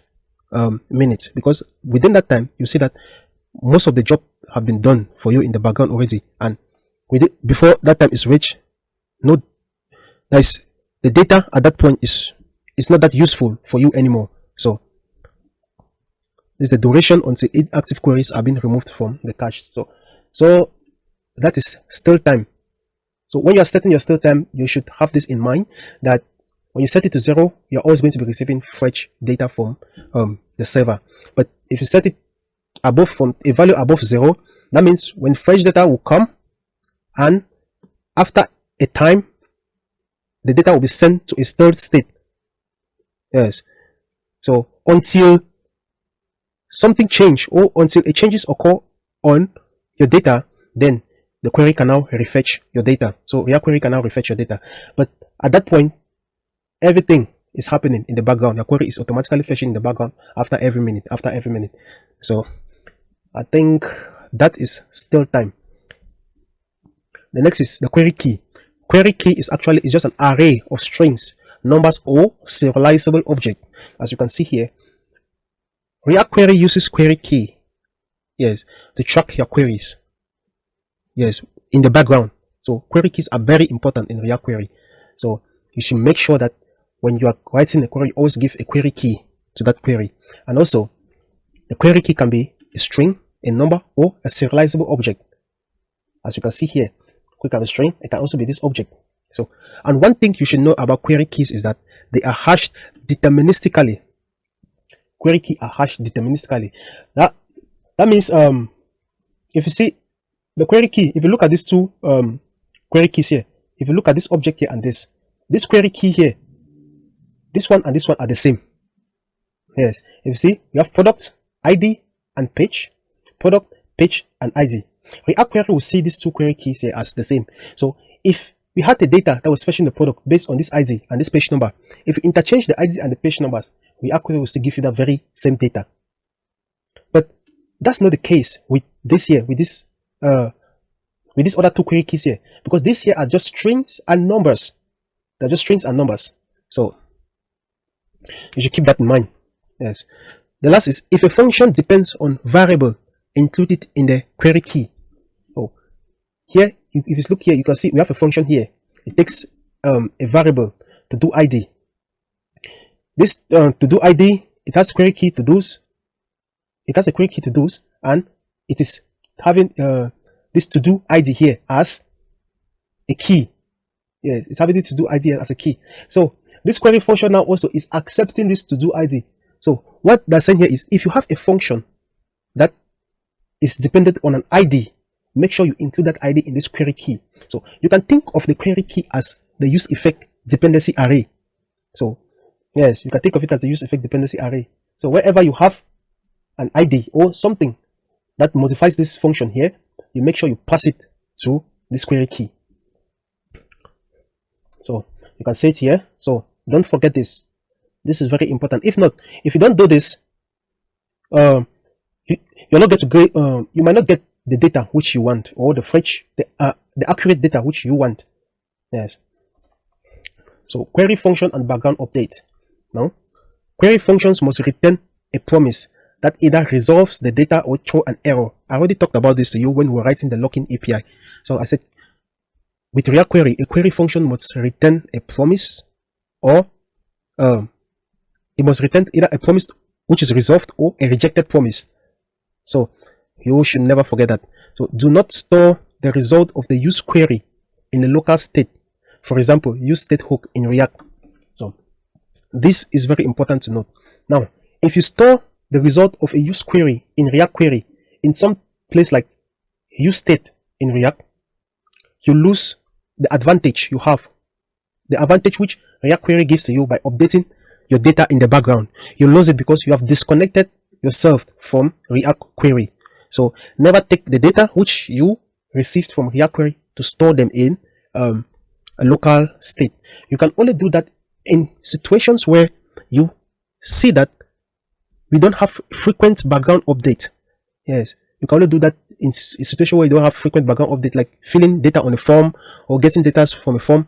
minutes. Because within that time, you see that most of the job have been done for you in the background already. And with it, before that time is reached, no, the data at that point is not that useful for you anymore. So this is the duration until inactive queries are being removed from the cache. So that is still time. So when you are setting your stale time, you should have this in mind, that when you set it to 0, you're always going to be receiving fresh data from the server. But if you set it above, from a value above 0, that means when fresh data will come, and after a time, the data will be sent to a stored state. Yes. So until something change, or until a changes occur on your data, then the query can now refetch your data. So React query can now refetch your data. But at that point, everything is happening in the background. Your query is automatically fetching in the background after every minute, So I think that is still time. The next is the query key. Query key is just an array of strings, numbers, or serializable object. As you can see here, React query uses query key, yes, to track your queries, yes, in the background. So query keys are very important in React query. So you should make sure that when you are writing a query, always give a query key to that query. And also, the query key can be a string, a number, or a serializable object. As you can see here, quick have a string, it can also be this object. So, and one thing you should know about query keys is that they are hashed deterministically. Query key are hashed deterministically. That means if you see the query key, if you look at these two query keys here, if you look at this object here and this query key here, this one and this one are the same. Yes, if you see, you have product, ID, and page, product, page, and ID. React query will see these two query keys here as the same. So if we had the data that was fetching the product based on this ID and this page number, if you interchange the ID and the page numbers, React query will still give you that very same data. But that's not the case with this here, with these other two query keys here, because these here are just strings and numbers. They're just strings and numbers. So you should keep that in mind. Yes. The last is, if a function depends on variable, include it in the query key. Oh, here, if you look here, you can see we have a function here. It takes a variable to do ID. This to do ID, it has query key to do's. It has a query key to do's, and it is having this to do ID here as a key. Yeah, it's having it to do ID as a key. So this query function now also is accepting this to do ID. So what they're saying here is, if you have a function that is dependent on an ID, make sure you include that ID in this query key. So you can think of the query key as the use effect dependency array. So yes, you can think of it as the use effect dependency array. So wherever you have an ID or something that modifies this function here, you make sure you pass it to this query key. So you can say it here. So don't forget this. This is very important. If not, if you don't do this, you're not going to get, you might not get the data which you want, or the accurate data which you want. Yes. So query function and background update. Now, query functions must return a promise that either resolves the data or throw an error. I already talked about this to you when we were writing the login API. So I said, with React query, a query function must return a promise, or it must return either a promise which is resolved or a rejected promise. So you should never forget that. So do not store the result of the use query in a local state. For example, use state hook in React. So this is very important to note. Now, if you store the result of a use query in React query in some place like use state in React, you lose the advantage you have. The advantage which React query gives to you by updating your data in the background. You lose it because you have disconnected yourself from React query. So never take the data which you received from React query to store them in a local state. You can only do that in situations where you see that we don't have frequent background update. Yes, you can only do that in a situation where you don't have frequent background update, like filling data on a form or getting data from a form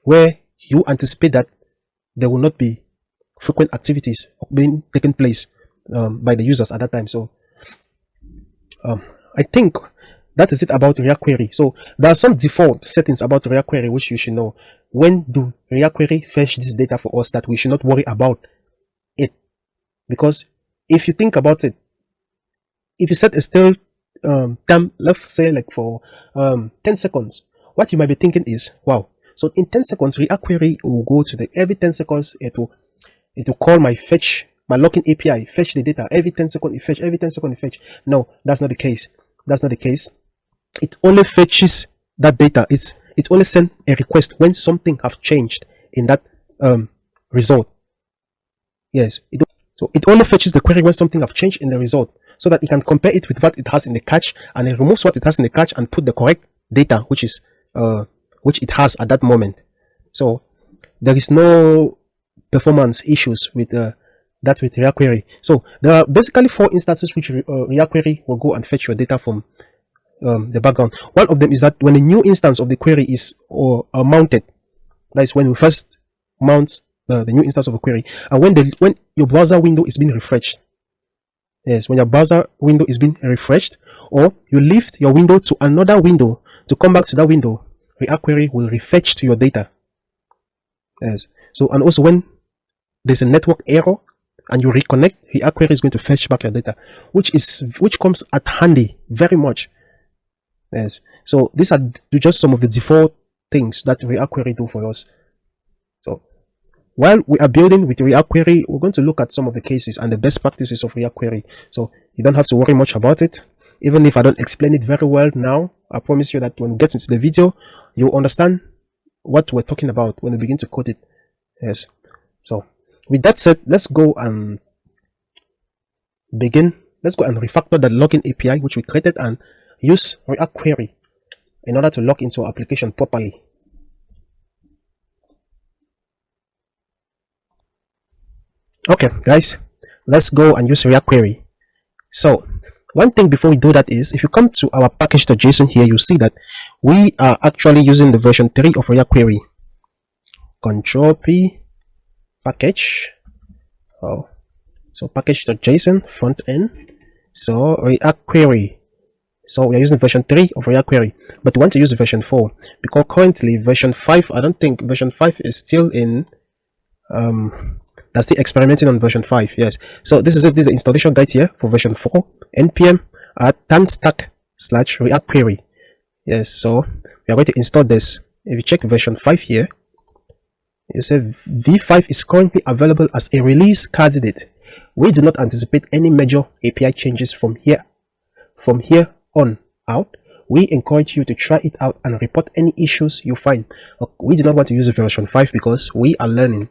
where you anticipate that there will not be frequent activities being taken place by the users at that time. So I think that is it about React query. So there are some default settings about React query which you should know. When do React query fetch this data for us, that we should not worry about it? Because if you think about it, if you set a stale time, let's say like for 10 seconds, what you might be thinking is, wow, so in 10 seconds, React query will go to the every 10 seconds it will call my fetch, my login API, fetch the data every 10 seconds, it fetch every 10 seconds, it fetch. No, that's not the case. That's not the case. It only fetches that data. It only sends a request when something have changed in that result. Yes, so it only fetches the query when something have changed in the result, so that it can compare it with what it has in the cache, and it removes what it has in the cache and put the correct data which it has at that moment. So there is no performance issues with that with React query. So there are basically 4 instances which React query will go and fetch your data from the background. One of them is that when a new instance of the query is mounted, that is when we first mount the new instance of a query, and when your browser window is being refreshed. Yes, when your browser window is being refreshed, or you lift your window to another window to come back to that window, React query will refetch to your data. Yes. So, and also when there's a network error and you reconnect, React query is going to fetch back your data, which comes at handy very much. Yes. So these are just some of the default things that React query do for us. So while we are building with React query, we're going to look at some of the cases and the best practices of React query. So you don't have to worry much about it. Even if I don't explain it very well now, I promise you that when we get into the video, you'll understand what we're talking about when we begin to code it. Yes. So with that said, let's go and begin. Let's go and refactor the login API which we created and use React query in order to log into our application properly. Okay, guys, let's go and use React query. So one thing before we do that is, if you come to our package.json here, you see that we are actually using the version 3 of React query. Control P, package. Oh, so package.json, front end. So React query. So we are using version 3 of React query, but we want to use version 4 because currently version 5, I don't think version 5 is still in, that's still experimenting on version 5. Yes. So this is it. This is the installation guide here for version 4. npm tanstack /react query. Yes. So we are going to install this. If you check version 5 here, you say v5 is currently available as a release candidate. We do not anticipate any major API changes from here on out. We encourage you to try it out and report any issues you find. We do not want to use version 5 because we are learning.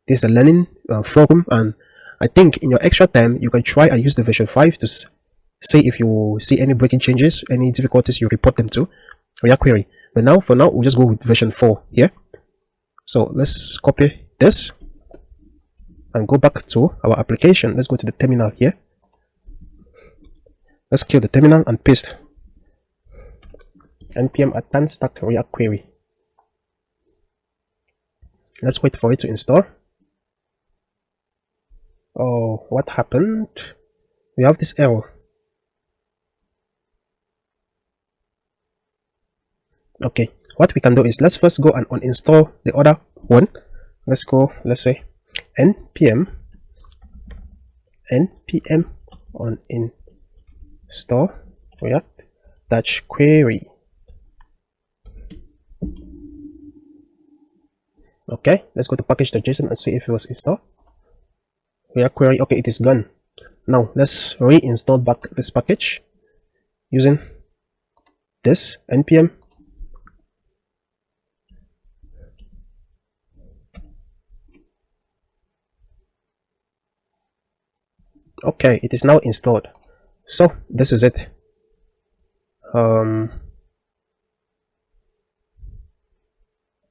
This is a learning forum, and I think in your extra time you can try and use the version 5 to say if you see any breaking changes, any difficulties, you report them to React query. But now, for now, we'll just go with version 4 here. So let's copy this and go back to our application. Let's go to the terminal here. Let's kill the terminal and paste npm tanstack react query. Let's wait for it to install. Oh, what happened? We have this error. Okay, what we can do is, let's first go and uninstall the other one. Let's go, let's say npm on install react-query. Okay, let's go to package.json and see if it was installed. React query, okay, it is gone. Now let's reinstall back this package using this npm okay, it is now installed. So this is it.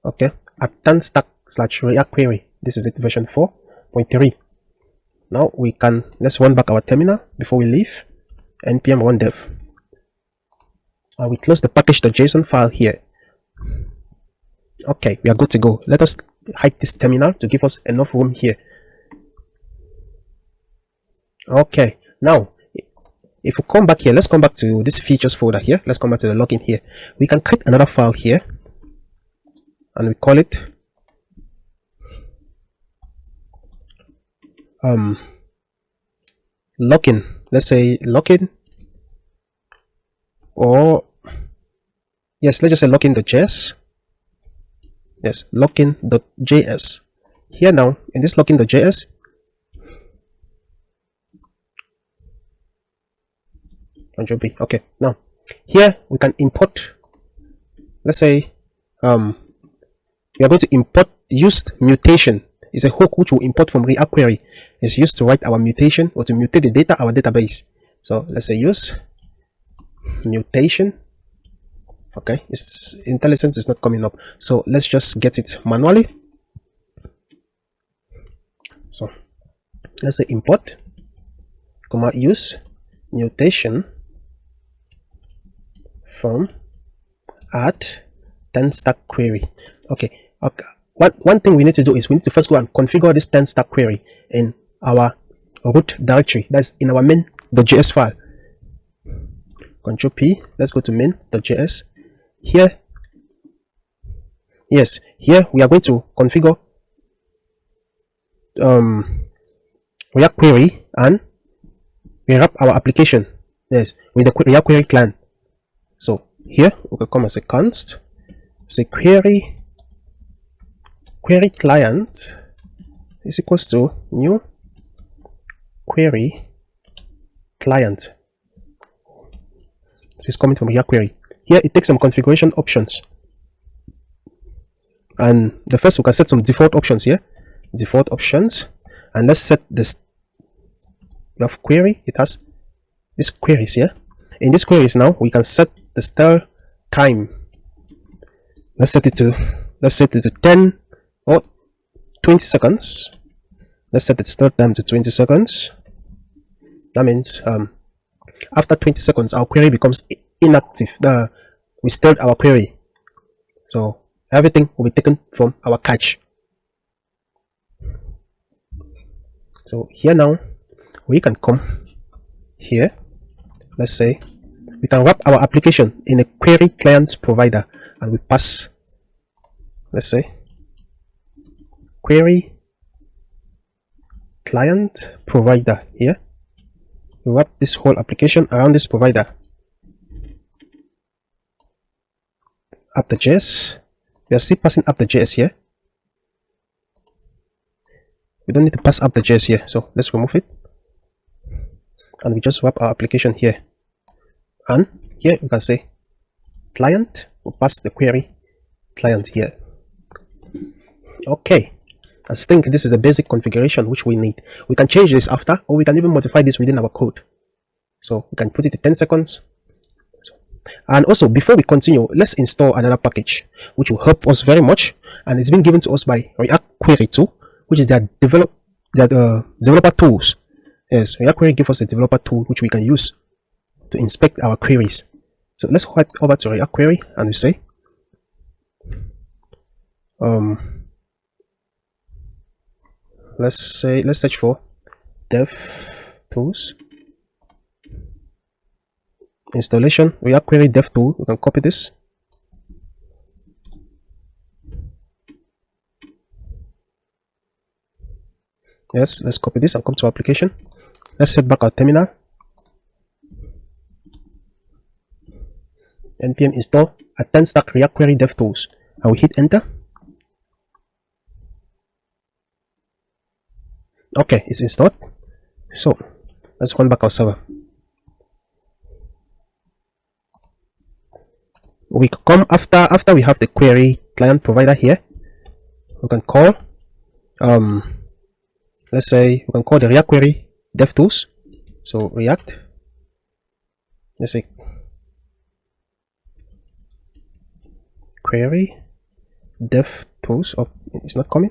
Okay, at tanstack /react query, this is it, version 4.3. Now we can, let's run back our terminal before we leave. npm run dev. We close the package.json file here. Okay, we are good to go. Let us hide this terminal to give us enough room here. Okay, now if we come back here, let's come back to this features folder here. Let's come back to the login here. We can create another file here and we call it login. Let's say login, or Yes, let's just say login.js. Yes, login.js. Here now, in this login.js, Control B. Okay, now here we can import. Let's say we are going to import used mutation. It's a hook which will import from reactquery. It's used to write our mutation or to mutate the data our database. So let's say use mutation. Okay, its IntelliSense is not coming up, so let's just get it manually. So let's say import comma use mutation from add tanstack query. Okay. One thing we need to do is we need to first go and configure this tanstack query in our root directory, that's in our main.js file. Control P, let's go to main.js. Here, yes, here we are going to configure React query, and we wrap our application, yes, with the React query client. So here we can come and say const, say query client is equals to new query client. This is coming from React query. Here it takes some configuration options, and the first we can set some default options here, default options, and let's set this. We have query, it has these queries here. In these queries now we can set the style time. Let's set it to 10 or 20 seconds. Let's set the start time to 20 seconds. That means after 20 seconds our query becomes inactive. We stalled our query, so everything will be taken from our cache. So here now we can come here, let's say we can wrap our application in a query client provider, and we pass, let's say, query client provider. Here we wrap this whole application around this provider. App.js, we are still passing app.js here. We don't need to pass app.js here, so let's remove it, and we just wrap our application here. And here you can say client, we'll pass the query client here. Okay, I think this is the basic configuration which we need. We can change this after, or we can even modify this within our code. So we can put it to 10 seconds. And also, before we continue, let's install another package which will help us very much, and it's been given to us by reactquery tool, which is their developer tools. Yes, reactquery gives us a developer tool which we can use to inspect our queries. So let's head over to reactquery, and we say let's search for dev tools, installation, reactquery dev tool. We can copy this. Yes, let's copy this and come to application. Let's set back our terminal. npm install a tanstack reactquery dev tools, and we hit enter. Okay, it's installed. So let's run back our server. We come after we have the query client provider here. We can call let's say we can call the React query dev tools. So React, let's say query dev tools. Oh, it's not coming.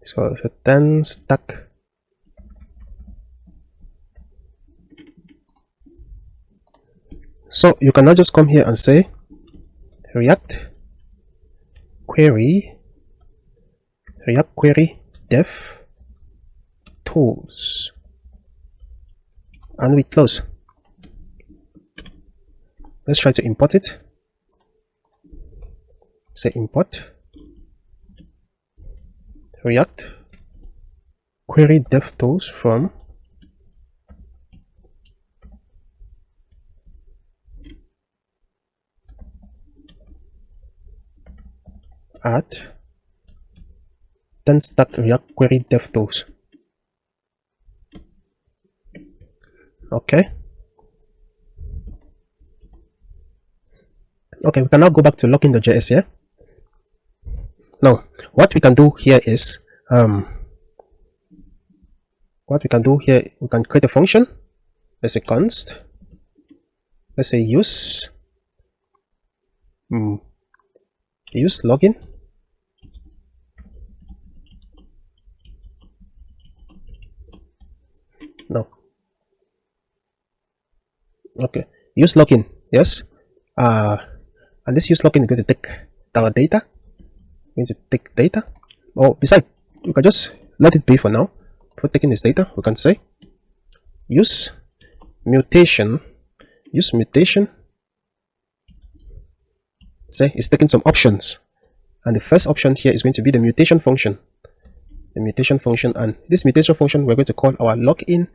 So the tanstack So you can now just come here and say React query dev tools, and we close. Let's try to import it. Say import React query dev tools from add tanstack reactquery dev tools. Okay, we can now go back to login.js here. Now what we can do here is we can create a function. Let's say const, let's say use login. No. Okay, use login, yes. And this use login is going to take our data. Going to take data. Oh, besides, we can just let it be for now. For taking this data, we can say use mutation. Say it's taking some options, and the first option here is going to be the mutation function. And this mutation function we're going to call our login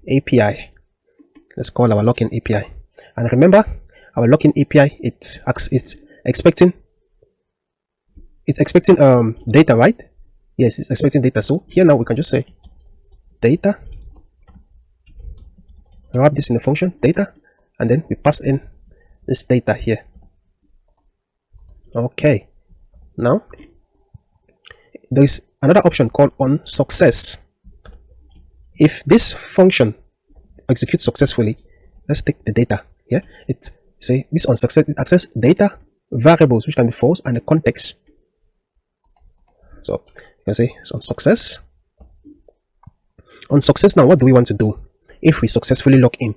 API. Let's call our login API. And remember, our login API, it's expecting data, right? Yes, it's expecting data. So here now we can just say data, wrap this in the function data, and then we pass in this data here. Okay, now there is another option called on success. If this function executes successfully, let's take the data here. It say this on success, it access data variables which can be false and the context. So you can say it's on success. On success now, what do we want to do if we successfully log in?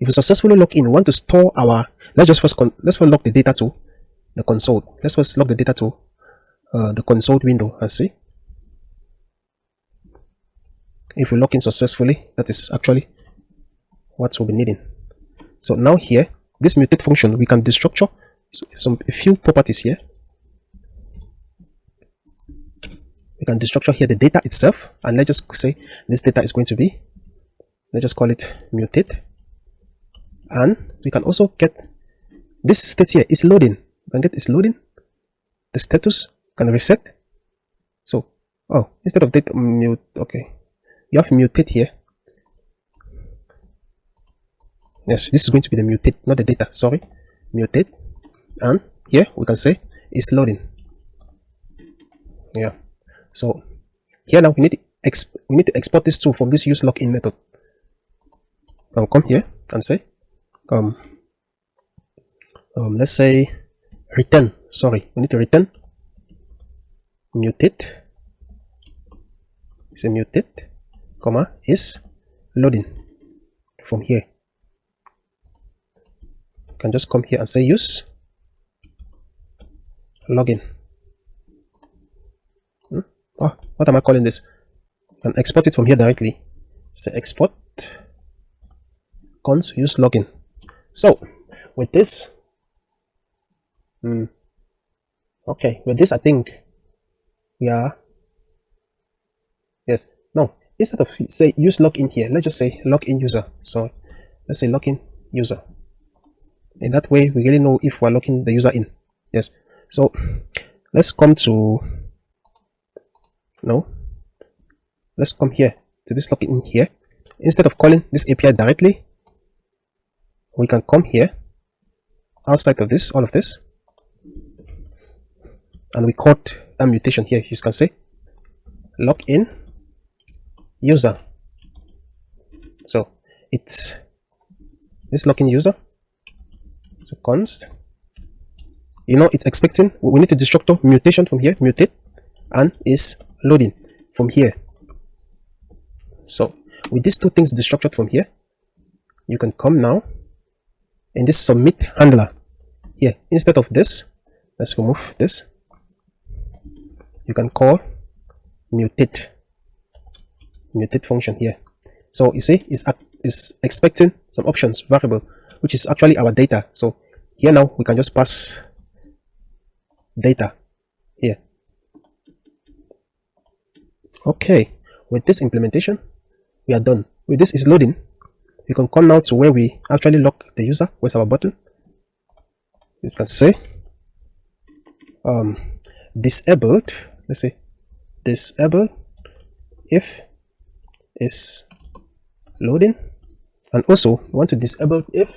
If we successfully log in, we want to store our, let's first log the data to the console. Let's first log the data to the console window and see if we log in successfully. That is actually what we'll be needing. So now here, this mutate function, we can destructure a few properties here. We can destructure here the data itself, and let's just say this data is going to be, let's just call it mutate. And we can also get this state here is loading. We can get is loading. The status can reset. So, oh, instead of data mute, okay, you have mutate here. Yes, this is going to be the mutate, not the data. Sorry, mutate. And here we can say is loading. Yeah. So here now we need to export this tool from this use login method. I'll come here and say let's say return. Sorry, we need to return mutate. Say mutate, comma is loading from here. You can just come here and say use login. Oh, what am I calling this? And export it from here directly. Say export const use login. So with this, okay, with this I think we are, yes, no, instead of say use login here, let's just say login user. So let's say login user. In that way we really know if we're logging the user in. Yes. So let's come to, let's come here to this login here. Instead of calling this API directly, we can come here outside of this, all of this, and we caught a mutation here. You can say login user. So it's this login user. So const, it's expecting, we need to destructor mutation from here, mutate, and is loading from here. So with these two things destructured from here, you can come now in this submit handler here. Instead of this, let's remove this. You can call mutate function here. So you see, it's expecting some options variable, which is actually our data. So here now we can just pass data here. Okay, with this implementation we are done. With this is loading, we can come now to where we actually lock the user. Where's our button? You can say disabled, let's say disabled if is loading, and also we want to disable if,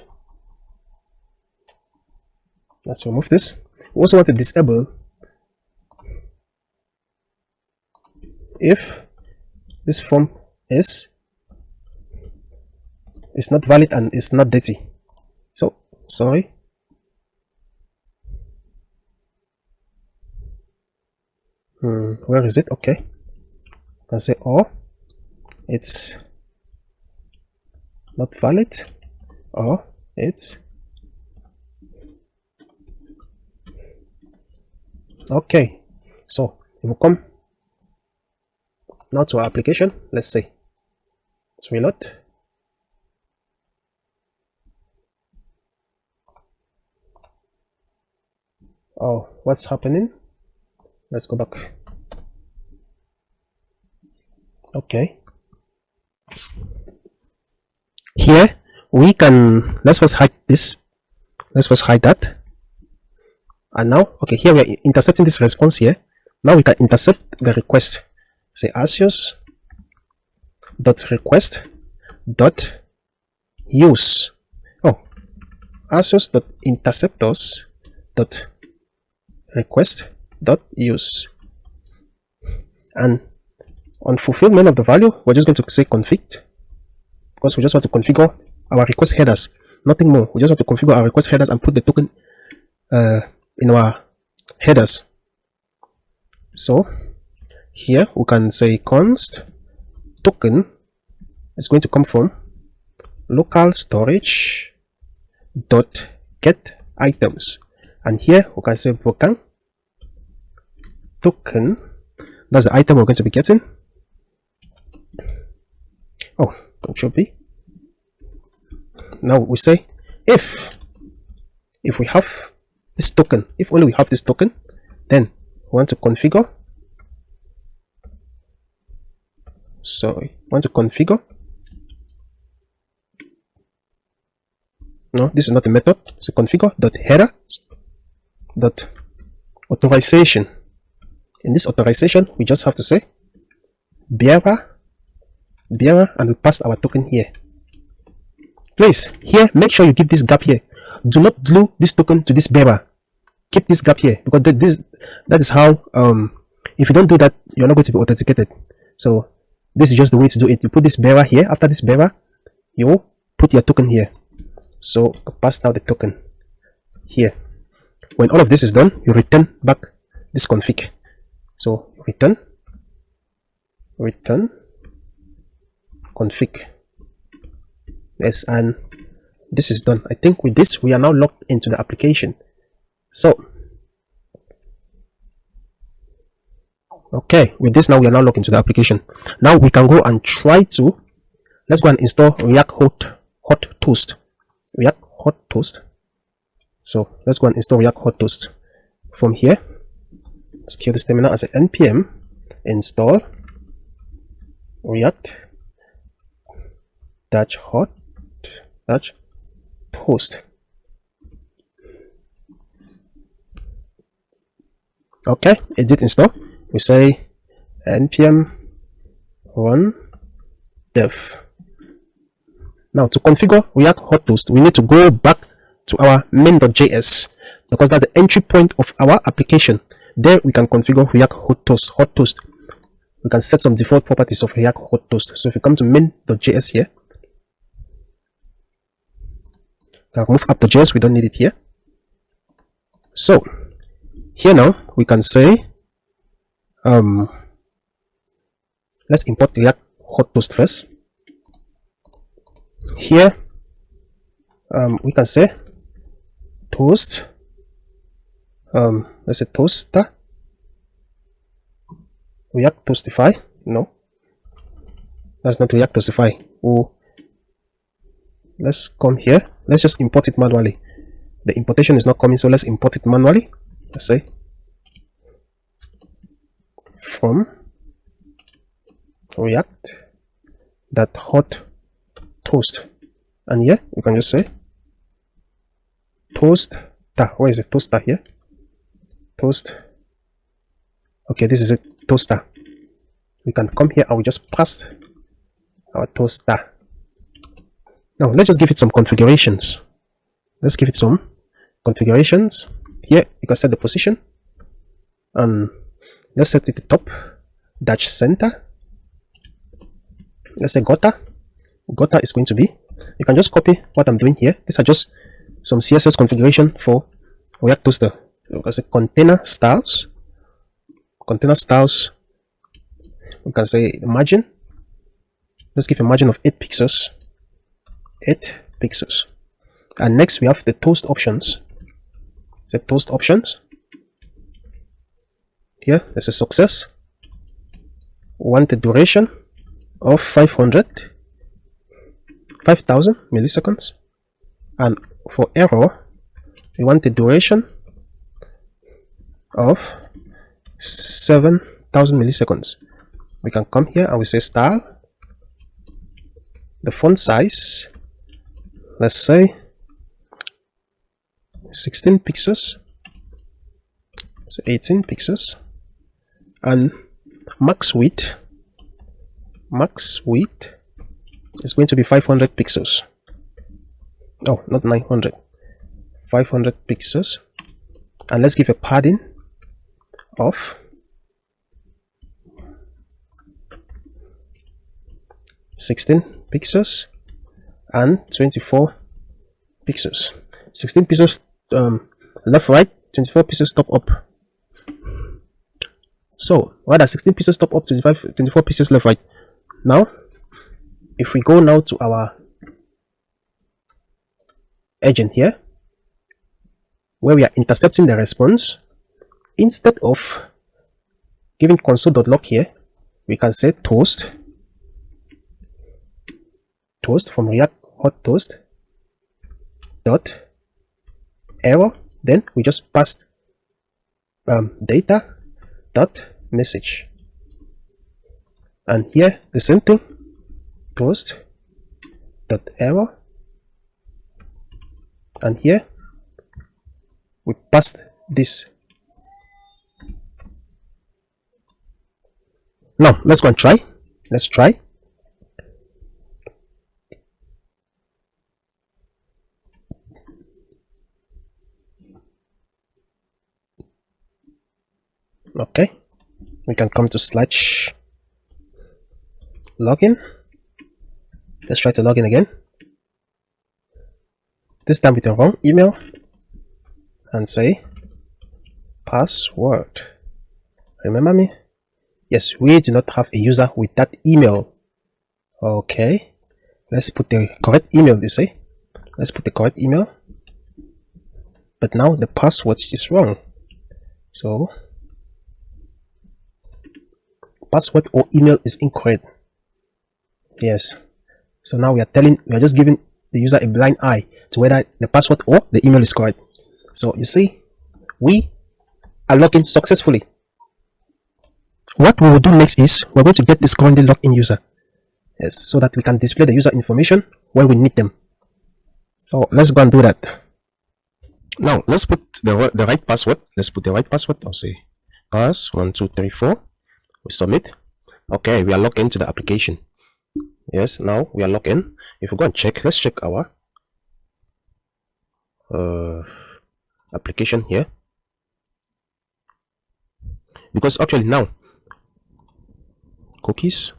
let's remove this. We also want to disable if this form is not valid and is not dirty. So sorry, where is it? Okay, I can say or it's not valid, or it's okay. So if we come now to our application, let's say let's reload. Oh, what's happening? Let's go back. Okay, here we can, let's first hide this, let's first hide that, and now okay, here we are intercepting this response here. Now we can intercept the request. Say Axios dot request dot use. Oh, Axios dot interceptors dot request dot use, and on fulfillment of the value, we're just going to say config, because we just want to configure our request headers, nothing more. We just want to configure our request headers and put the token in our headers. So here we can say const token is going to come from local storage dot get items, and here we can say brokang token, that's the item we're going to be getting. Oh, Control B. Now we say if we have this token, if only we have this token, then we want to configure, no, this is not the method. So configure dot header dot authorization. In this authorization, we just have to say bearer, and we pass our token here. Please, here, make sure you give this gap here. Do not glue this token to this bearer. Keep this gap here, because that is how, if you don't do that, you're not going to be authenticated. So this is just the way to do it. You put this bearer here. After this bearer, you put your token here. So pass now the token here. When all of this is done, you return back this config. So return config. Yes, and this is done. I think with this we are now logged into the application. So okay, with this now we are now logged into the application. Now we can go and try to, let's go and install React hot toast. So let's go and install React hot toast. From here, let's kill this terminal as a npm install react hot toast. Okay, it did install. We say npm run dev. Now to configure React hot toast, we need to go back to our main.js, because that's the entry point of our application. There we can configure React hot toast. We can set some default properties of React hot toast. So if you come to main.js here, I'll remove app.js, we don't need it here. So here now we can say let's import React hot toast first. Here we can say toast, let's say toaster React toastify. No, that's not React toastify. Oh, let's come here, let's just import it manually. The importation is not coming, so let's import it manually. Let's say from react that hot toast, and here we can just say toaster. Where is the toaster here? toast. Okay, this is a toaster. We can come here and we just pass our toaster. Now let's just give it some configurations. Let's give it some configurations. Here you can set the position, and let's set it to top dash center. Let's say Gota is going to be, you can just copy what I'm doing here. These are just some CSS configuration for React Toaster. You can say container styles. We can say margin. Let's give a margin of 8 pixels. 8 pixels. And next we have the toast options. The toast options. Here there's a success. We want the duration of 5,000 milliseconds, and for error we want the duration of 7,000 milliseconds. We can come here and we say style, the font size, let's say 16 pixels, so 18 pixels, and max width is going to be 500 pixels. Oh, not 900, 500 pixels. And let's give a padding of 16 pixels and 24 pixels. 16 pixels left right, 24 pixels top up. So rather 16 pixels top up, 24 pixels left right. Now if we go now to our agent here, where we are intercepting the response, instead of giving console.log here, we can say toast from React hot toast dot error. Then we just passed data dot message, and here the same thing, toast dot error, and here we passed this. Now let's go and try. Let's try. Okay, we can come to slash login. Let's try to log in again, this time with the wrong email, and say password. Remember me? Yes, we do not have a user with that email. Okay, let's put the correct email. You say, let's put the correct email, but now the password is wrong. So password or email is incorrect. Yes, so now we are just giving the user a blind eye to whether the password or the email is correct. So you see, we are logging successfully. What we will do next is we're going to get this currently logged in user, yes, so that we can display the user information when we need them. So let's go and do that. Now let's put the right password. Let's put the right password. I'll say pass1234. We submit. Okay, we are logged into the application. Yes, now we are logged in. If we go and check, let's check our application here, because actually now cookies,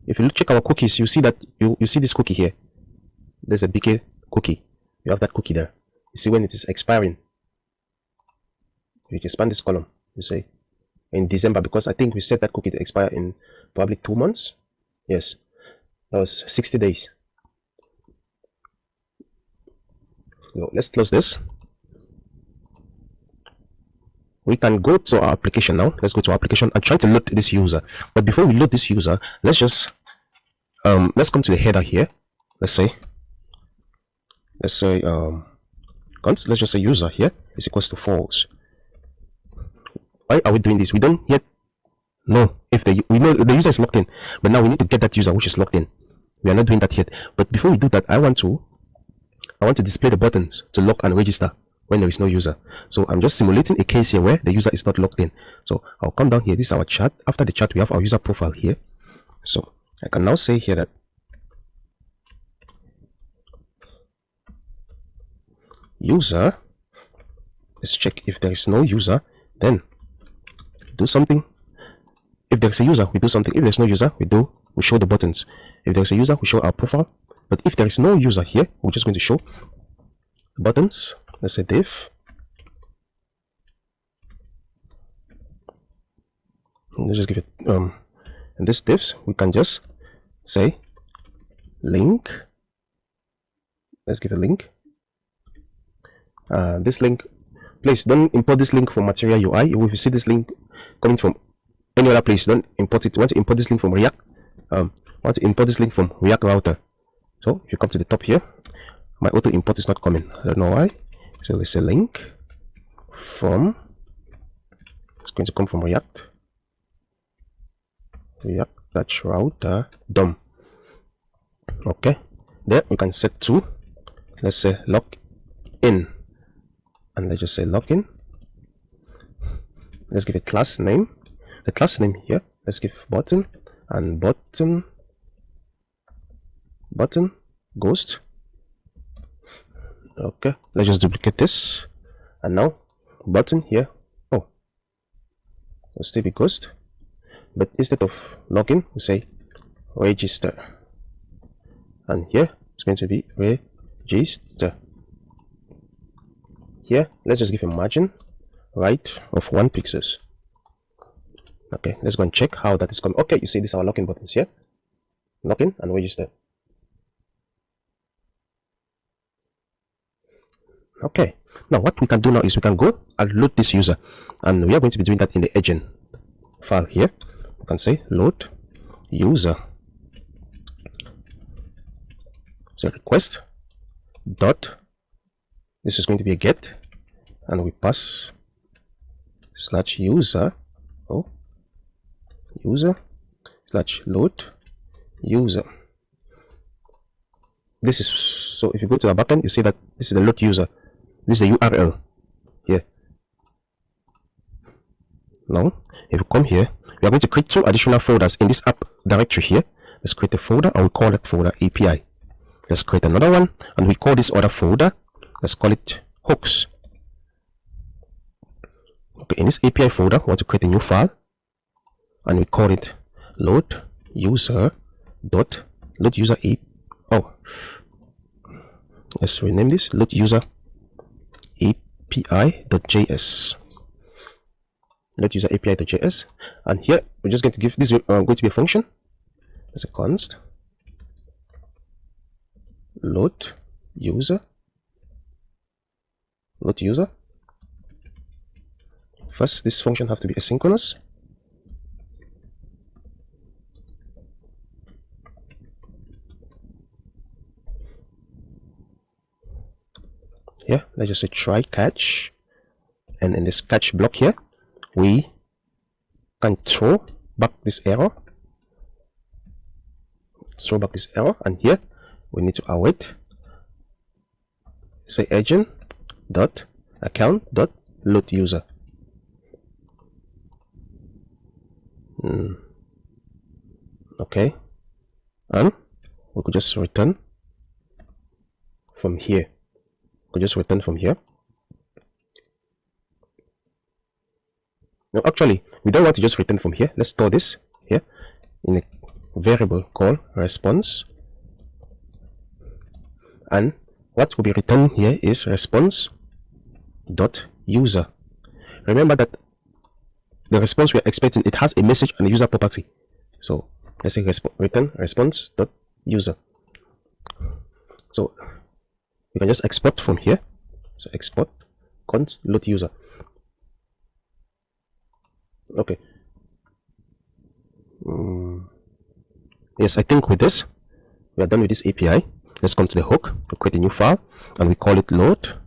if you check our cookies, you see that you see this cookie here. There's a big cookie. You have that cookie there. You see when it is expiring. You expand this column, you say in December, because I think we set that cookie to expire in probably 2 months. Yes, that was 60 days. So let's close this. We can go to our application now. Let's go to our application and try to load this user. But before we load this user, let's just let's come to the header here. Let's say let's just say user here is equals to false. Why are we doing this? We don't yet know if we know the user is logged in, but now we need to get that user which is logged in. We are not doing that yet. But before we do that, I want to display the buttons to log and register. when there is no user. So I'm just simulating a case here where the user is not logged in. So I'll come down here. This is our chat. After the chat, we have our user profile here. So I can now say here that user, let's check if there is no user, then do something. If there's a user, we do something. If there's no user, we show the buttons. If there's a user, we show our profile. But if there is no user here, we're just going to show buttons. Let's say div. Let's just give it and this divs, we can just say link. Let's give a link. This link, please don't import this link from Material UI. If you see this link coming from any other place, don't import it. You want to import this link from React. Want to import this link from React router. So if you come to the top here, my auto import is not coming. I don't know why. So let's say link from. It's going to come from React. React-router DOM. Okay. There we can set to, let's say log in, and let's just say login. Let's give a class name. The class name here, let's give button, and button ghost. Okay, let's just duplicate this, and now button here, oh, will still be ghost, but instead of login we say register, and here it's going to be register. Here let's just give a margin right of 1 pixels. Okay, let's go and check how that is coming. Okay, you see these are our login buttons here, login and register. Okay, now what we can do now is we can go and load this user, and we are going to be doing that in the agent file here. We can say load user, so request dot, this is going to be a get, and we pass slash user, oh, user slash load user. This is, so if you go to our backend, you see that this is the load user. This is the URL here. Now if you come here, we are going to create 2 additional folders in this app directory here. Let's create a folder, and we call that folder API. Let's create another one, and we call this other folder, let's call it hooks. Okay, in this API folder we want to create a new file, and we call it load user dot load user a, oh, let's rename this load user api.js, load user api.js, and here we're just going to give this going to be a function as a const load user. First, this function have to be asynchronous. Here, let's just say try catch, and in this catch block here, we can throw back this error. And here we need to await, say agent dot account dot load user. Okay, and we could just return from here. No, actually we don't want to just return from here. Let's store this here in a variable called response, and what will be returned here is response dot user. Remember that the response we are expecting, it has a message and a user property. So let's say return response dot user. So you can just export from here. So export const load user. Okay. Yes, I think with this we are done with this API. Let's come to the hook to create a new file, and we call it load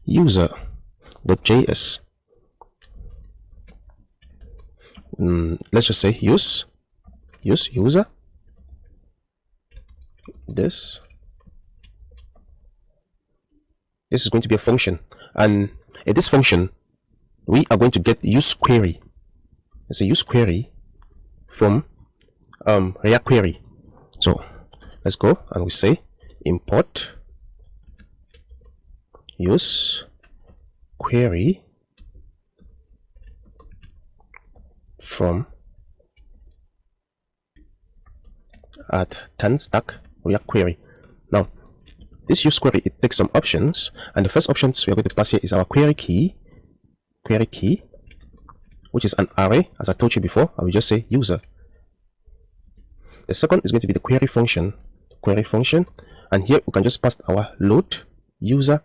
user.js. Let's just say use user. This is going to be a function, And in this function, we are going to get use query. Let's say use query from react query. So let's go and we say import use query from at tanstack react query. Now this use query, it takes some options, and the first options we are going to pass here is our query key, which is an array. As I told you before, I will just say user. The second is going to be the query function, and here we can just pass our load user.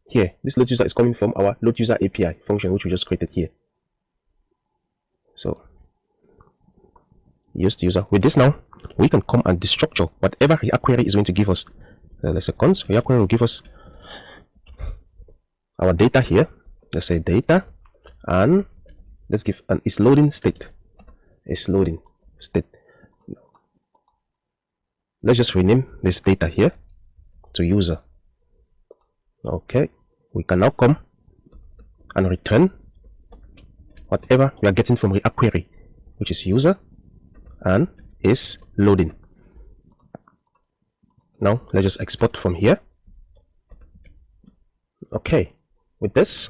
Here, this load user is coming from our load user API function, which we just created here. So use the user. With this now, we can come and destructure whatever React query is going to give us. Let's say const React query will give us our data here. Let's say data, and let's give an is loading state. Let's just rename this data here to user. Okay, we can now come and return whatever we are getting from React query, which is user and is loading. Now let's just export from here. Okay, with this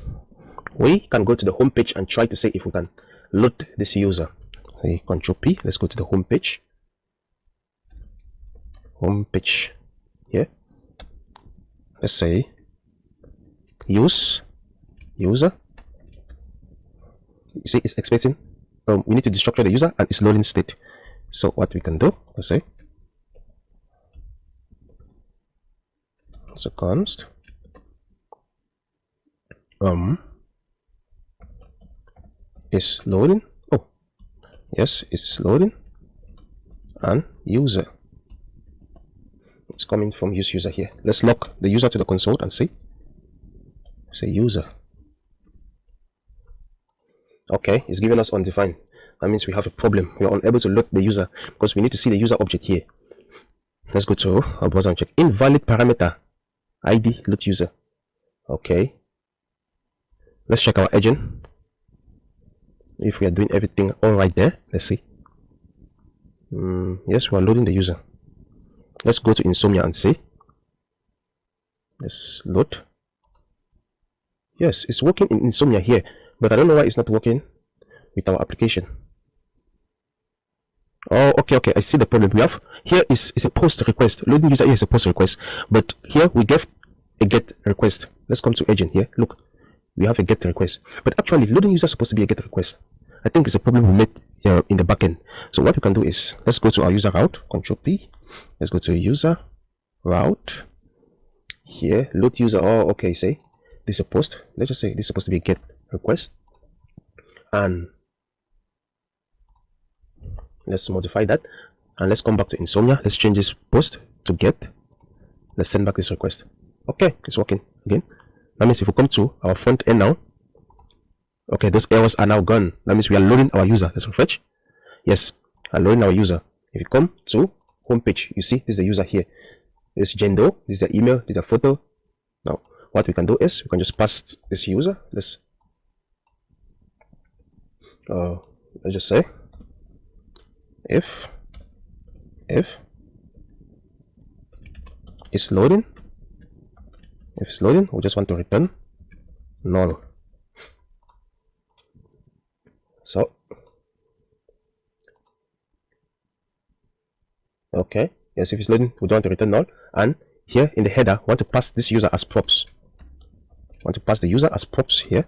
we can go to the home page and try to see if we can load this user. Okay, Control P, let's go to the home page. Here, let's say use user. You see it's expecting we need to destructure the user and its loading state. So what we can do, let's say so const is loading. Oh yes, it's loading, and user, it's coming from use user here. Let's lock the user to the console and see. Say user. Okay, it's giving us undefined. That means we have a problem. We are unable to load the user because we need to see the user object here. Let's go to our browser and check invalid parameter id load user. Okay, let's check our agent if we are doing everything all right there. Let's see. Yes, we are loading the user. Let's go to Insomnia and see. Let's load. Yes, it's working in Insomnia here, but I don't know why it's not working with our application. Oh, okay, I see the problem. We have here is a post request. Loading user here is a post request, but here we get a get request. Let's come to agent here. Look, we have a get request, but actually loading user is supposed to be a get request. I think it's a problem we made in the backend. So what we can do is let's go to our user route. Control P. Let's go to user route. Here, load user. Oh, okay. Say this is a post. Let's just say this is supposed to be a get request, and let's modify that, and let's come back to Insomnia. Let's change this post to get. Let's send back this request. Okay, it's working again. That means if we come to our front end now, okay, those errors are now gone. That means we are loading our user. Let's refresh. Yes, I'm loading our user. If you come to home page, you see this is the user here. This is gender, this is the email, this is the photo. Now what we can do is we can just pass this user. Let's just say if it's loading, we just want to return null. So okay, yes, if it's loading, we don't want to return null. And here in the header, we want to pass this user as props. Here.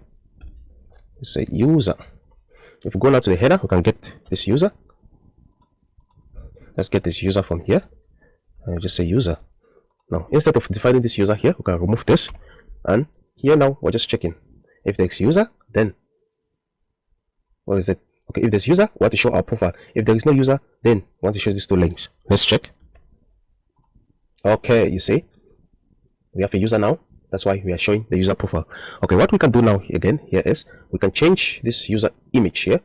Let's say user. If we go now to the header, we can get this user. Let's get this user from here, and just say user. Now instead of defining this user here, we can remove this, and here now we're just checking if there's user, then what is it? Okay, if there's user, we want to show our profile. If there is no user, then we want to show these two links. Let's check. Okay, you see we have a user now. That's why we are showing the user profile. Okay, what we can do now again here is we can change this user image here.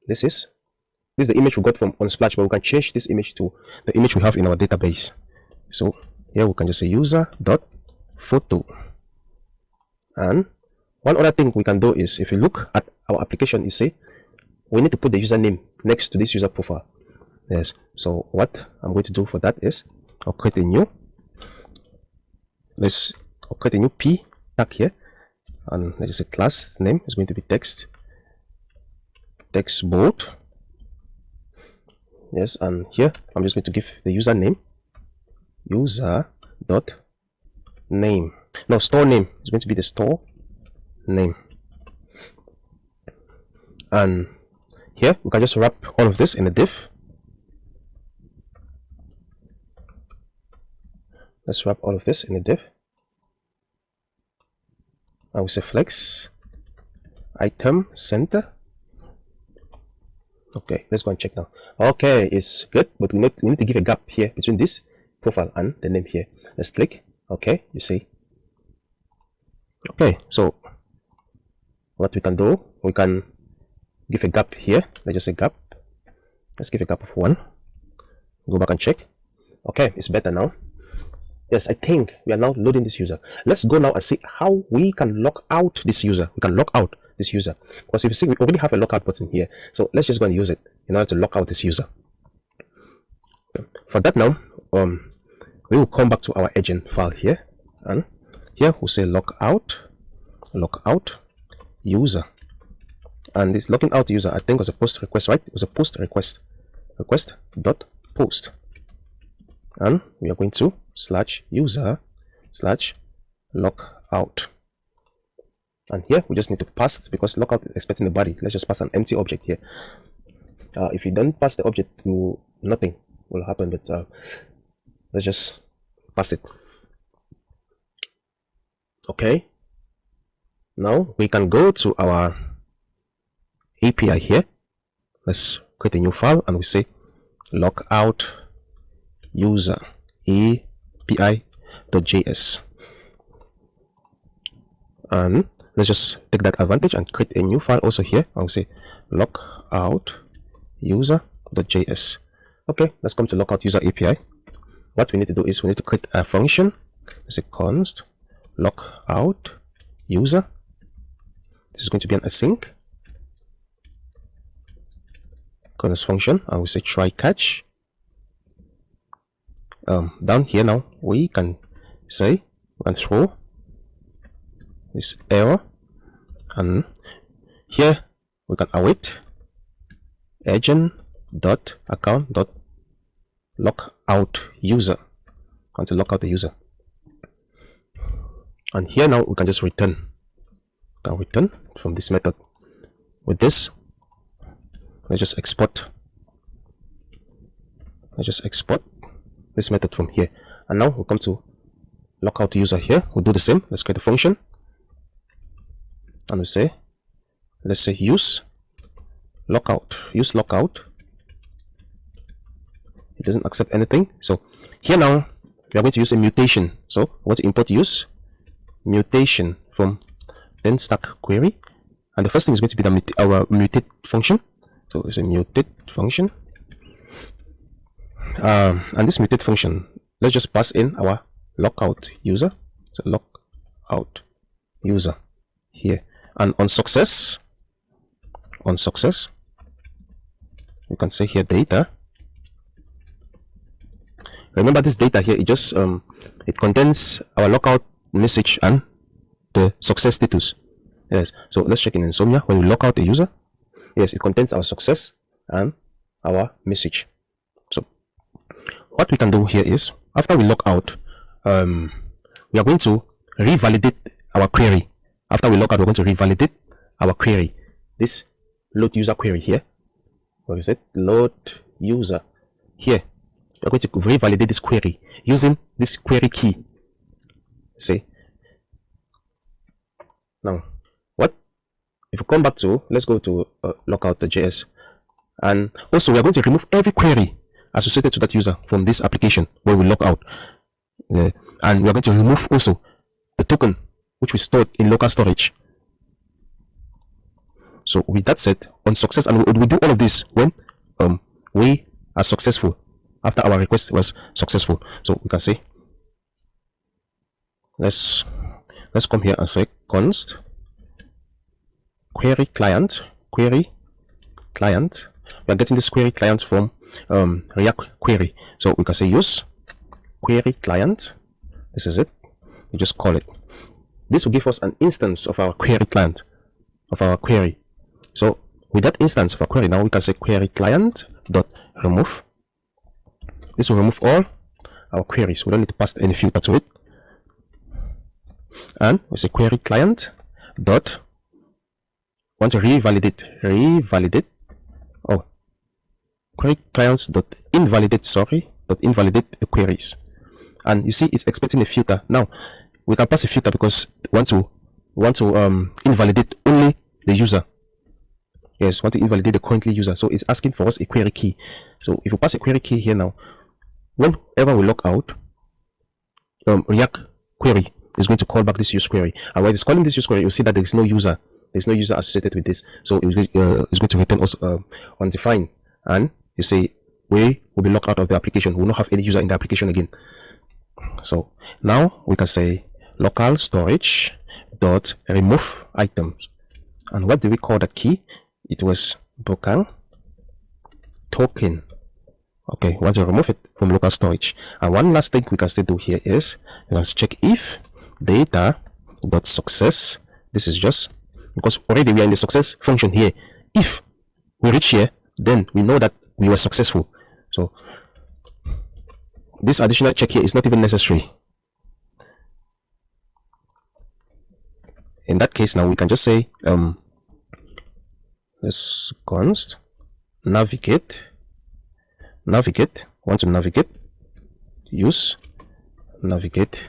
This is the image we got from Unsplash, but we can change this image to the image we have in our database. So here we can just say user dot photo. And one other thing we can do is, if you look at our application, you see we need to put the username next to this user profile. Yes, so what I'm going to do for that is I'll create a new p tag here, and let's say class name is going to be text bold. Yes, and here I'm just going to give the username user.name. Now store name is going to be the store name, and here we can just wrap all of this in a div. Let's wrap all of this in a div. I will say flex item center. Okay, let's go and check now. Okay, it's good, but we need to give a gap here between this profile and the name here. Let's click. Okay, you see. Okay, so what we can do, we can give a gap here. Let's just say gap. Let's give a gap of 1. Go back and check. Okay, it's better now. Yes, I think we are now loading this user. Let's go now and see how we can lock out this user. We can lock out this user, because if you see, we already have a lockout button here. So let's just go and use it in order to lock out this user. For that now, we will come back to our agent file here, and here we'll say lockout user. And this locking out user, I think, was a post request, right? It was a post request dot post, and we are going to /user/lockout. And here we just need to pass, because lockout is expecting the body. Let's just pass an empty object here. If you don't pass the object, nothing will happen, but let's just pass it. Okay, now we can go to our API here. Let's create a new file, and we say lockout user api.js, and let's just take that advantage and create a new file also here. I'll say lockout user.js. Okay, let's come to lockout user API. What we need to do is we need to create a function. Let's say const lockout user. This is going to be an async const function, and we say try catch. Down here now we can say we can throw this error, and here we can await agent.account.lockout user until lockout the user. And here now we can just return from this method. With this, let's just export this method from here, and now we'll come to lockout user here. We'll do the same. Let's create a function, and we say, let's say use lockout. It doesn't accept anything. So here now we are going to use a mutation. So we want to import use mutation from tanstack query, and the first thing is going to be our mutate function. So it's a mutate function, and this mutate function, let's just pass in our lockout user. So lockout user here, and on success you can say here data. Remember, this data here, it just it contains our lockout message and the success status. Yes, so let's check in Insomnia. When we lock out a user, yes, it contains our success and our message. So what we can do here is, after we log out, we are going to revalidate our query. After we log out, we're going to revalidate our query. This load user query here. What is it? Load user here. We're going to revalidate this query using this query key. See, now what if we come back to, let's go to lockout.js, and also we are going to remove every query associated to that user from this application where we log out, and we are going to remove also the token which we stored in local storage. So with that said, on success, and we do all of this when we are successful, after our request was successful. So we can say let's come here and say const query client. We are getting this query client from reactquery, so we can say use query client. This is it. We just call it. This will give us an instance of our query client, of our query. So with that instance of our query, now we can say query client dot remove. This will remove all our queries. We don't need to pass any filter to it. And we say query client dot, want to revalidate query clients dot invalidate the queries. And you see it's expecting a filter. Now we can pass a filter because we want to invalidate only the user. Yes, want to invalidate the currently user. So it's asking for us a query key. So if we pass a query key here now, whenever we log out, reactquery is going to call back this use query. And when it's calling this use query, you'll see that there is no user. There's no user associated with this. So it's going to return us undefined. And you say we will be logged out of the application. We will not have any user in the application again. So now we can say local storage dot remove items. And what do we call that key? It was brokang token. Okay, once you remove it from local storage. And one last thing we can still do here is let's check if data dot success. This is just because already we are in the success function here. If we reach here, then we know that we were successful. So this additional check here is not even necessary. In that case, now we can just say let's const navigate, want to navigate, use navigate,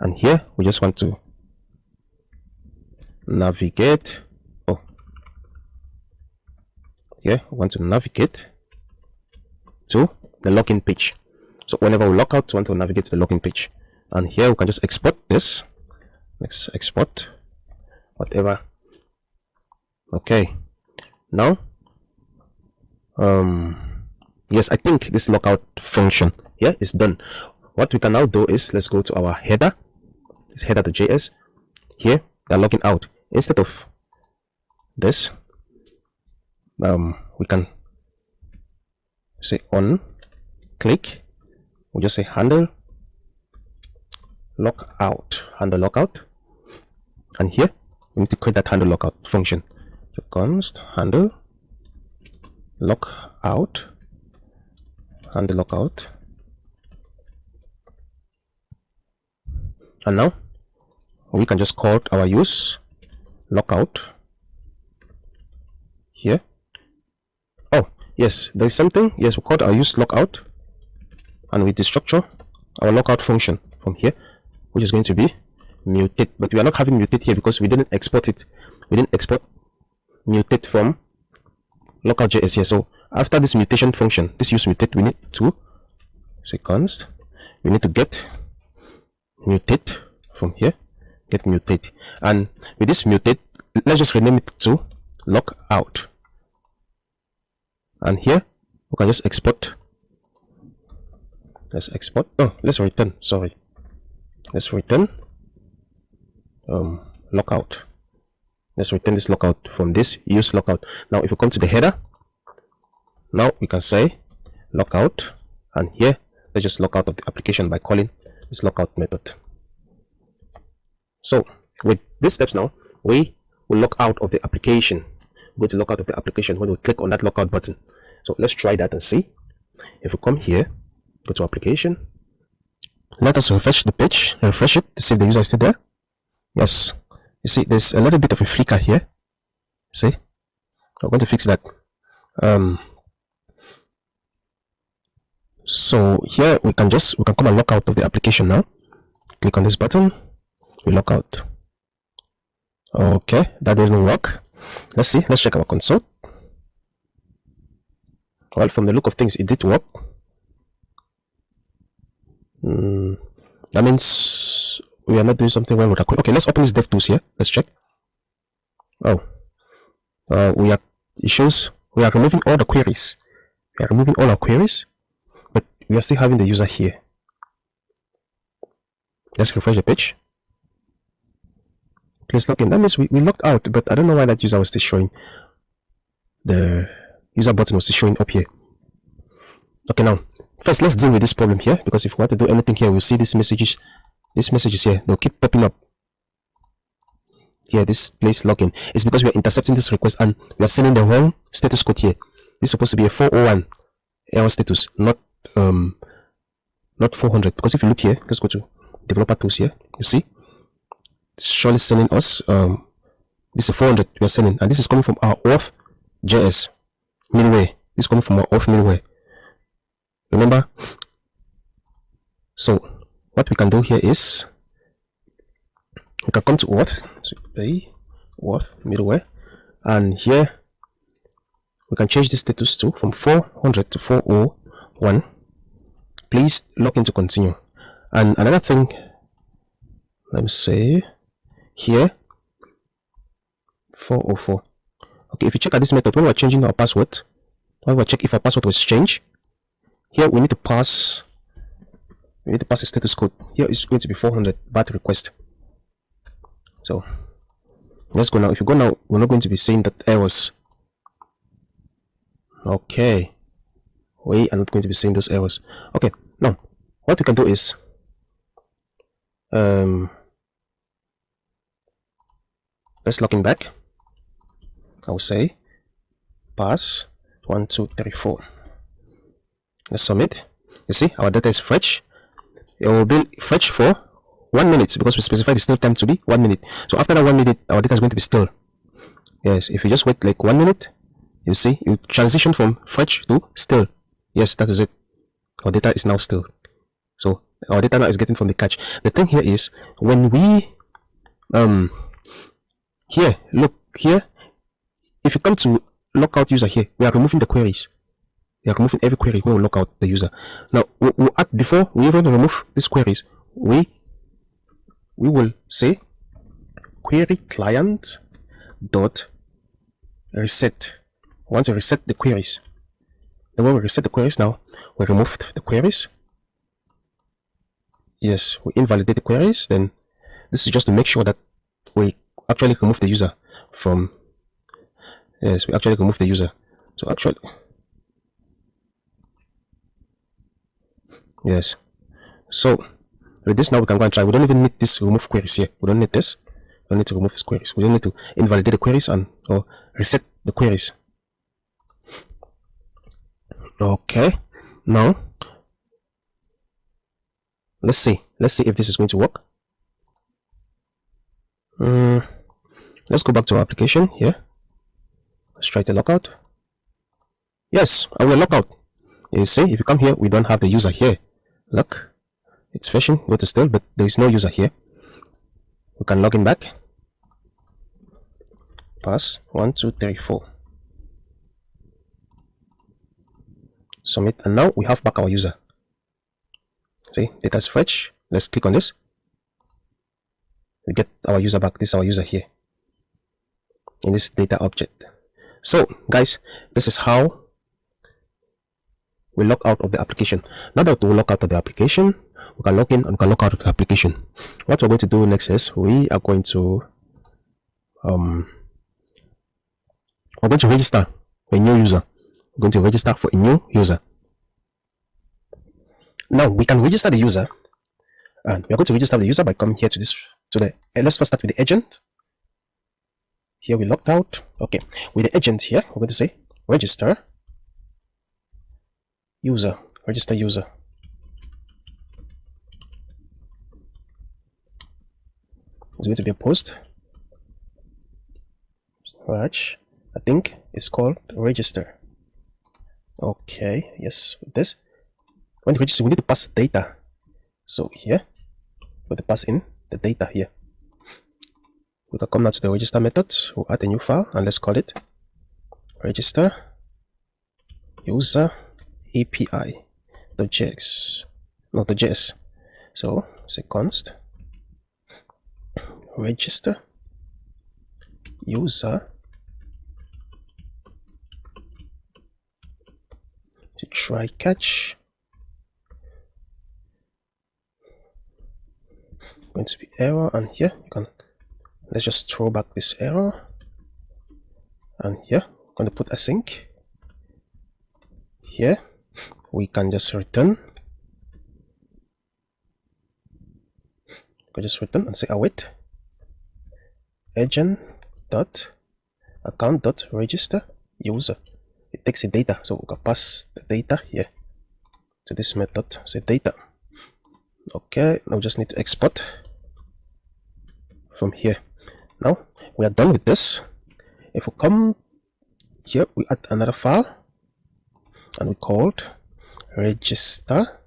and here we just want to navigate. Here we want to navigate to the login page. So whenever we log out, we want to navigate to the login page. And here we can just export this. Let's export whatever. Okay, now yes, I think this logout function here is done. What we can now do is let's go to our header, this header.js. Here they're logging out. Instead of this, we can say on click, we just say handle logout, and here we need to create that handle logout function. So const handle logout, and now we can just call our use logout here. Oh yes, there is something. Yes, we called our use logout, and we destructure our logout function from here, which is going to be mutate. But we are not having mutate here because we didn't export it. We didn't export mutate from local.js here. So after this mutation function, this use mutate, we need to say const, we need to get mutate from here, get mutate, and with this mutate, let's just rename it to logout. And here we can just export. Let's export. Oh, let's return. Sorry, let's return logout. Let's return this logout from this use logout. Now if we come to the header, now we can say logout, and here let's just log out of the application by calling this logout method. So with these steps now, we will log out of the application. Go to log out of the application when we click on that logout button. So let's try that and see. If we come here, go to application, let us refresh the page, refresh it to see if the user is still there. Yes, you see there's a little bit of a flicker here. See, we're going to fix that. So here we can come and log out of the application now. Click on this button, we log out. Okay, that didn't work. Let's see, let's check our console. Well, from the look of things, it did work. That means we are not doing something well with our code. Okay, let's open this DevTools here. Let's check. Oh, it shows we are removing all the queries. We are removing all our queries, but we are still having the user here. Let's refresh the page. Let's log in. That means we logged out, but I don't know why that user was still showing. The user button was still showing up here. Okay, now first let's deal with this problem here, because if we want to do anything here, we'll see these messages here, they'll keep popping up here. This place login is because we are intercepting this request and we are sending the wrong status code here. This is supposed to be a 401 error status, not 400, because if you look here, let's go to developer tools here, you see it's surely sending us this is 400 we are sending, and this is coming from our auth.js middleware. This is coming from our auth middleware, remember. So what we can do here is we can come to auth middleware, and here we can change the status to from 400 to 401. Please log in to continue. And another thing, let me say here 404. Okay, if you check at this method, when we're changing our password, when we check if our password was changed, here we need to pass a status code. Here it's going to be 400 BAT request. So let's go now. If you go now, we're not going to be saying that errors. Okay, we are not going to be saying those errors. Okay, now what we can do is let's log in back. I will say pass 1 2 3 4. Let's submit. You see our data is fetch. It will be fetch for 1 minute because we specified the still time to be 1 minute. So after that 1 minute, our data is going to be still. Yes, if you just wait like 1 minute, you see you transition from fetch to still. Yes, that is it. Our data is now still. So our data now is getting from the cache. The thing here is when we here, look here, if you come to lockout user here, we are removing the queries. We are removing every query when we lock out the user. Now before we even remove these queries, we will say query client dot reset. We want to reset the queries. And when we reset the queries now, we removed the queries. Yes, we invalidate the queries. Then this is just to make sure that we actually remove the user from. Yes, we actually remove the user. So actually, yes. So with this now we can go and try. We don't even need this remove queries here. We don't need this. We don't need to remove these queries. We don't need to invalidate the queries and or reset the queries. Okay, now let's see if this is going to work. Let's go back to our application here. Let's try to log out. Yes, I will log out. You see, if you come here, we don't have the user here. Look, it's fetching, go to still, but there is no user here. We can log in back. Pass 1 2 3 4. Submit, and now we have back our user. See, data's fetch. Let's click on this. We get our user back. This is our user here in this data object. So guys, this is how we log out of the application. Now that we log out of the application, we can log in and we can log out of the application. What we're going to do next is we are going to register a new user. We're going to register for a new user. Now we can register the user, and we are going to register the user by coming here to this let's first start with the agent. Here we logged out. Okay, with the agent here, we're going to say register user. Register user. It's going to be a post. Which I think it's called register. Okay, yes, with this. When you register, we need to pass data. So here, we have to pass in the data here. We can come now to the register method. We'll add a new file and let's call it register user API.js. Not the JS. So say const register user to try catch. Going to be error, and here you can let's just throw back this error, and here I'm going to put async. Here we can just return. We just return and say await agent dot account dot register user. It takes the data, so we can pass the data here to this method. Say data. Okay, now we just need to export from here. Now we are done with this. If we come here, we add another file and we called register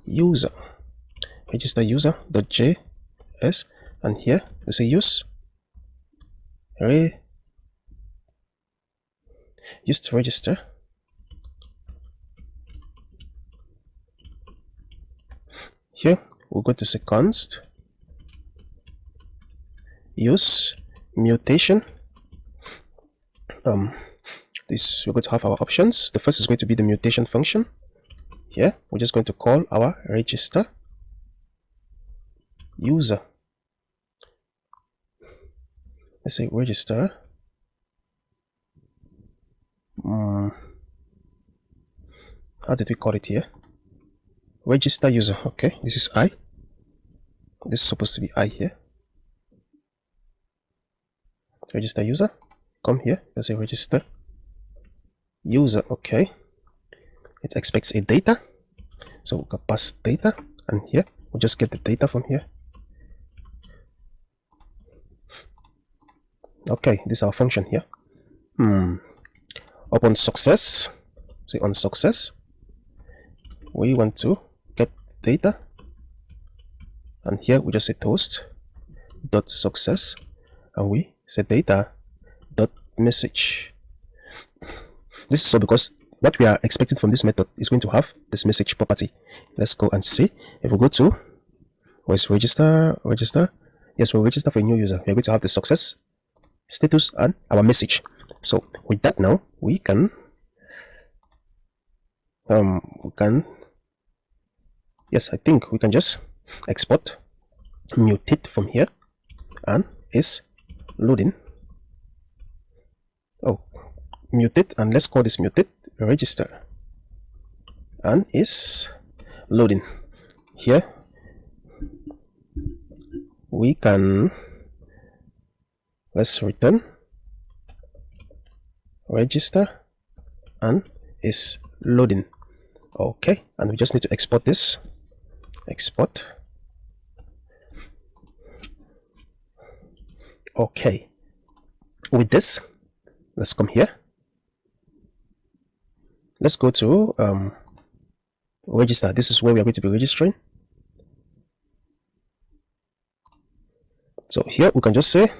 user register.user.js, and here we say use to register. Here we're going to say const use mutation. This we're going to have our options. The first is going to be the mutation function. Here we're just going to call our register user. Let's say register how did we call it here? Register user. Okay, this is I. This is supposed to be I here. Register user. Come here. Let's say register user. Okay, it expects a data, so we can pass data, and here we'll just get the data from here. Okay, this is our function here. Upon success, say on success, we want to get data, and here we just say toast dot success, and we say data dot message. This is so because what we are expecting from this method is going to have this message property. Let's go and see. If we go to where's register, yes, we'll register for a new user. We're going to have the success, status, and our message. So with that now we can yes, I think we can just export mutate from here, and is loading. Oh, mutate, and let's call this mutate register, and is loading. Here we can, let's return register and is loading. Okay, and we just need to export this. Export. Okay, with this, let's come here. Let's go to register. This is where we are going to be registering. So here we can just say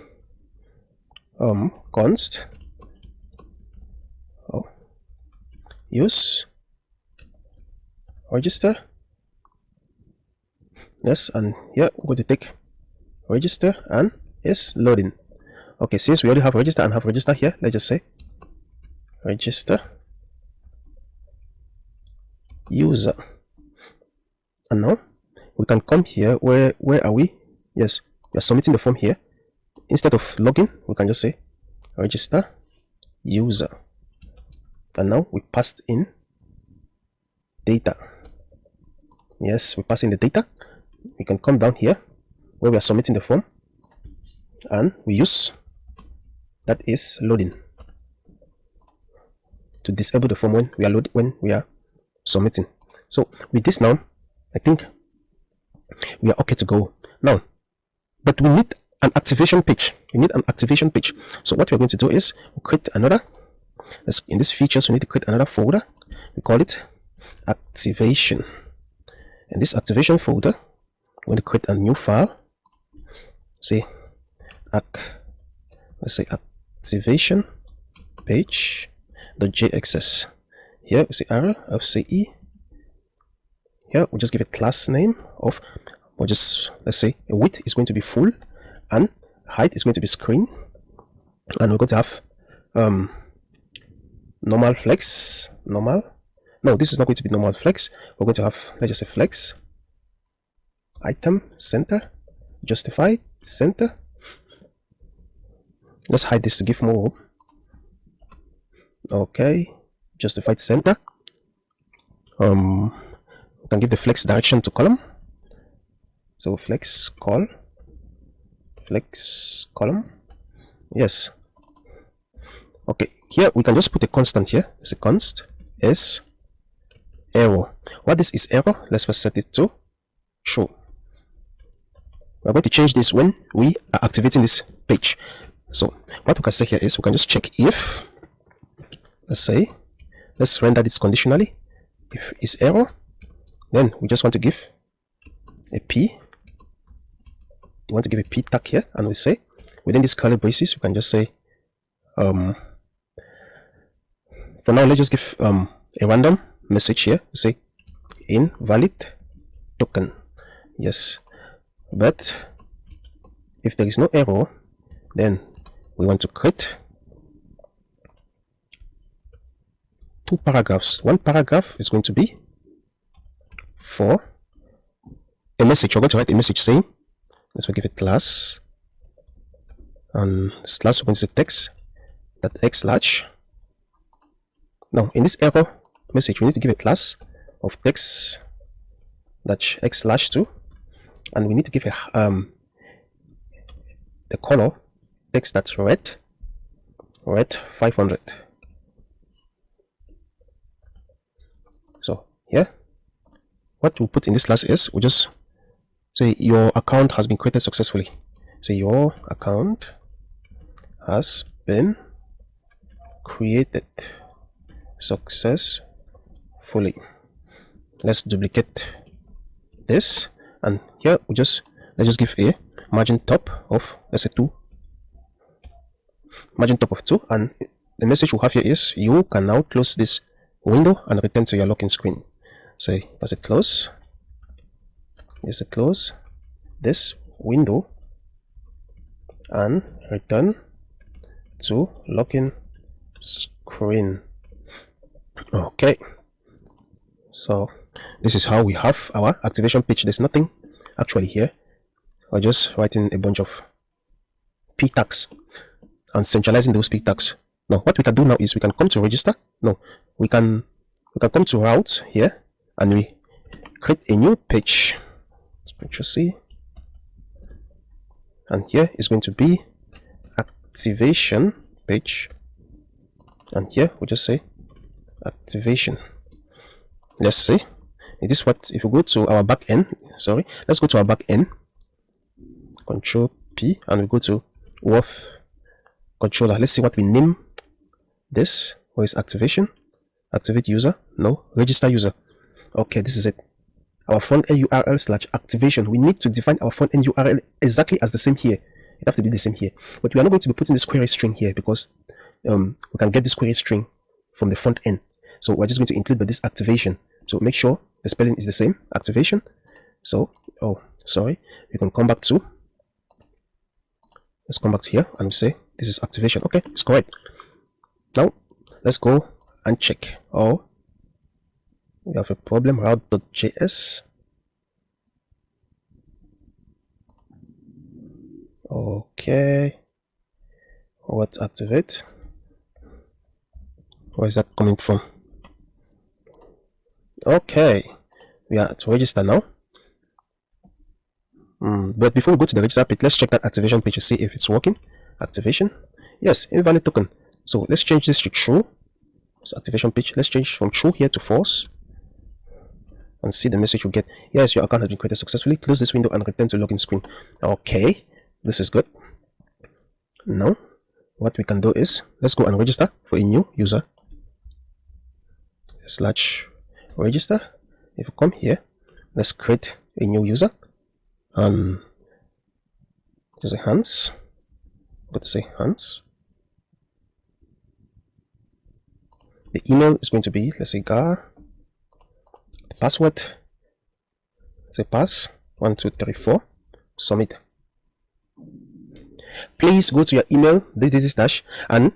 const use register. Yes, and here we're going to take register and is loading. Okay, since we already have register and have register here, let's just say register user. And now we can come here. Where are we? Yes, we are submitting the form here. Instead of login, we can just say register user, and now we passed in data. Yes, we pass in the data. We can come down here where we are submitting the form, and we use that is loading to disable the form when we are submitting. So with this now, I think we are okay to go now, but we need an activation page. So what we're going to do is we'll create another. In this features, we need to create another folder. We call it activation. In this activation folder, we're going to create a new file. Say let's say activation page.jxs. Here we say arrow of CE. Here we'll just give a class name of, let's say width is going to be full and height is going to be screen, and we're going to have normal flex. No, this is not going to be normal flex. We're going to have, let's just say flex item center justified center. Let's hide this to give more room. Okay, justified center. We can give the flex direction to column. So flex column. Yes. Okay, here we can just put a constant here. It's a const is error. What this is error? Let's first set it to true. We're going to change this when we are activating this page. So what we can say here is we can just check if, let's render this conditionally. If it's error, then we just want to give a p. We want to give a p tag here, and we say within this curly braces we can just say for now let's just give a random message here. We say invalid token. Yes, but if there is no error, then we want to create 2 paragraphs. One paragraph is going to be for a message. We're going to write a message saying, let's give it class, and this class we're going to say text that x large. Now in this error message we need to give a class of text that x large 2, and we need to give a the color text that's red 500. So here what we'll put in this class is we just say your account has been created successfully. So your account has been created successfully. Let's duplicate this, and here let's just give a margin top of, let's say 2, margin top of 2, and the message we have here is you can now close this window and return to your login screen. So as it close, yes, it close this window and return to login screen. Okay, so this is how we have our activation page. There's nothing actually here. We're just writing a bunch of p tags and centralizing those p tags. Now what we can do now is we can come to register. No, we can come to route here and we create a new page. C, and here is going to be activation page, and here we just say activation. Let's say it is what, if we go to our back end, let's go to our back end, Control P, and we go to Auth controller. Let's see what we name this. What is activation? Activate user? No, register user. Okay, this is it. Our front end URL / activation. We need to define our front end URL exactly as the same here. It have to be the same here, but we are not going to be putting this query string here because we can get this query string from the front end. So we're just going to include this activation. So make sure the spelling is the same, activation. So we can come back to, let's come back to here and we say this is activation. Okay, it's correct. Now let's go and check. Oh, we have a problem. Route.js. Okay, what activate? Where is that coming from? Okay, we are at register now. But before we go to the register page, let's check that activation page to see if it's working. Activation, yes, invalid token. So let's change this to true. It's activation page. Let's change from true here to false and see the message you get. Yes, your account has been created successfully. Close this window and return to login screen. Okay, this is good. Now what we can do is let's go and register for a new user. /register. If you come here, let's create a new user. Just say Hans. Go to say Hans. The email is going to be, let's say gar. The password, say pass 1234. Submit. Please go to your email this and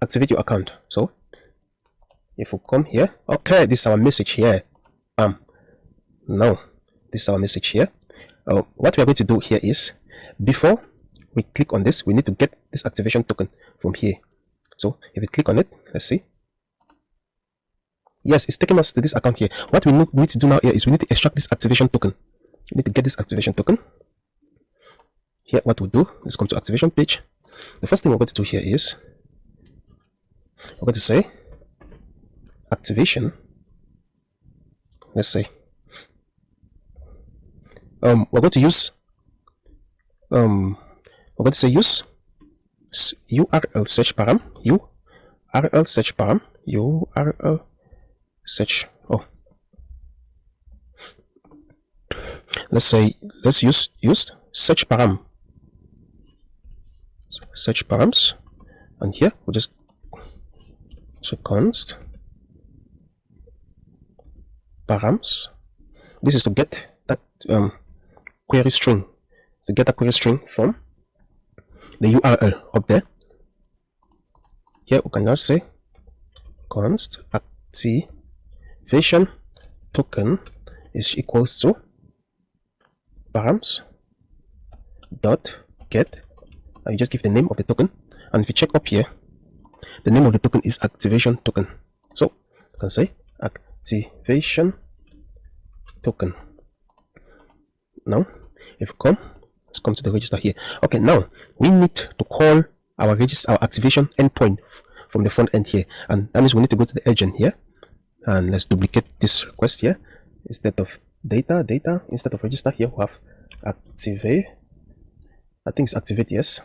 activate your account. So if we come here, okay, this is our message here. Now this is our message here. What we are going to do here is before we click on this, we need to get this activation token from here. So if we click on it, let's see. Yes, it's taking us to this account here. What we need to do now here is we need to extract this activation token. We need to get this activation token. Here, what we'll do, let's come to activation page. The first thing we're going to do here is we're going to say activation. Let's say we're going to use use URL search param, URL search param, URL search. Let's use search param, search params, and here we'll just const params. This is to get that query string, to get a query string from the URL up there. Here we can now say const activation token is equals to params dot get, and you just give the name of the token. And if you check up here, the name of the token is activation token. So you can say activation token. Now if you let's come to the register here. Okay, now we need to call our activation endpoint from the front end here, and that means we need to go to the agent here, and let's duplicate this request here. Instead of data, instead of register, here we have activate. I think it's activate. Yes,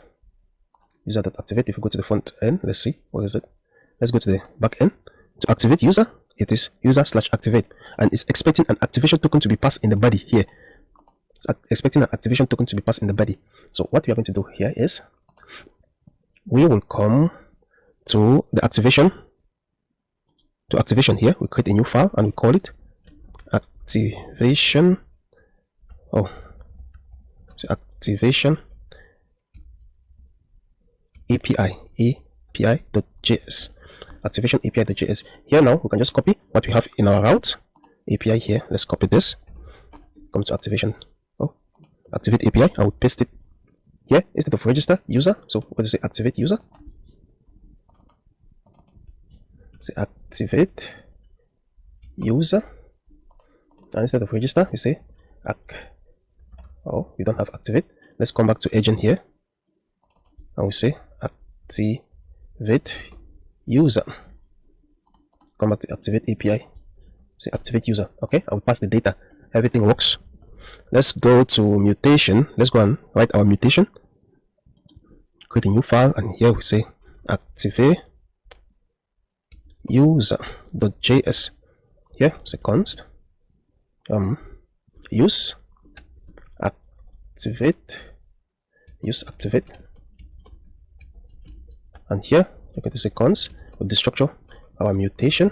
user.activate. If we go to the front end, let's see, what is it? Let's go to the back end. To activate user, it is user/activate, and it's expecting an activation token to be passed in the body here. It's expecting an activation token to be passed in the body. So what we are going to do here is we will come to the activation. To activation here, we create a new file and we call it activation. Activation API.js. Activation API.js. Here now we can just copy what we have in our route API here. Let's copy this. Come to activation. Activate API, and we paste it here instead of register user. So we're going to say activate user. Say activate user, and instead of register we say we don't have activate. Let's come back to agent here, and we say activate user. Come back to activate API, say activate user. Okay, and we pass the data. Everything works. Let's go to mutation. Let's go and write our mutation. Create a new file, and here we say activate user.js. Here say const use activate, and here we're going to say const with the structure our mutation.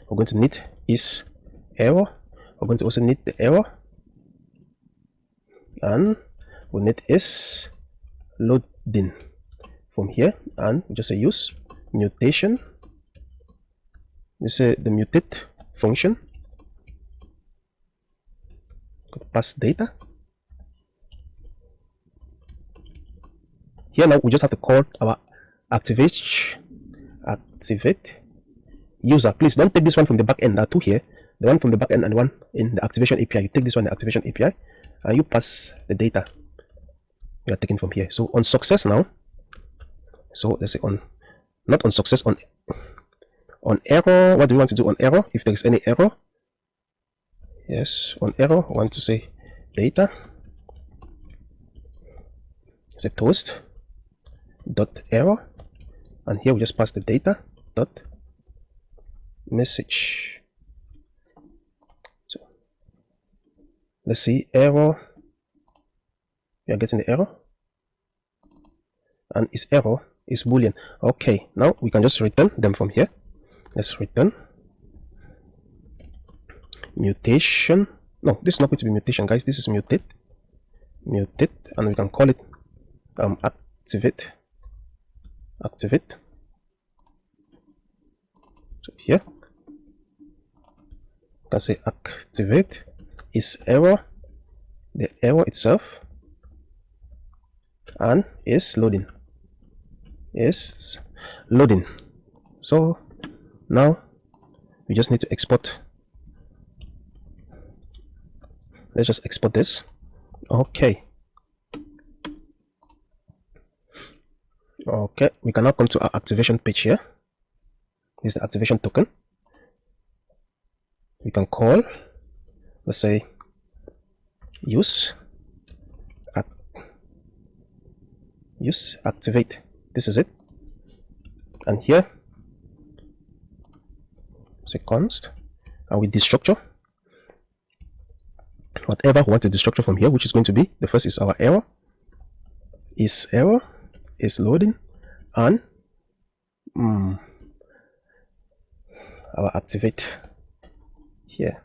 We're going to need is error. We're going to also need the error, and we need is loading from here, and we just say use mutation. We say the mutate function, pass data. Here now we just have to call our activate user. Please don't take this one from the back end. There are two here, the one from the back end and one in the activation API. You take this one, the activation API, and you pass the data you are taking from here. So on success now, so let's say not on success, on error. What do we want to do on error? If there is any error, yes, on error we want to say data, say toast dot error, and here we just pass the data dot message. So let's see, error, we are getting the error, and its error is boolean. Okay, now we can just return them from here. Let's return mutation. No, this is not going to be mutation, guys. This is mutate, and we can call it activate. So here you can say activate is error, the error itself, and is loading. Is loading. So now we just need to export. Let's just export this. Okay. Okay, we can now come to our activation page here. This is the activation token. We can call, let's say, use activate. This is it. And here, say const, and with destructure, whatever we want to destructure from here, which is going to be, the first is our error, is loading, and our activate here.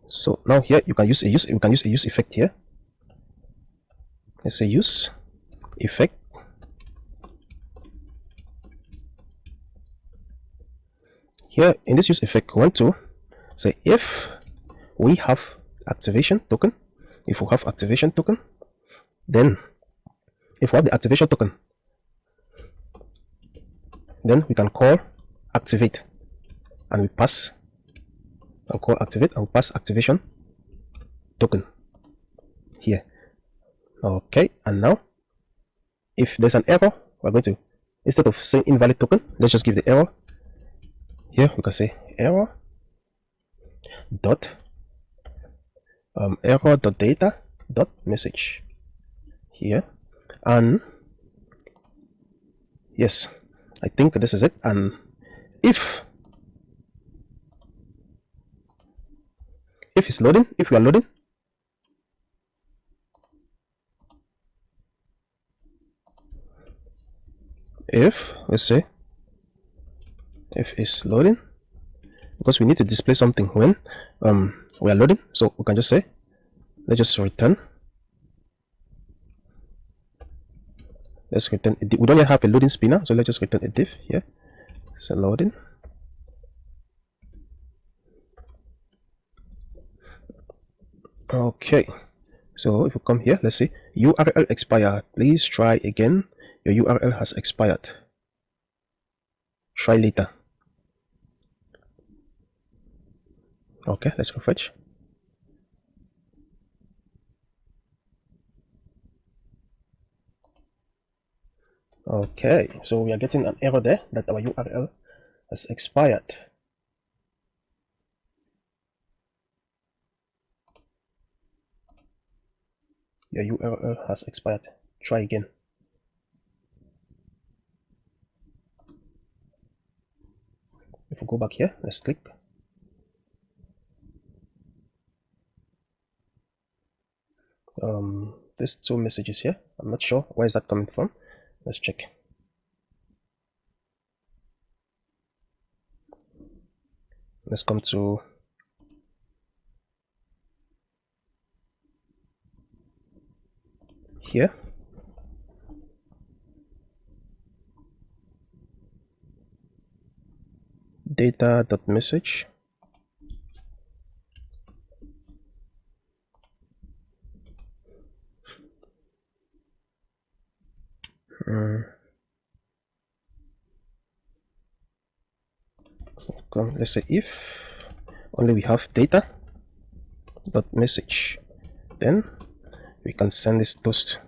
So now here we can use a use effect here. Let's say use effect. Here in this use effect, we want to say if we have activation token, then if we have the activation token, then we can call activate, and we pass and call activate, and we pass activation token here. Okay, and now if there's an error, we're going to, instead of saying invalid token, let's just give the error. Here we can say error dot data dot message here, and yes, I think this is it. And if it's loading, if we are loading, if let's say if it's loading, because we need to display something when we are loading, so we can just say, let's just return, we don't yet have a loading spinner, so let's just return a div here. So loading, okay. So if we come here, let's say URL expired, please try again, your URL has expired, try later. Okay, let's refresh. Okay, so we are getting an error there that our URL has expired. Your URL has expired. Try again. If we go back here, let's click. There's two messages here. I'm not sure where is that coming from. Let's check. Let's come to here. Data.message. Let's say if only we have data.message, then we can send this toast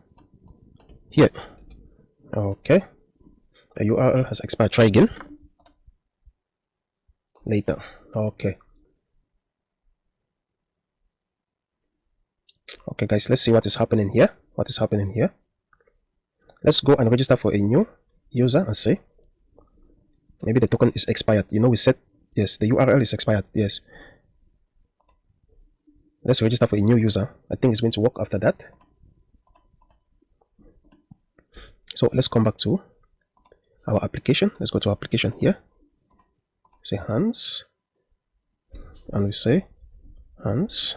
here. Okay, the URL has expired. Try again later. Okay, guys, let's see what is happening here. Let's go and register for a new user and say maybe the token is expired. You know, we said yes, the URL is expired. Yes, let's register for a new user. I think it's going to work after that. So let's come back to our application. Let's go to our application here. Say hands, and we say hands.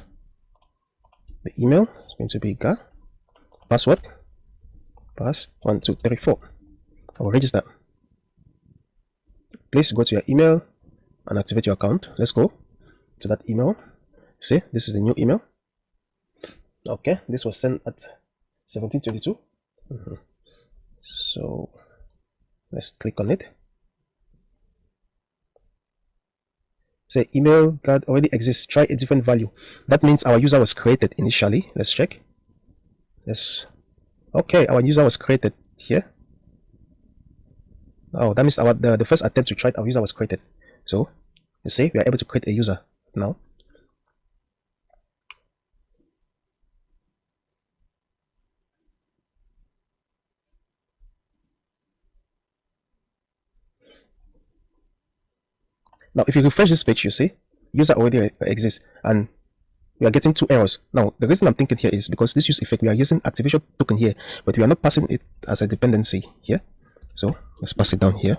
The email is going to be password pass 1 2 3 4. I will register. Please go to your email and activate your account. Let's go to that email. See, this is the new email. Okay, this was sent at 1722. So let's click on it. Say email card already exists, try a different value. That means our user was created initially. Let's check. Yes. Okay, our user was created here. Oh, that means the first attempt to try it, our user was created. So you see, we are able to create a user now. Now, if you refresh this page, you see user already exists, and we are getting 2 errors. Now, the reason I'm thinking here is because this use effect, we are using activation token here, but we are not passing it as a dependency here. So let's pass it down here.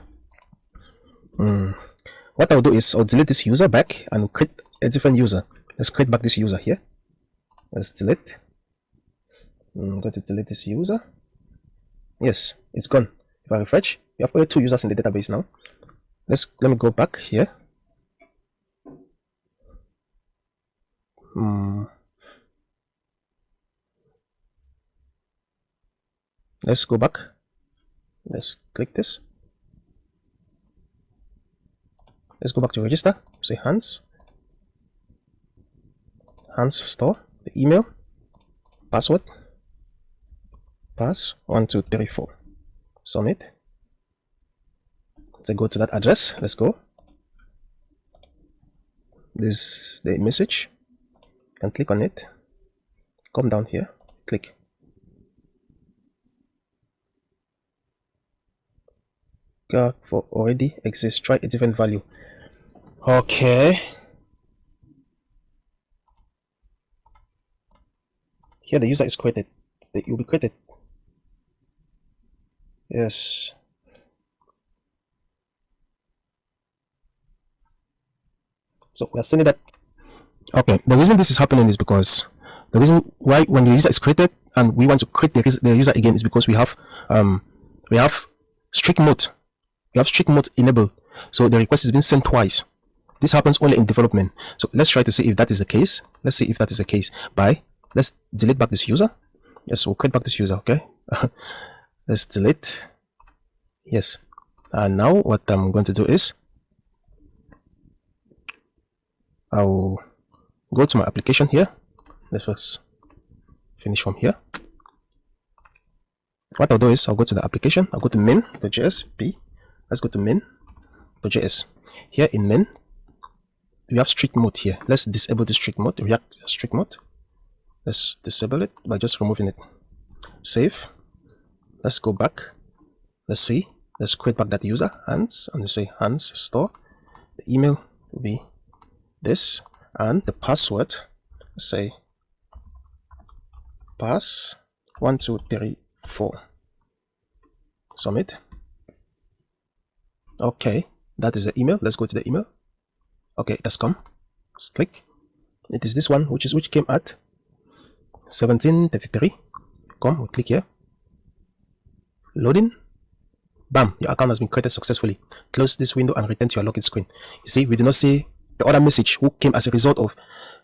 What I'll do is I'll delete this user back and create a different user. Let's create back this user here. Let's delete. I'm going to delete this user. Yes, it's gone. If I refresh, we have only 2 users in the database now. Let me go back here. Let's go back. Let's click this. Let's go back to register. Say Hans store, the email, password, pass 1234. Submit. Let's go to that address. Let's go. This the message. You can click on it. Come down here. Click. For already exists. Try a different value. Okay. Here the user is created. It will be created. Yes. So we are sending that. Okay. The reason this is happening is because the reason why when the user is created and we want to create the user again is because we have strict mode. We have strict mode enabled. So the request is being sent twice. This happens only in development. So let's try to see if that is the case. Let's see if that is the case. Let's delete back this user. Yes, we'll create back this user. Okay. Let's delete. Yes. And now what I'm going to do is I'll go to my application here. Let's first finish from here. What I'll do is I'll go to the application. I'll go to main.js. Let's go to main.js. Here in main, we have strict mode here. Let's disable the strict mode, React strict mode. Let's disable it by just removing it. Save. Let's go back. Let's see. Let's create back that user, Hans, and we say Hans store. The email will be this, and the password, let's say pass 1234. Submit. Okay, that is the email. Let's go to the email. Okay, that's come. Let's click. It is this one which came at 1733. Come, we click here. Loading. Bam, your account has been created successfully. Close this window and return to your login screen. You see, we did not see the other message who came as a result of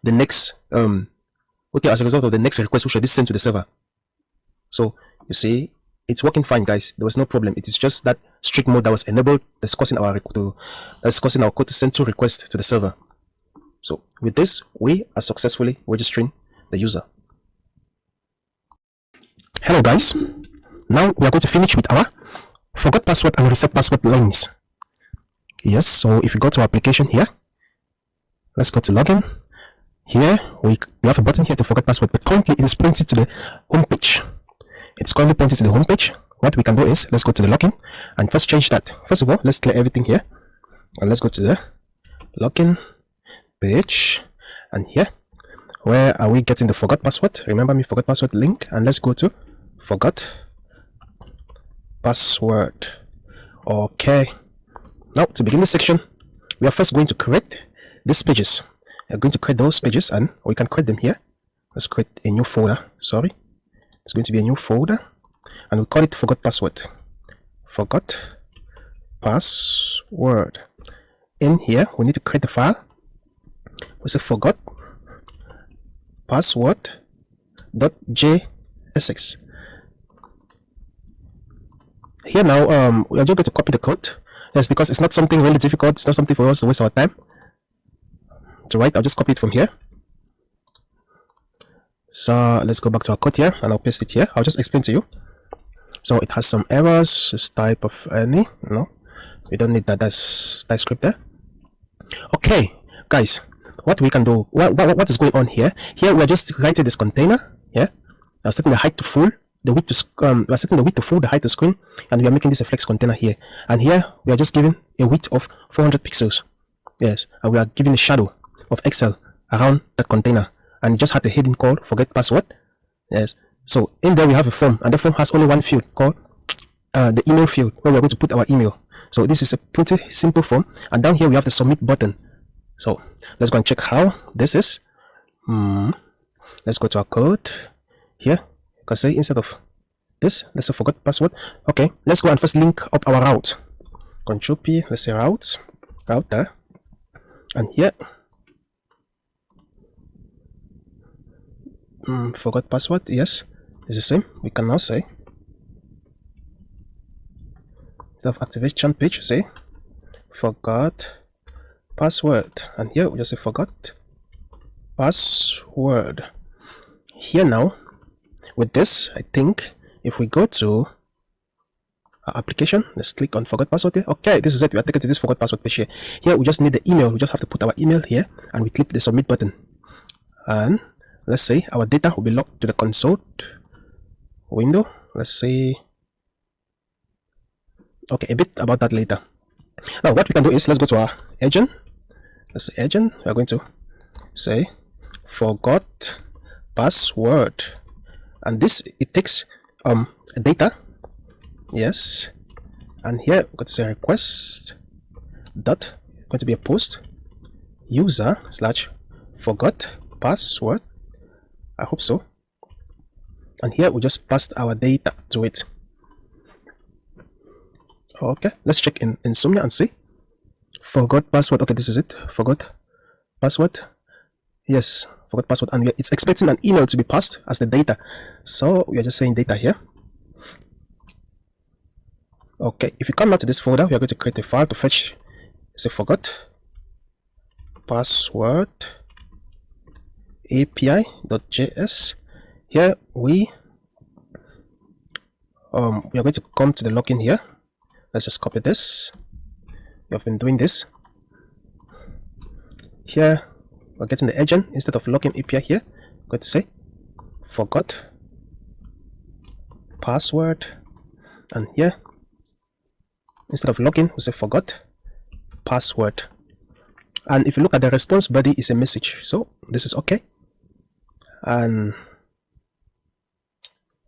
the next request which was sent to the server. So you see, it's working fine, guys. There was no problem. It is just that strict mode that was enabled that's causing our code to send 2 requests to the server. So with this, we are successfully registering the user. Hello guys. Now we are going to finish with our forgot password and reset password lines. Yes, so if you go to our application here, let's go to login. Here we have a button here to forget password, but currently it is pointing to the home page. It's currently pointing to the home page. What we can do is let's go to the login and first change that. First of all, let's clear everything here and let's go to the login page, and here where are we getting the forgot password? Remember me, forgot password link, and let's go to forgot password. Okay, now to begin this section, we are first going to create these pages. We are going to create those pages, and we can create them here. Let's create a new folder. Sorry, it's going to be a new folder, and we call it forgot password. Forgot password. In here, we need to create the file. We say forgot password.jsx, Here now, we are just going to copy the code. Yes, because it's not something really difficult. It's not something for us to waste our time. So right, I'll just copy it from here. So let's go back to our code here, and I'll paste it here. I'll just explain to you. So it has some errors. This type of any, no, we don't need that. That's TypeScript there. Okay, guys, what we can do, what is going on here? Here we are just writing this container. Yeah, we are setting the height to full, the width to we are setting the width to full, the height to screen, and we are making this a flex container here. And here we are just giving a width of 400 pixels. Yes, and we are giving a shadow of Excel around that container, and just had a hidden called forget password. Yes, so in there we have a form, and the form has only one field called the email field, where we are going to put our email. So this is a pretty simple form, and down here we have the submit button. So let's go and check how this is. Let's go to our code here. You can say instead of this, let's say forgot password. Okay, let's go and first link up our route. Control P, let's say route there, and here forgot password. Yes, it's the same. We can now say instead of activation page, say forgot password, and here we just say forgot password. Here now with this, I think if we go to our application, let's click on forgot password here. Okay, this is it. We are taken to this forgot password page here. Here we just need the email. We just have to put our email here, and we click the submit button, and let's say our data will be logged to the console window. Let's say, okay, a bit about that later. Now what we can do is, let's go to our agent. Let's say agent, we are going to say forgot password, and this, it takes data. Yes, and here we're going to say request dot, going to be a post user slash forgot password. I hope so. And here we just passed our data to it. Okay, let's check in Insomnia and see. Forgot password. Okay, this is it. Forgot password. Yes, forgot password, and it's expecting an email to be passed as the data. So we are just saying data here. Okay, if you come now to this folder, we are going to create a file to fetch. Say forgot password api.js. Here we are going to come to the login here. Let's just copy this. We have been doing this. Here we're getting the agent instead of login API. Here I'm going to say forgot password, and here instead of login we say forgot password. And if you look at the response body, is a message, so this is okay. And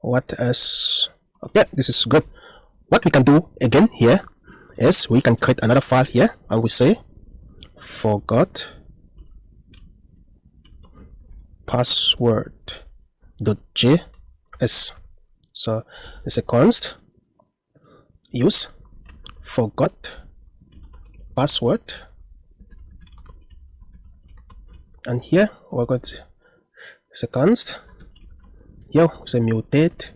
what else? Okay, this is good. What we can do again here is we can create another file here, and we say forgot password.js. So it's a const use forgot password, and here we're going to say const, here we say mutate,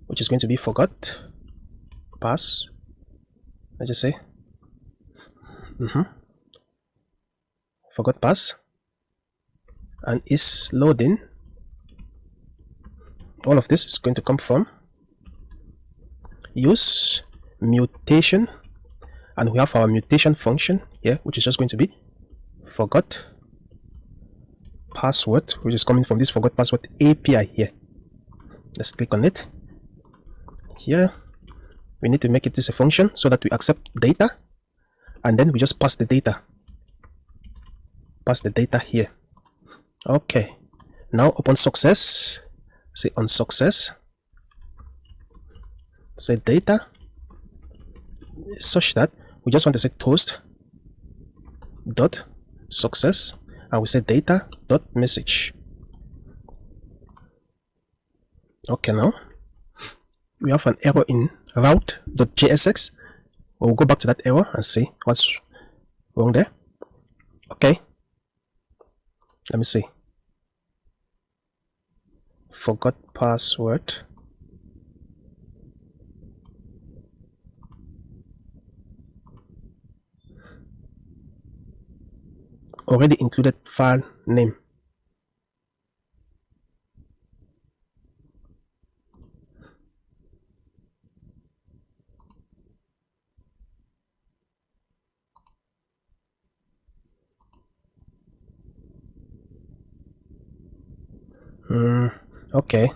which is going to be forgot pass. I just say forgot pass, and is loading. All of this is going to come from use mutation, and we have our mutation function here, which is just going to be forgot password, which is coming from this forgot password API here. Let's click on it. Here we need to make it this a function so that we accept data, and then we just pass the data here. Okay, now upon success, say on success, say data, such that we just want to say toast dot success, and we say data dot message. Okay, now we have an error in route.jsx. We'll go back to that error and see what's wrong there. Okay, let me see. Forgot password. already included file name. Okay,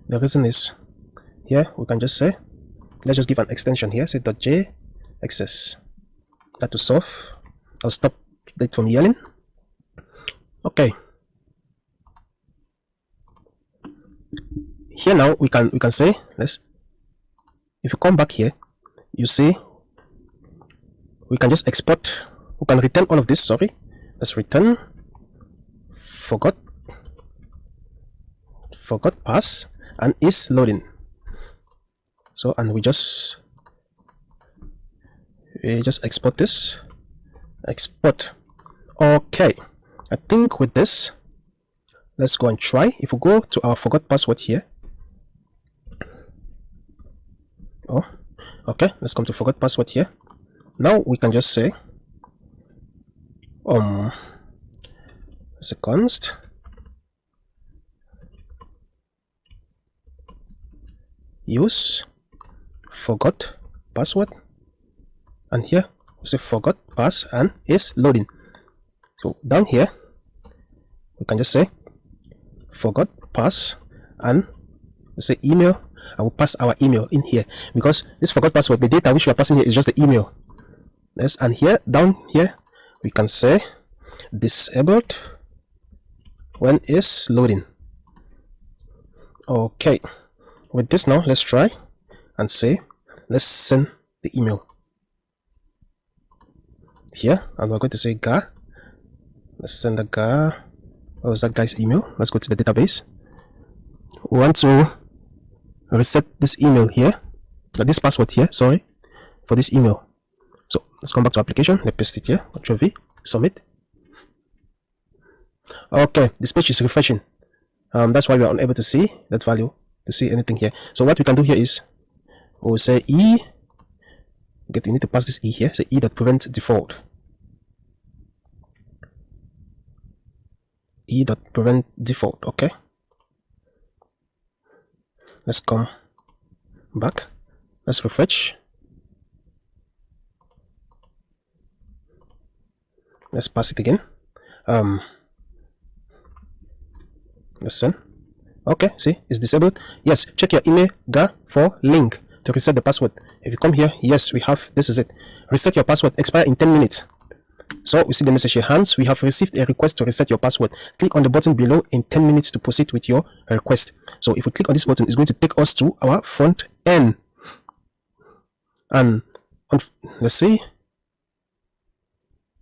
the reason is here we can just say, let's just give an extension here, say .j_access. That to solve. I'll stop it from yelling. Okay. Here now we can say, let's, if you come back here, you see we can just export, we can return all of this, sorry. Let's return forgot pass and is loading. So, and we just export this, export. Okay, I think with this, let's go and try. If we go to our forgot password here, oh, okay, let's come to forgot password here. Now we can just say const use forgot password, and here we say forgot pass and is loading. So down here we can just say forgot pass and we say email. I will pass our email in here because this forgot password, the data which we are passing here is just the email. Yes, and here down here we can say disabled when is loading. Okay, with this now let's try and say let's send the email here, and we're going to say ga. Let's send the ga. What was that guy's email? Let's go to the database. We want to reset this email here, this password here, sorry, for this email. So let's come back to application, let's paste it here, Ctrl V, submit. Okay, this page is refreshing. That's why we are unable to see that value, to see anything here. So what we can do here is we'll say e, we need to pass this e here, say e.prevent default. E.prevent default, okay. Let's come back, let's refresh. Let's pass it again. Let's send. Okay, see, it's disabled. Yes, check your email ga for link to reset the password. If you come here, yes, we have, this is it. Reset your password, expire in 10 minutes. So we see the message here, Hans, we have received a request to reset your password. Click on the button below in 10 minutes to proceed with your request. So if we click on this button, it's going to take us to our front end. And let's see.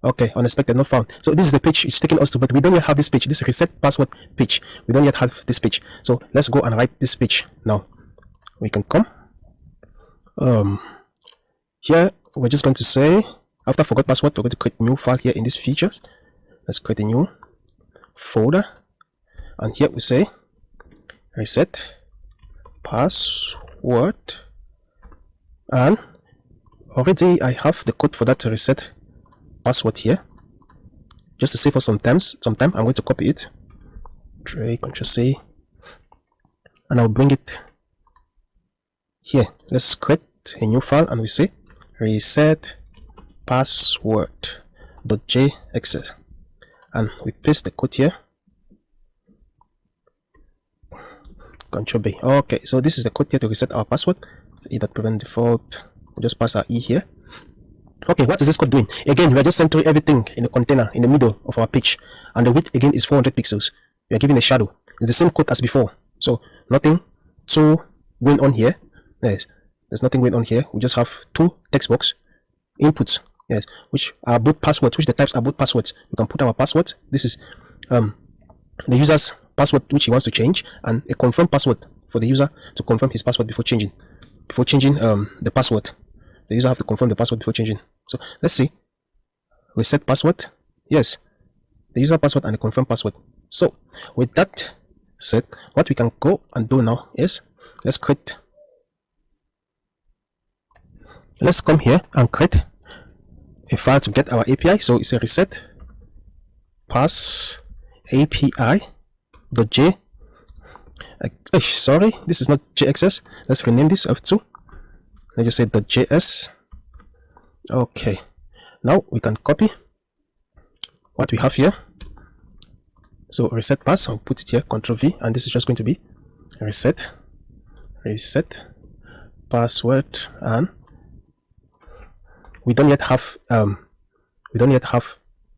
Okay, unexpected, not found. So this is the page it's taking us to, but we don't yet have this page. This reset password page. We don't yet have this page. So let's go and write this page now. We can come. Here we're just going to say, after forgot password, we're going to create a new file here in this feature. Let's create a new folder, and here we say reset password, and already I have the code for that to reset password here. Just to save us some time, I'm going to copy it, drag, Ctrl C, and I'll bring it here. Let's create a new file, and we say resetPassword.jxl, and we paste the code here. Ctrl B. Okay, so this is the code here to reset our password. E.prevent default. We'll just pass our E here. Okay, what is this code doing? Again, we are just centering everything in the container in the middle of our page, and the width again is 400 pixels. We are giving a shadow. It's the same code as before, so nothing too going on here. Yes, there's nothing going on here. We just have two text box inputs, yes, which are both passwords, which the types are both passwords. We can put our password. This is the user's password which he wants to change, and a confirm password for the user to confirm his password before changing the password. The user have to confirm the password before changing. So let's see, reset password, yes, the user password and the confirm password. So with that said, what we can go and do now is let's come here and create a file to get our API. So it's a reset pass API dot J. Sorry, this is not JXS. Let's rename this F2. Let's just say .js. Okay, now we can copy what we have here. So reset pass, I'll put it here, Ctrl V, and this is just going to be reset password, and we don't yet have the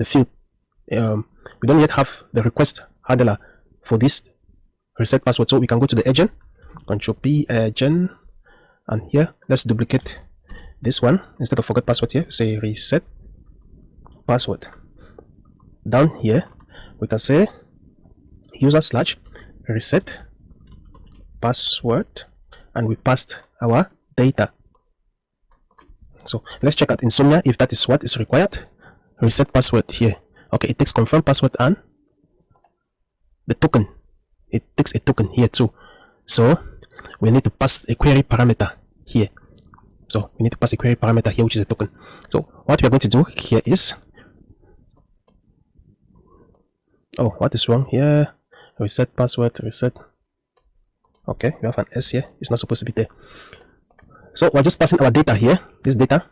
field, we don't yet have the request handler for this reset password. So we can go to the agent, Ctrl P, agent, and here let's duplicate this one. Instead of forgot password here, say reset password. Down here we can say user / reset password, and we passed our data. So let's check out Insomnia if that is what is required. Reset password here. Okay, it takes confirm password and the token. It takes a token here too. So we need to pass a query parameter here. So we need to pass a query parameter here, which is a token. So what we are going to do here is, oh, what is wrong here? Reset password, reset. Okay, we have an S here. It's not supposed to be there. So we're just passing our data here. This data.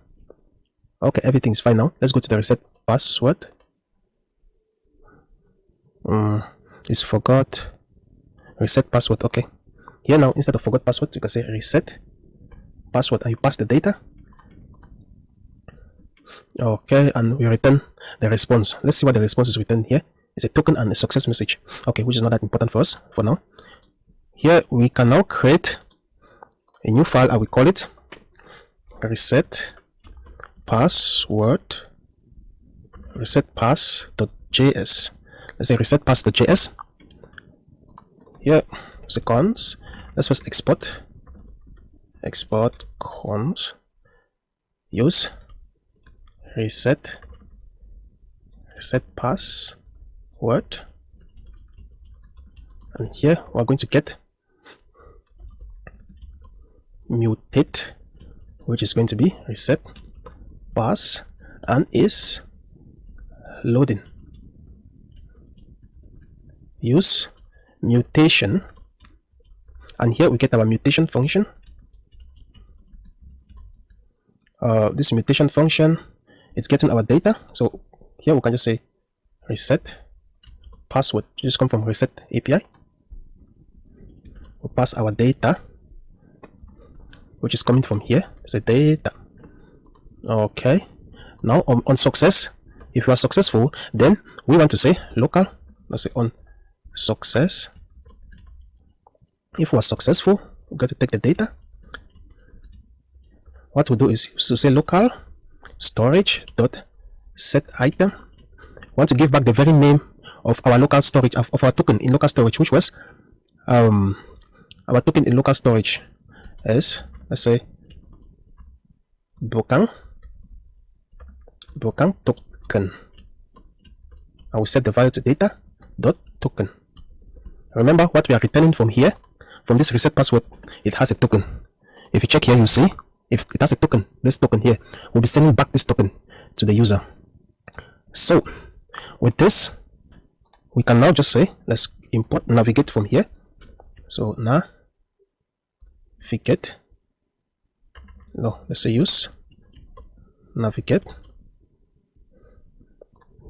Okay, everything's fine now. Let's go to the reset password. It's forgot reset password. Okay, here now instead of forgot password, you can say reset password, and you pass the data. Okay, and we return the response. Let's see what the response is returned here. It's a token and a success message. Okay, which is not that important for us for now. Here we can now create a new file, and we call it reset password resetpass.js. Let's say resetpass.js. Here is the cons. Let's first export cons. Use reset password, and here we're going to get mutate, which is going to be reset pass, and is loading. Use mutation, and here we get our mutation function. This mutation function, it's getting our data. So here we can just say reset password, just come from reset API. We'll pass our data, which is coming from here. It's a data. Okay, now on success, if you are successful, then we want to say local. Let's say on success. If we are successful, we're going to take the data. What we'll do is to say local storage dot set item. We want to give back the very name of our local storage, of our token in local storage, which was our token in local storage is, let's say, brokang token. I will set the value to data dot token. Remember what we are returning from here, from this reset password, it has a token. If you check here, you see if it has a token, this token here, we'll be sending back this token to the user. So with this, we can now just say, let's import navigate from here. So navigate, no, let's say use navigate.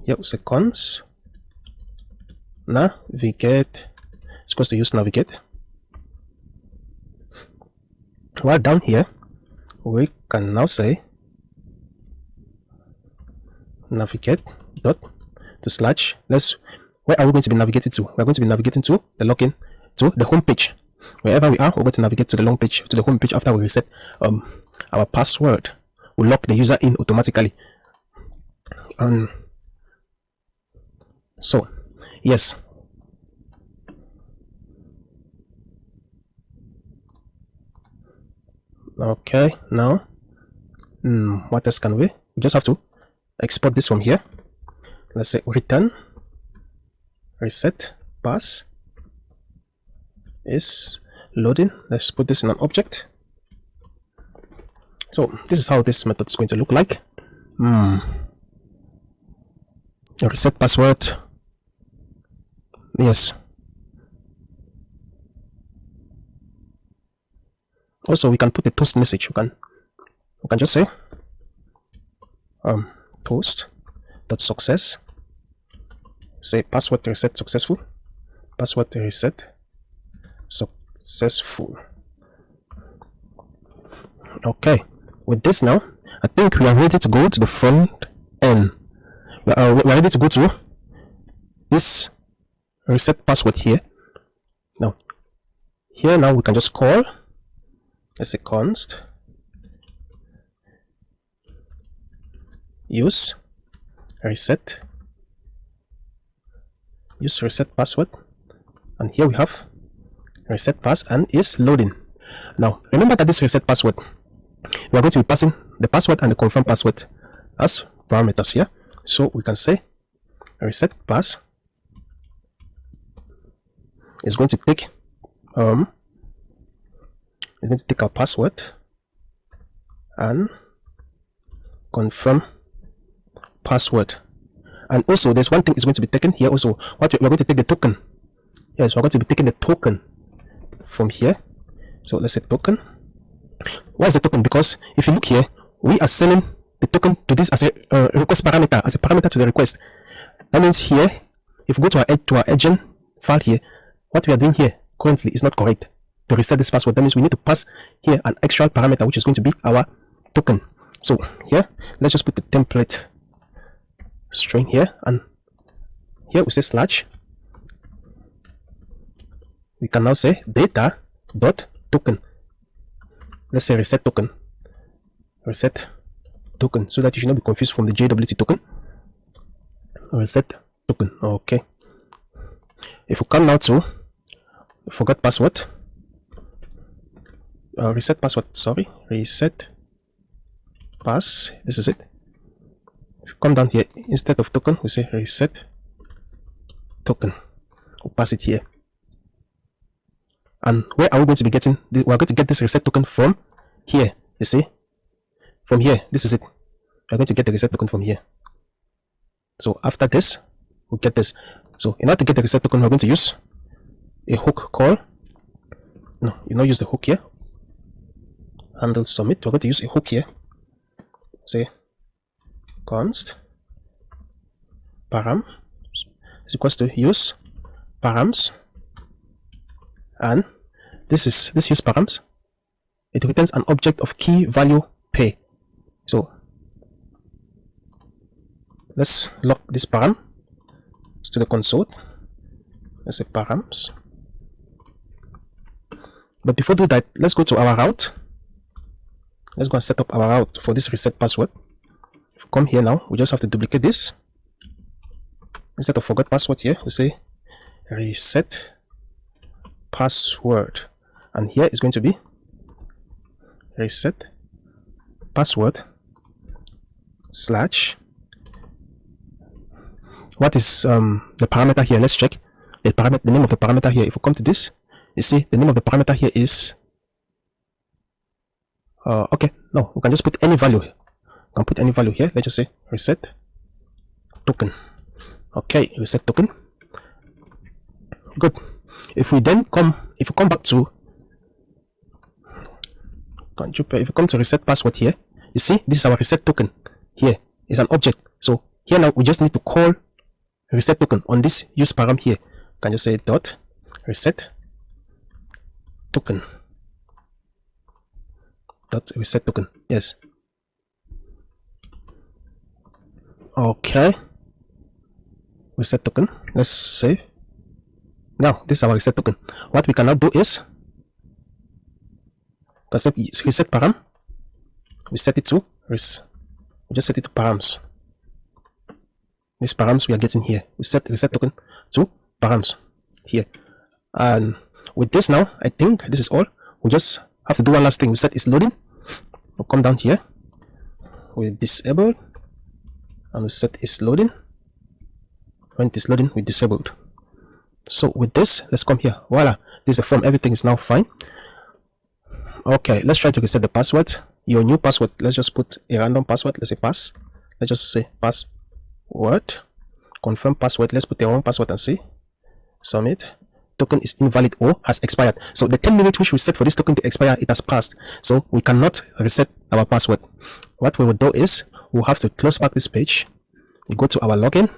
Here we say cons navigate, it's supposed to use navigate. While down here, we can now say navigate dot to slash. Where are we going to be navigating to? We're going to be navigating to the login, to the home page. Wherever we are, we're going to navigate to the long page, to the home page. After we reset our password, we'll lock the user in automatically. So yes, okay, now what else can we just have to export this from here. Let's say return reset pass is loading. Let's put this in an object. So this is how this method is going to look like. Reset password Yes. Also, we can put a toast message. We can just say toast.success. Say password reset successful. Password reset successful. Okay. With this now, I think we are ready to go to the front end. We are ready to go to this reset password here. Now, here now we can just call, let's say const use reset password, and here we have reset pass and is loading. Now remember that this reset password, we are going to be passing the password and the confirm password as parameters here. So we can say reset pass is going to take our password and confirm password. And also there's one thing is going to be taken here also. What we're going to take the token. Yes, we're going to be taking the token from here. So let's say token. Why is the token? Because if you look here, we are sending the token to this as a request parameter, as a parameter to the request. That means here, if we go to our agent file here, what we are doing here currently is not correct. To reset this password, that means we need to pass here an extra parameter, which is going to be our token. So here, let's just put the template string here, and here we say slash. We can now say data dot token. Let's say reset token, so that you should not be confused from the JWT token. Reset token. Okay. If we come now to forgot password, reset password. Sorry, reset pass. This is it. If you come down here, instead of token, we say reset token. We'll pass it here. And where are we going to be getting? We are going to get this reset token from here. You see, from here. This is it. We are going to get the reset token from here. So after this, we'll get this. So in order to get the reset token, we're going to use a hook call. No, you not use the hook here. Handle submit. We're going to use a hook here. Say const param is equals to use params, and this use params. It returns an object of key value pay. So let's lock this param to the console. Let's say params. But before do that, let's go to our route. Let's go and set up our route for this reset password. If we come here now, we just have to duplicate this. Instead of forgot password here, we say reset password, and here is going to be reset password slash. What is the parameter here? Let's check the name of the parameter here. If we come to this, you see the name of the parameter here is okay. No, we can just put any value. We can put any value here. Let's just say reset token. Okay, reset token. Good. If we come back to if you come to reset password here, you see this is our reset token. Here is an object. So here now we just need to call reset token on this use param here. Can you say dot reset token dot reset token? Yes. Okay. Reset token. Let's save. Now this is our reset token. What we can now do is reset param. We set it to we just set it to params. These params we are getting here. We set reset token to params here. And with this now, I think this is all. We just have to do one last thing. We set is loading. We'll come down here. We disable and we set is loading. When it is loading, we disabled. So with this, let's come here. Voila, this is the form. Everything is now fine. Okay, let's try to reset the password. Your new password, let's just put a random password. Let's say pass. Let's just say password. Confirm password. Let's put the wrong password and see. submit. Token is invalid or has expired. So the 10 minutes which we set for this token to expire, it has passed. So we cannot reset our password. What we will do is we'll have to close back this page. We go to our login.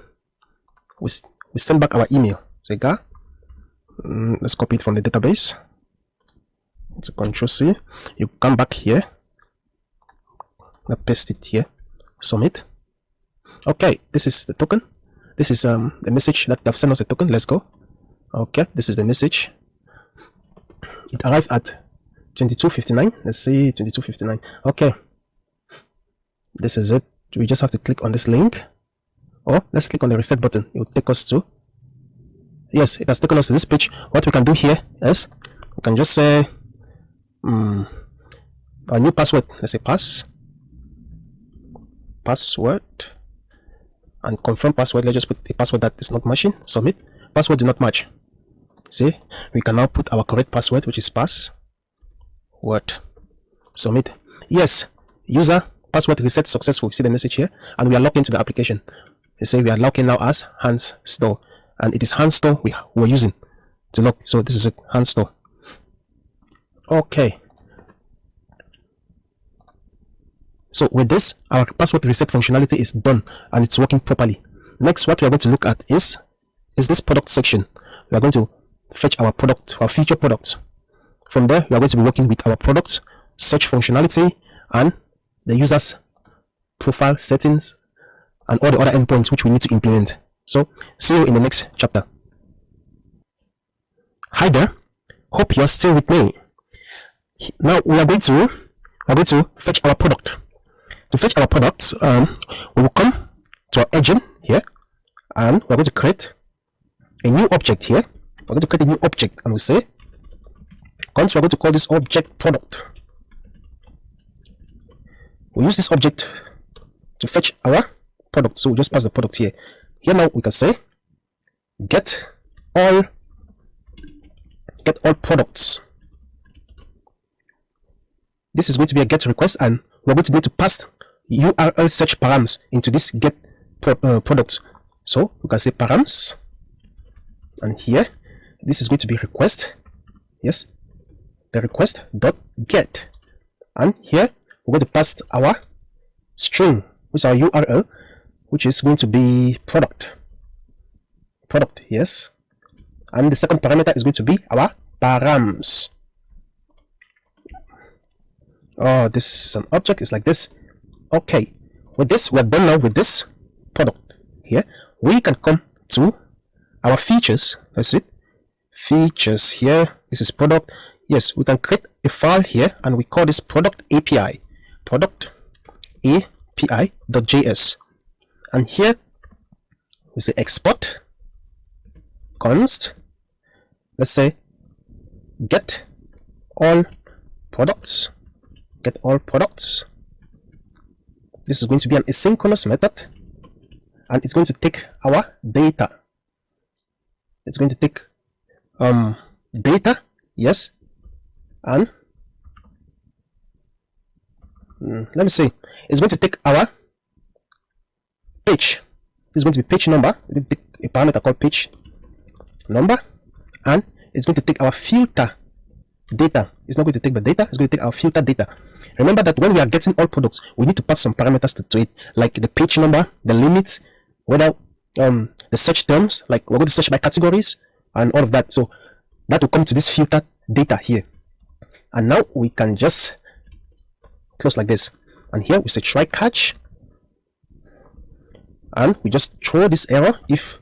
We send back our email. Let's copy it from the database. So Control C. You come back here. Paste it here. Submit. Okay, this is the token. This is the message that they've sent us a token. Let's go. Okay, this is the message. It arrived at 22:59. Let's see, 22:59. Okay, this is it. We just have to click on this link, or let's click on the reset button. It will take us to, yes, it has taken us to this page. What we can do here is we can just say a new password. Let's say password and confirm password. Let's just put a password that is not matching. Submit. Password do not match. See, we can now put our correct password, which is password. Submit. Yes, user password reset successful. See the message here, and we are logged into the application. They say we are logging now as Hans Store, and it is Hans Store we were using to log. So this is it, Hans Store. Okay. So with this, our password reset functionality is done and it's working properly. Next, what we are going to look at is this product section. We are going to fetch our product, our feature products. From there, we are going to be working with our products, search functionality, and the user's profile settings, and all the other endpoints which we need to implement. So, see you in the next chapter. Hi there. Hope you're still with me. Now we are going to fetch our product. To fetch our product, we will come to our engine here, and we're going to create a new object here. We're going to create a new object, and we say, we're going to call this object product. We use this object to fetch our product, so we just pass the product here. Here now we can say get all products. This is going to be a get request, and we're going to need to pass URL search params into this get product. So we can say params, and here this is going to be request. Yes, the request dot get, and here we're going to pass our string, which is our URL, which is going to be product. Yes, and the second parameter is going to be our params. Oh, this is an object. It's like this. Okay, with this we're done now with this product. Here we can come to our features. That's it. Features here. This is product. Yes, we can create a file here, and we call this product API. Product API.js. And here we say export const. Let's say get all products. Get all products. This is going to be an asynchronous method, and it's going to take our data. It's going to take data, yes, and let me see. It's going to take our page. This is going to be page number. We're going to take a parameter called page number, and it's going to take our filter data. It's not going to take the data, it's going to take our filter data. Remember that when we are getting all products, we need to pass some parameters to it, like the page number, the limits, whether the search terms, like we're going to search by categories and all of that. So that will come to this filter data here. And now we can just close like this. And here we say try catch, and we just throw this error if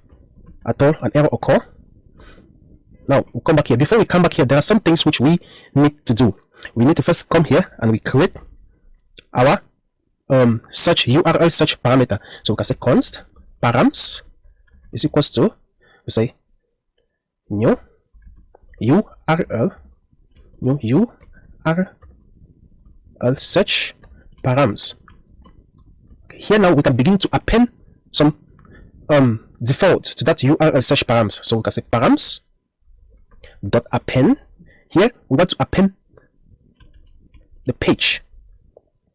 at all an error occur. Now we'll come back here. Before we come back here, there are some things which we need to do. We need to first come here and we create our search URL search parameter. So we can say const params is equals to, we say new URL search params. Here now we can begin to append some default to that URL search params. So we can say params dot append. Here we want to append the page.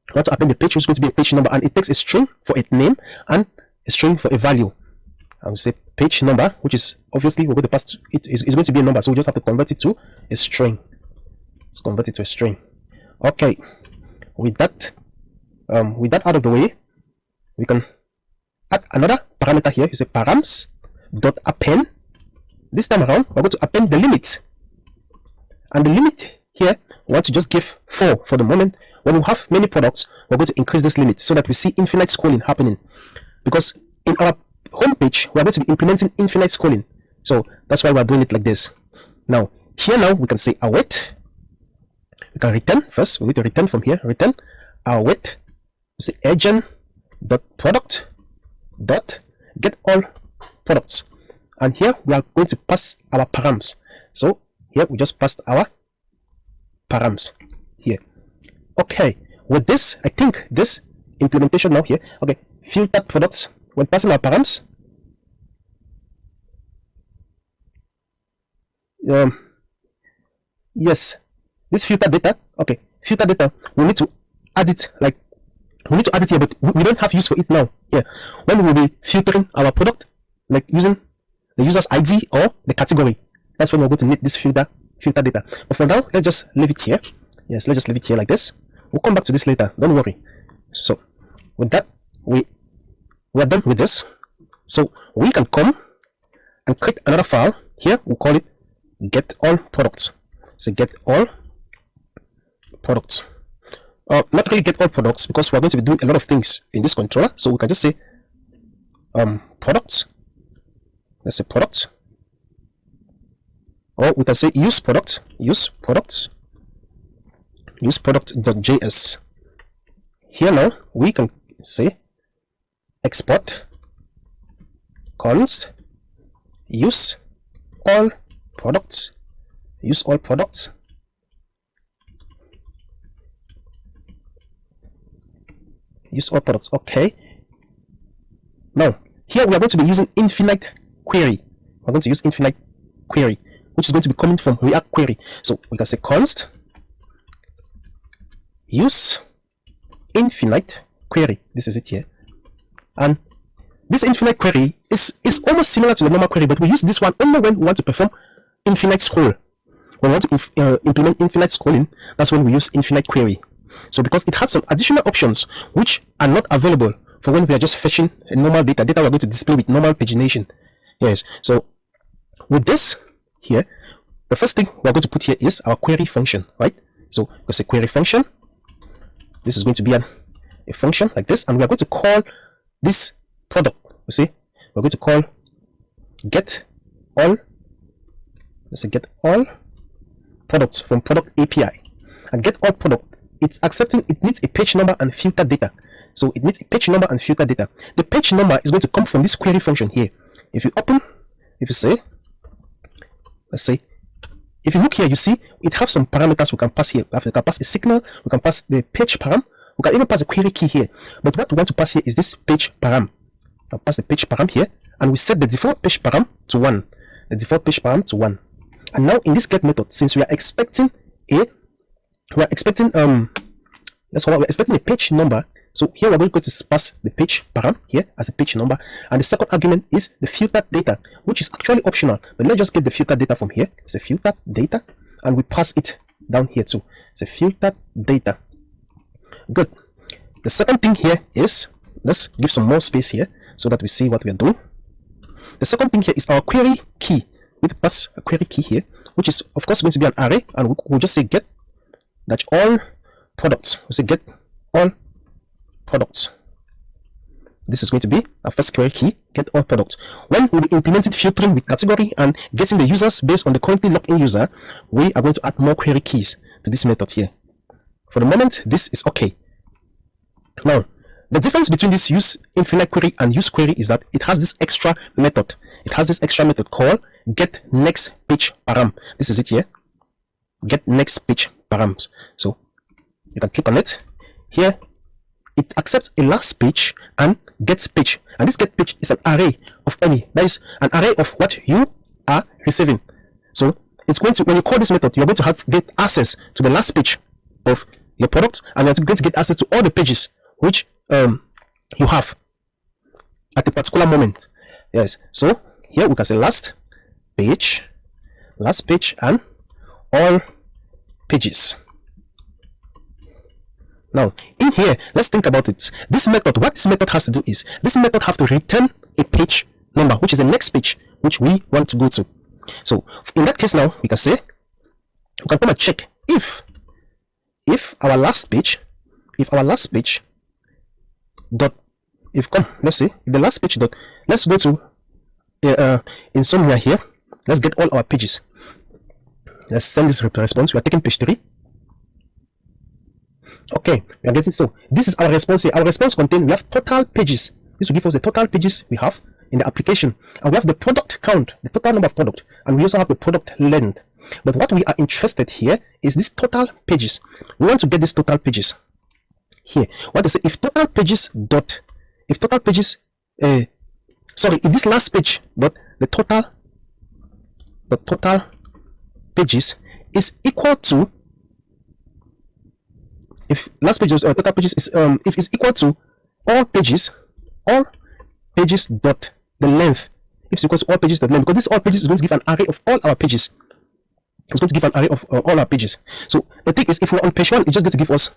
We want to append the page, which is going to be a page number, and it takes a string for its name and a string for a value. and we say page number, which is obviously we're going to pass to it is going to be a number, so we just have to convert it to a string. Let's convert it to a string. Okay, with that out of the way, we can add another parameter here. You say params dot append. This time around, we're going to append the limit, and the limit here we want to just give 4 for the moment. When we have many products, we're going to increase this limit so that we see infinite scrolling happening, because in our home page we're going to be implementing infinite scrolling, so that's why we're doing it like this. Now here we can say await. We can return first. We need to return from here. Return await. We say agent dot product dot get all products, and here we are going to pass our params. So here we just passed our params here. Okay, with this, I think this implementation now here. Okay, filtered products when passing our params. Yes, this filter data. Okay, filter data. We need to add it here, but we don't have use for it now. Yeah, when we'll be filtering our product, like using the user's ID or the category, that's when we're going to need this filter data. But for now, let's just leave it here. Yes, let's just leave it here like this. We'll come back to this later, don't worry. So with that, we are done with this. So we can come and create another file. Here we'll call it get all products. So get all products. Not really get all products, because we're going to be doing a lot of things in this controller. So we can just say products. Let's say product, or we can say use product, use product.js. Here now we can say export const use all products, use all products, use all products. Okay, now here we are going to be using infinite query. We're going to use infinite query, which is going to be coming from reactquery. So we can say const use infinite query. This is it here, and this infinite query is almost similar to the normal query, but we use this one only when we want to perform infinite scroll. When we want to implement infinite scrolling, that's when we use infinite query. So because it has some additional options which are not available for when we are just fetching a normal data we're going to display with normal pagination. Yes, so with this here, the first thing we're going to put here is our query function, right? So we say query function. This is going to be a function like this, and we are going to call this product. You see, we're going to call get all. Let's say get all products from product API, and get all product. It's accepting. It needs a page number and filter data. So it needs a page number and filter data. The page number is going to come from this query function here. If you open, if you say, let's say, if you look here, you see it have some parameters we can pass here. We can pass a signal, we can pass the page param, we can even pass a query key here. But what we want to pass here is this page param. I'll pass the page param here, and we set the default page param to 1. The default page param to 1. And now in this get method, since we are expecting a page number. So here we're going to pass the page param here as a page number, and the second argument is the filtered data, which is actually optional. But let's just get the filtered data from here. It's a filtered data, and we pass it down here too. It's a filtered data. Good. The second thing here is, let's give some more space here so that we see what we are doing. The second thing here is our query key. We pass a query key here, which is of course going to be an array, and we'll just say get that's all products. We say get all products. This is going to be our first query key, get all products. When we implemented filtering with category and getting the users based on the currently logged in user, we are going to add more query keys to this method here. For the moment, this is okay. Now, the difference between this use infinite query and use query is that it has this extra method. It has this extra method called get next page param. This is it here. Get next page params. So you can click on it. Here it accepts a last page and gets page. And this get page is an array of any. That is an array of what you are receiving. So it's going to, when you call this method, you're going to get access to the last page of your product, and you're going to get access to all the pages which you have at a particular moment. Yes, so here we can say last page, and all pages. Now in here, let's think about it. This method, what this method has to do is, this method have to return a page number, which is the next page which we want to go to. So in that case, now we can say, we can come and check if our last page dot, let's say if the last page dot, let's go to Insomnia here. Let's get all our pages. Let's send this response. We are taking page 3. Okay, we are getting, so this is our response here. Our response contains, we have total pages. This will give us the total pages we have in the application, and we have the product count, the total number of product, and we also have the product length. But what we are interested here is this total pages. We want to get this total pages here. What they say, if total pages dot, if this last page dot the total pages is equal to, if last pages or total pages is if it's equal to all pages dot the length, if it's equal to all pages dot length, because this all pages is going to give an array of all our pages. It's going to give an array of all our pages. So the thing is, if we're on page 1, it's just going to give us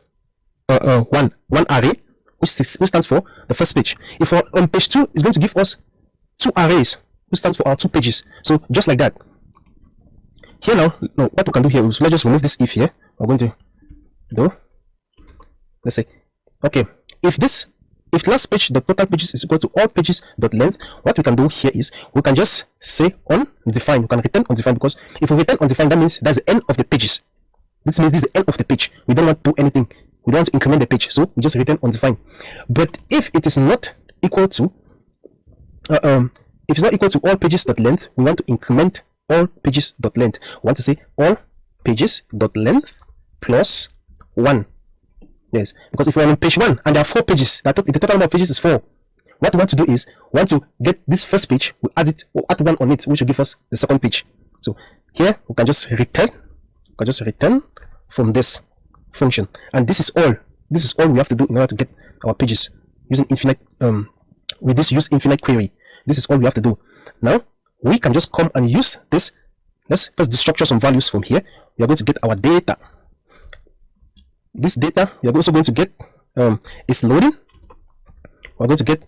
one array, which stands for the first page. If we're on page 2, it's going to give us 2 arrays, which stands for our 2 pages. So just like that. Here now, what we can do here is, let's just remove this if here. We're going to do, let's say, okay, if last page the total pages is equal to all pages dot length, what we can do here is, we can just say undefined. We can return undefined, because if we return undefined, that means that's the end of the pages. This means this is the end of the page. We don't want to do anything. We don't want to increment the page, so we just return undefined. But if it is not equal to if it's not equal to all pages dot length, we want to increment all pages dot length. We want to say all pages dot length plus 1. Yes, because if we're on page 1 and there are 4 pages, the total number of pages is 4. What we want to do is, we want to get this first page, we add 1 on it, which will give us the second page. So here we can just return from this function, and this is all we have to do in order to get our pages using infinite with this use infinite query. This is all we have to do. Now we can just come and use this. Let's first destructure some values from here. We are going to get our data. This data we are also going to get is loading. We're going to get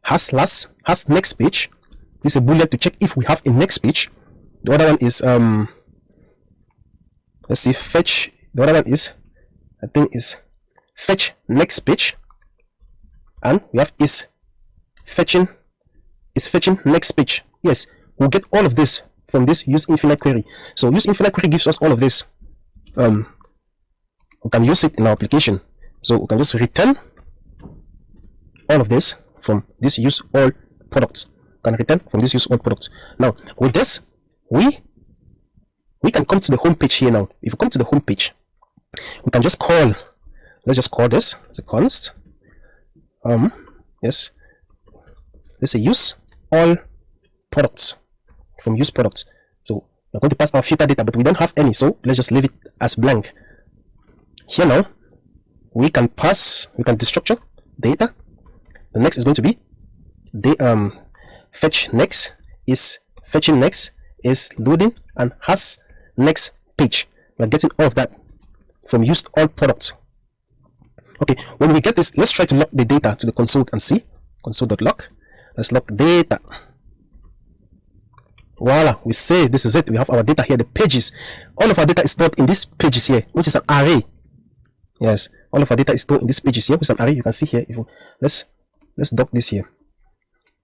has next page. This is a boolean to check if we have a next page. The other one is let's see, fetch. The other one is, I think, is fetch next page, and we have is fetching next page. Yes, we'll get all of this from this use infinite query. So use infinite query gives us all of this. We can use it in our application, so we can just return all of this from this use all products. We can return from this use all products. Now with this, we can come to the home page here. Now if we come to the home page, we can just call, let's just call this as a const yes, let's say use all products from use products. So we're going to pass our filter data, but we don't have any, so let's just leave it as blank. Here now we can destructure data. The next is going to be the fetching next is loading, and has next page. We're getting all of that from used all products. Okay, when we get this, let's try to lock the data to the console and see. Console.log. Let's lock data. Voila, we say this is it. We have our data here, the pages. All of our data is stored in these pages here, which is an array. Yes, all of our data is stored in these pages here, which is an array. You can see here. If you, let's dock this here.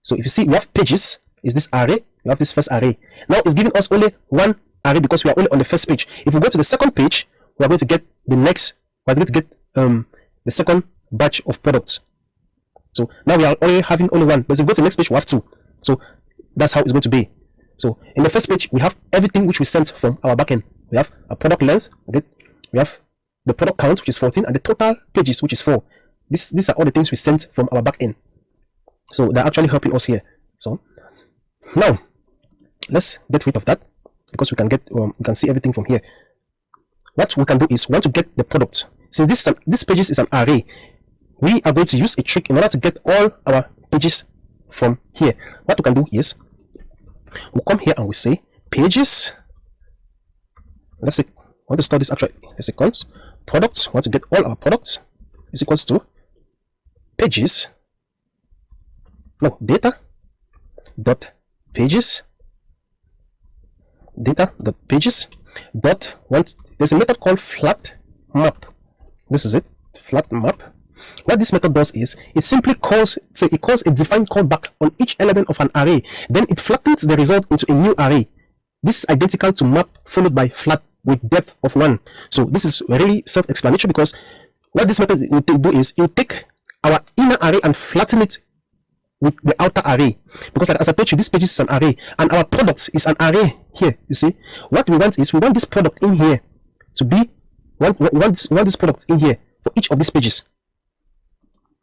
So if you see, we have pages, is this array. We have this first array. Now it's giving us only one array because we are only on the first page. If we go to the second page, we are going to get the next. We are going to get the second batch of products. So now we are only having only one, but if we go to the next page, we have 2. So that's how it's going to be. So in the first page, we have everything which we sent from our backend. We have a product length. Okay? We have the product count, which is 14, and the total pages, which is 4. These are all the things we sent from our backend. So they're actually helping us here. So now let's get rid of that, because we can get we can see everything from here. What we can do is, we want to get the product. Since this pages is an array, we are going to use a trick in order to get all our pages from here. What we can do is we'll come here and we say pages. Let's say I want to store this actually. Let's say const products. We want to get all our products is equals to pages. No, data dot pages. Data dot pages dot want. There's a method called flat map. This is it, flat map. What this method does is it simply calls a defined callback on each element of an array. Then it flattens the result into a new array. This is identical to map followed by flat with depth of 1. So this is really self-explanatory, because what this method will do is it will take our inner array and flatten it with the outer array, because like as I told you, this page is an array and our products is an array here. You see, what we want is we want this product in here to be want this product in here for each of these pages.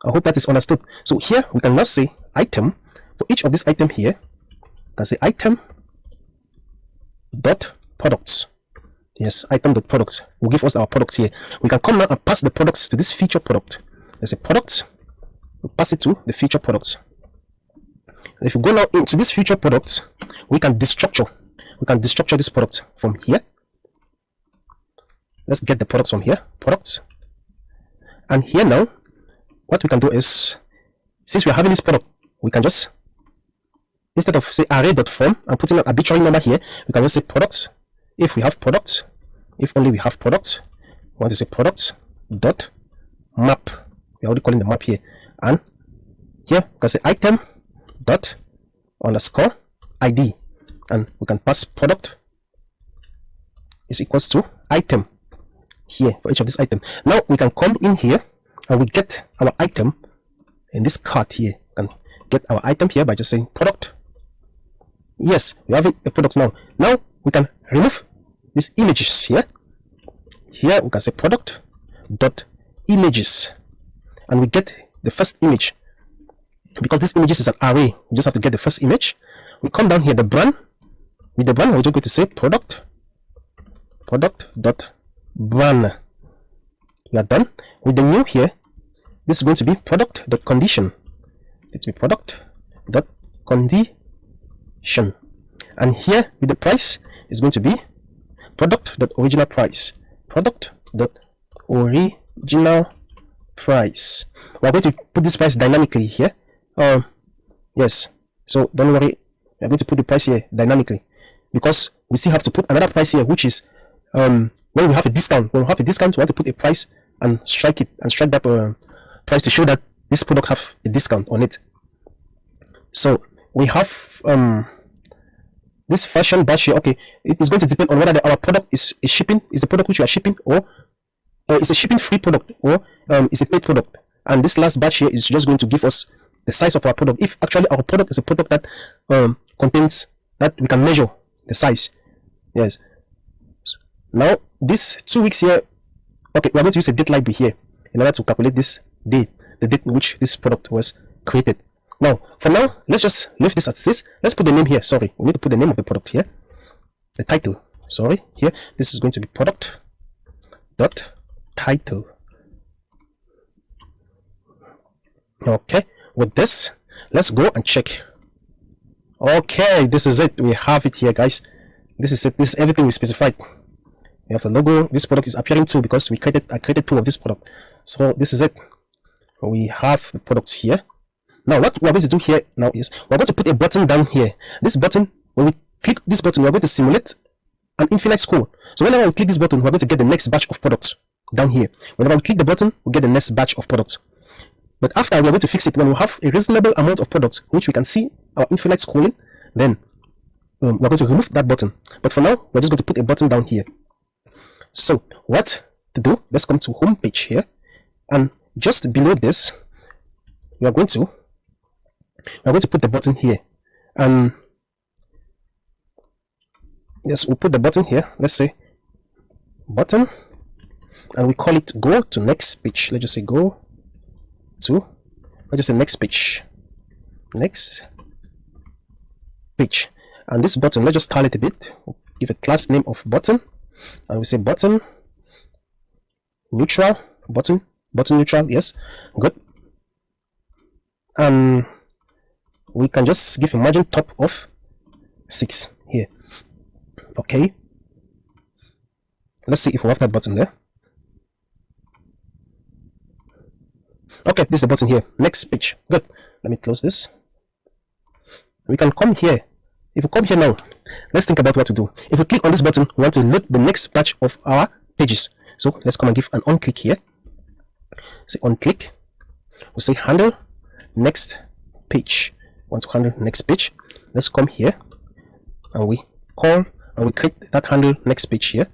I hope that is understood. So here we can now say item for each of this item here. We can say item dot products. Yes, item dot products will give us our products here. We can come now and pass the products to this feature product. There's a product, we'll pass it to the feature products. If we go now into this feature product, we can destructure this product from here. Let's get the products from here, products. And here now, what we can do is, since we're having this product, we can just, instead of say array.form and putting an arbitrary number here, we can just say products. If we have products, if only we have products, we want to say products dot map. We're already calling the map here. And here we can say item dot underscore ID, and we can pass product is equals to item here for each of this item. Now we can come in here and we get our item in this cart here. And get our item here by just saying product. Yes, we have a product now. Now we can remove these images here. Here we can say product dot images, and we get the first image. Because this images is an array, we just have to get the first image. We come down here, the brand. With the brand, we're just going to say product dot brand. We are done. With the new here, this is going to be product dot condition. Let's be product dot condition. And here with the price is going to be product dot original price. Product dot original price. We're going to put this price dynamically here. Yes, so don't worry, we're going to put the price here dynamically, because we still have to put another price here, which is when we have a discount. When we have a discount, we want to put a price and strike that price to show that this product have a discount on it. So we have this fashion batch here. Okay, it is going to depend on whether our product is a product which you are shipping, or it's a shipping free product, or it's a paid product. And this last batch here is just going to give us the size of our product. If actually our product is a product that contains, that we can measure the size. Yes. Now this 2 weeks here, okay, we are going to use a date library here in order to calculate this date, the date in which this product was created. Now for now, let's just leave this as it is. Let's put the name here. Sorry, we need to put the name of the product here, the title. Sorry, here this is going to be product dot title. Okay, with this, let's go and check. Okay, this is it. We have it here, guys. This is it. This is everything we specified. We have the logo. This product is appearing too, because I created 2 of this product. So this is it. We have the products here. Now what we're going to do here now is we're going to put a button down here. This button, when we click this button, we're going to simulate an infinite scroll. So whenever we click this button, we're going to get the next batch of products down here. Whenever we click the button, we get the next batch of products. But after, we're going to fix it when we have a reasonable amount of products which we can see our infinite scrolling. Then we're going to remove that button. But for now, we're just going to put a button down here. So what to do? Let's come to home page here, and just below this, we are going to put the button here. And yes, we'll put the button here. Let's say button, and we call it go to next page. Let's just say go to, let's just say next page. Next page. And this button, let's just style it a bit. We'll give a class name of button, and we say button neutral, button neutral. Yes, good. And we can just give a margin top of 6 here. Okay, let's see if we have that button there. Okay, this is the button here. Next page. Good. Let me close this. We can come here. If we come here now, let's think about what to do. If we click on this button, we want to load the next batch of our pages. So let's come and give an on click here. Say on click. We'll say handle next page. Want to handle next page. Let's come here and we call and we create that handle next page here.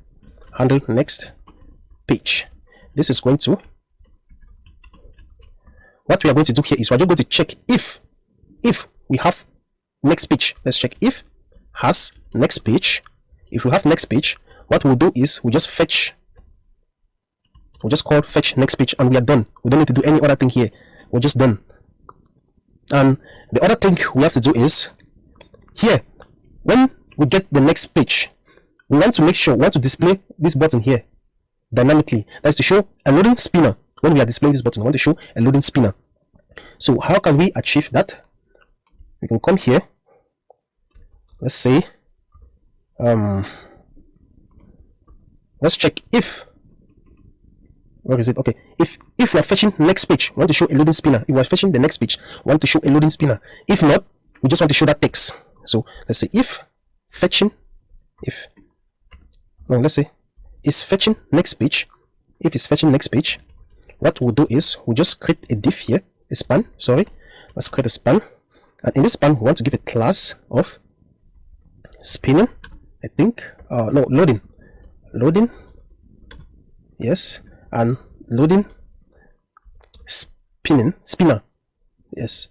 Handle next page. This is going to, what we are going to do here is we're just going to check if we have next page. Let's check if has next page. If we have next page, what we'll do is we just fetch. We'll just call fetch next page and we are done. We don't need to do any other thing here. We're just done. And the other thing we have to do is here, when we get the next page, we want to make sure, we want to display this button here dynamically. That's to show a loading spinner. When we are displaying this button, we want to show a loading spinner. So how can we achieve that? We can come here. Let's say, let's check if, where is it? Okay, if we are fetching next page, we want to show a loading spinner. If we are fetching the next page, we want to show a loading spinner. If not, we just want to show that text. So let's say if fetching, let's say is fetching next page. If it's fetching next page, what we'll do is we'll just create a div here, a span. Sorry, let's create a span, and in this span we want to give a class of spinning. I think no, loading, yes, and loading spinner, yes.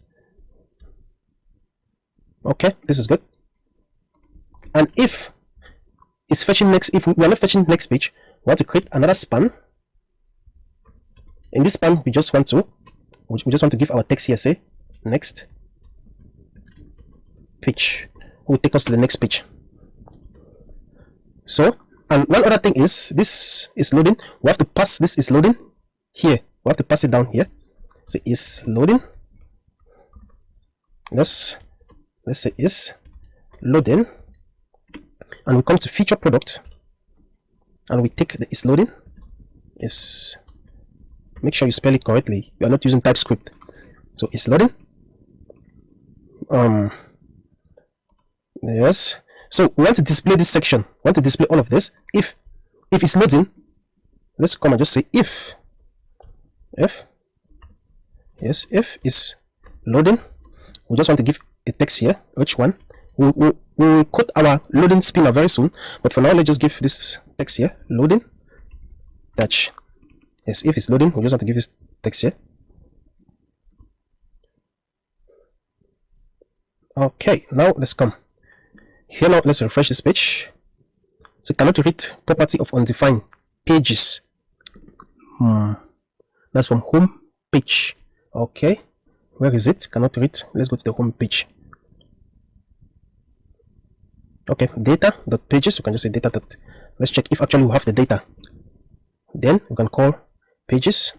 Okay, this is good. And if it's fetching next, if we are not fetching next page, we want to create another span. In this span, we just want to give our text here, say next page. Will take us to the next page. So, and one other thing is this is loading. We have to pass this is loading here. We have to pass it down here. So is loading. Let's say is loading, and we come to feature product, and we take the is loading. Is, make sure you spell it correctly. You are not using TypeScript. So it's loading. Yes. So we want to display this section. We want to display all of this. If it's loading, let's come and just say if yes, if is loading. We just want to give a text here. Which one? We'll code our loading spinner very soon. But for now, let's just give this text here. Loading. Touch. Yes, if it's loading, we just want to give this text here. Okay, now let's come here. Now let's refresh this page. So cannot read property of undefined pages. That's from home page. Okay, where is it? Cannot read. Let's go to the home page. Okay, data dot pages. We can just say data dot. Let's check if actually we have the data. Then we can call pages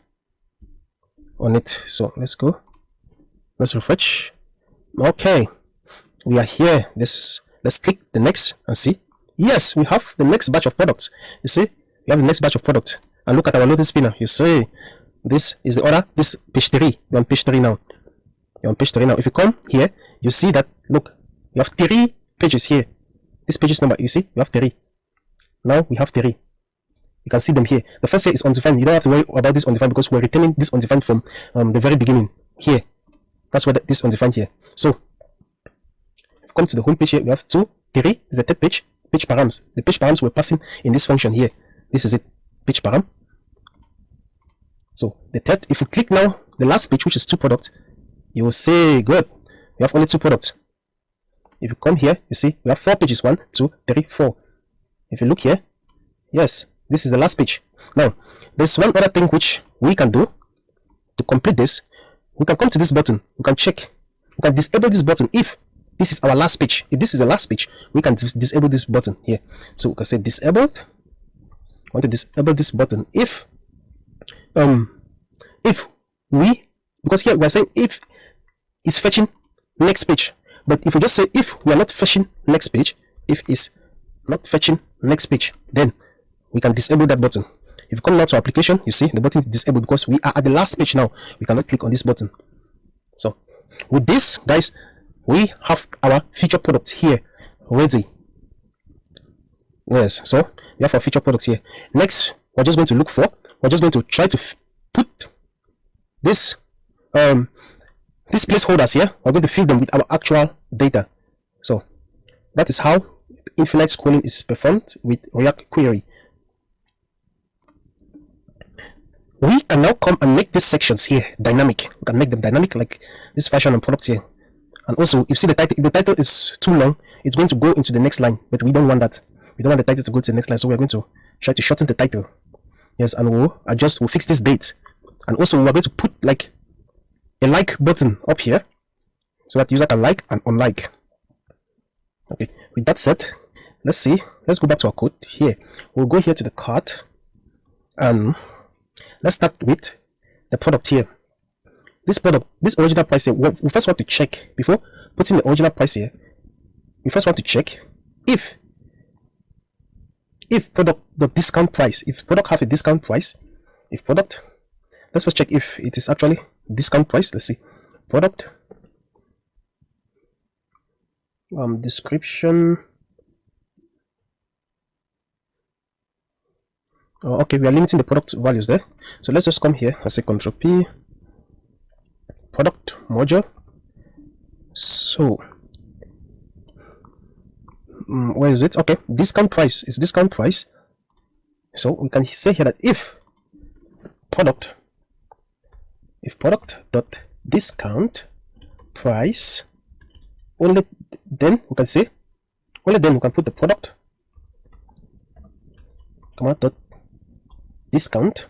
on it. So let's go. Let's refresh. Okay, we are here. Let's click the next and see. Yes, we have the next batch of products. You see, we have the next batch of products. And look at our loading spinner. You see, this is the order. This page 3. You're on page 3 now. You're on page 3 now. If you come here, you see that. Look, we have 3 pages here. This pages number. You see, we have 3. Now we have 3. You can see them here. The first here is undefined. You don't have to worry about this undefined because we're returning this undefined from the very beginning here. That's why this undefined here. So if you come to the home page here, we have 2, 3 is the third page. Page params. The page params we're passing in this function here. This is it. Page param. So the third, if you click now the last page, which is 2 products, you will say good. We have only 2 products. If you come here, you see we have 4 pages. 1, 2, 3, 4. If you look here, yes, this is the last page. Now, there's one other thing which we can do to complete this. We can come to this button. We can check. We can disable this button if this is our last page. If this is the last page, we can disable this button here. So we can say disabled. I want to disable this button if we, because here we're saying if it's fetching next page. But if we just say if we are not fetching next page, if is not fetching next page, then we can disable that button. If you come now to application, you see the button is disabled because we are at the last page now. We cannot click on this button. So with this, guys, we have our feature products here ready. Yes, so we have our feature products here. Next, we're just going to look for, we're just going to try to put this these placeholders here. We're going to fill them with our actual data. So that is how infinite scrolling is performed with reactquery. We can now come and make these sections here dynamic. We can make them dynamic like this fashion and product here. And also, if you see the title, if the title is too long, it's going to go into the next line, but we don't want that. We don't want the title to go to the next line, so we're going to try to shorten the title. Yes, and we'll fix this date. And also, we're going to put like a like button up here so that user can like and unlike. Okay, with that said, let's go back to our code here. We'll go here to the cart and let's start with the product here. This product, this original price here, we first want to check, before putting the original price here, we first want to check if product the discount price, if product have a discount price, if product, let's first check if it is actually discount price. Let's see, product description. Oh, okay, we are limiting the product values there, so let's just come here and say Ctrl P, product module. So where is it? Okay, discount price is discount price. So we can say here that if product dot discount price, only then we can say, only then we can put the product comma dot discount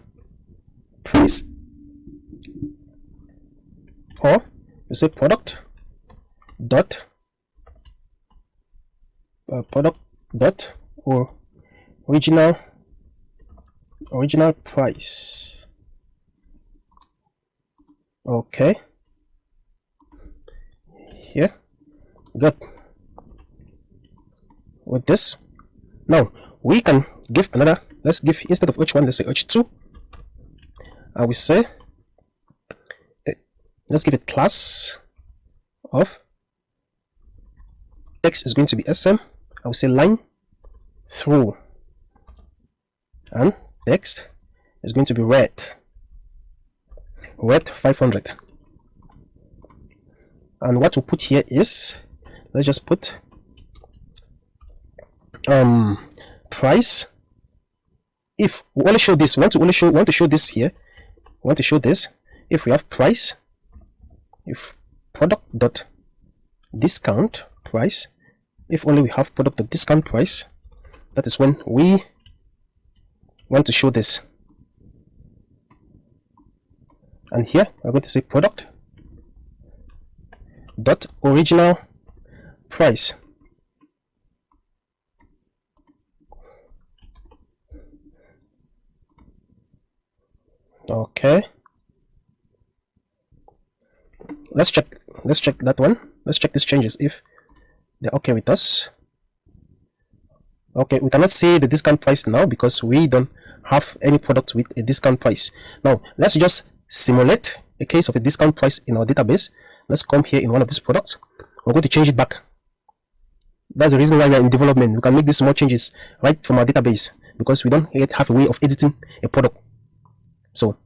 price, or you say product dot or original price. Okay, here, good. With this, now we can give another, let's give, instead of h1, let's say h2, and we say let's give it class of text is going to be sm. I will say line through, and text is going to be red 500. And what we put here is, let's just put price. If we only show this, want to show this here, want to show this, if we have price, if product dot discount price, if only we have product dot discount price, that is when we want to show this. And here we're going to say product dot original price. Okay, let's check that one. Let's check these changes if they're okay with us. Okay, we cannot see the discount price now because we don't have any product with a discount price. Now let's just simulate a case of a discount price in our database. Let's come here in one of these products. We're going to change it back. That's the reason why we are in development. We can make these small changes right from our database because we don't yet have a way of editing a product. So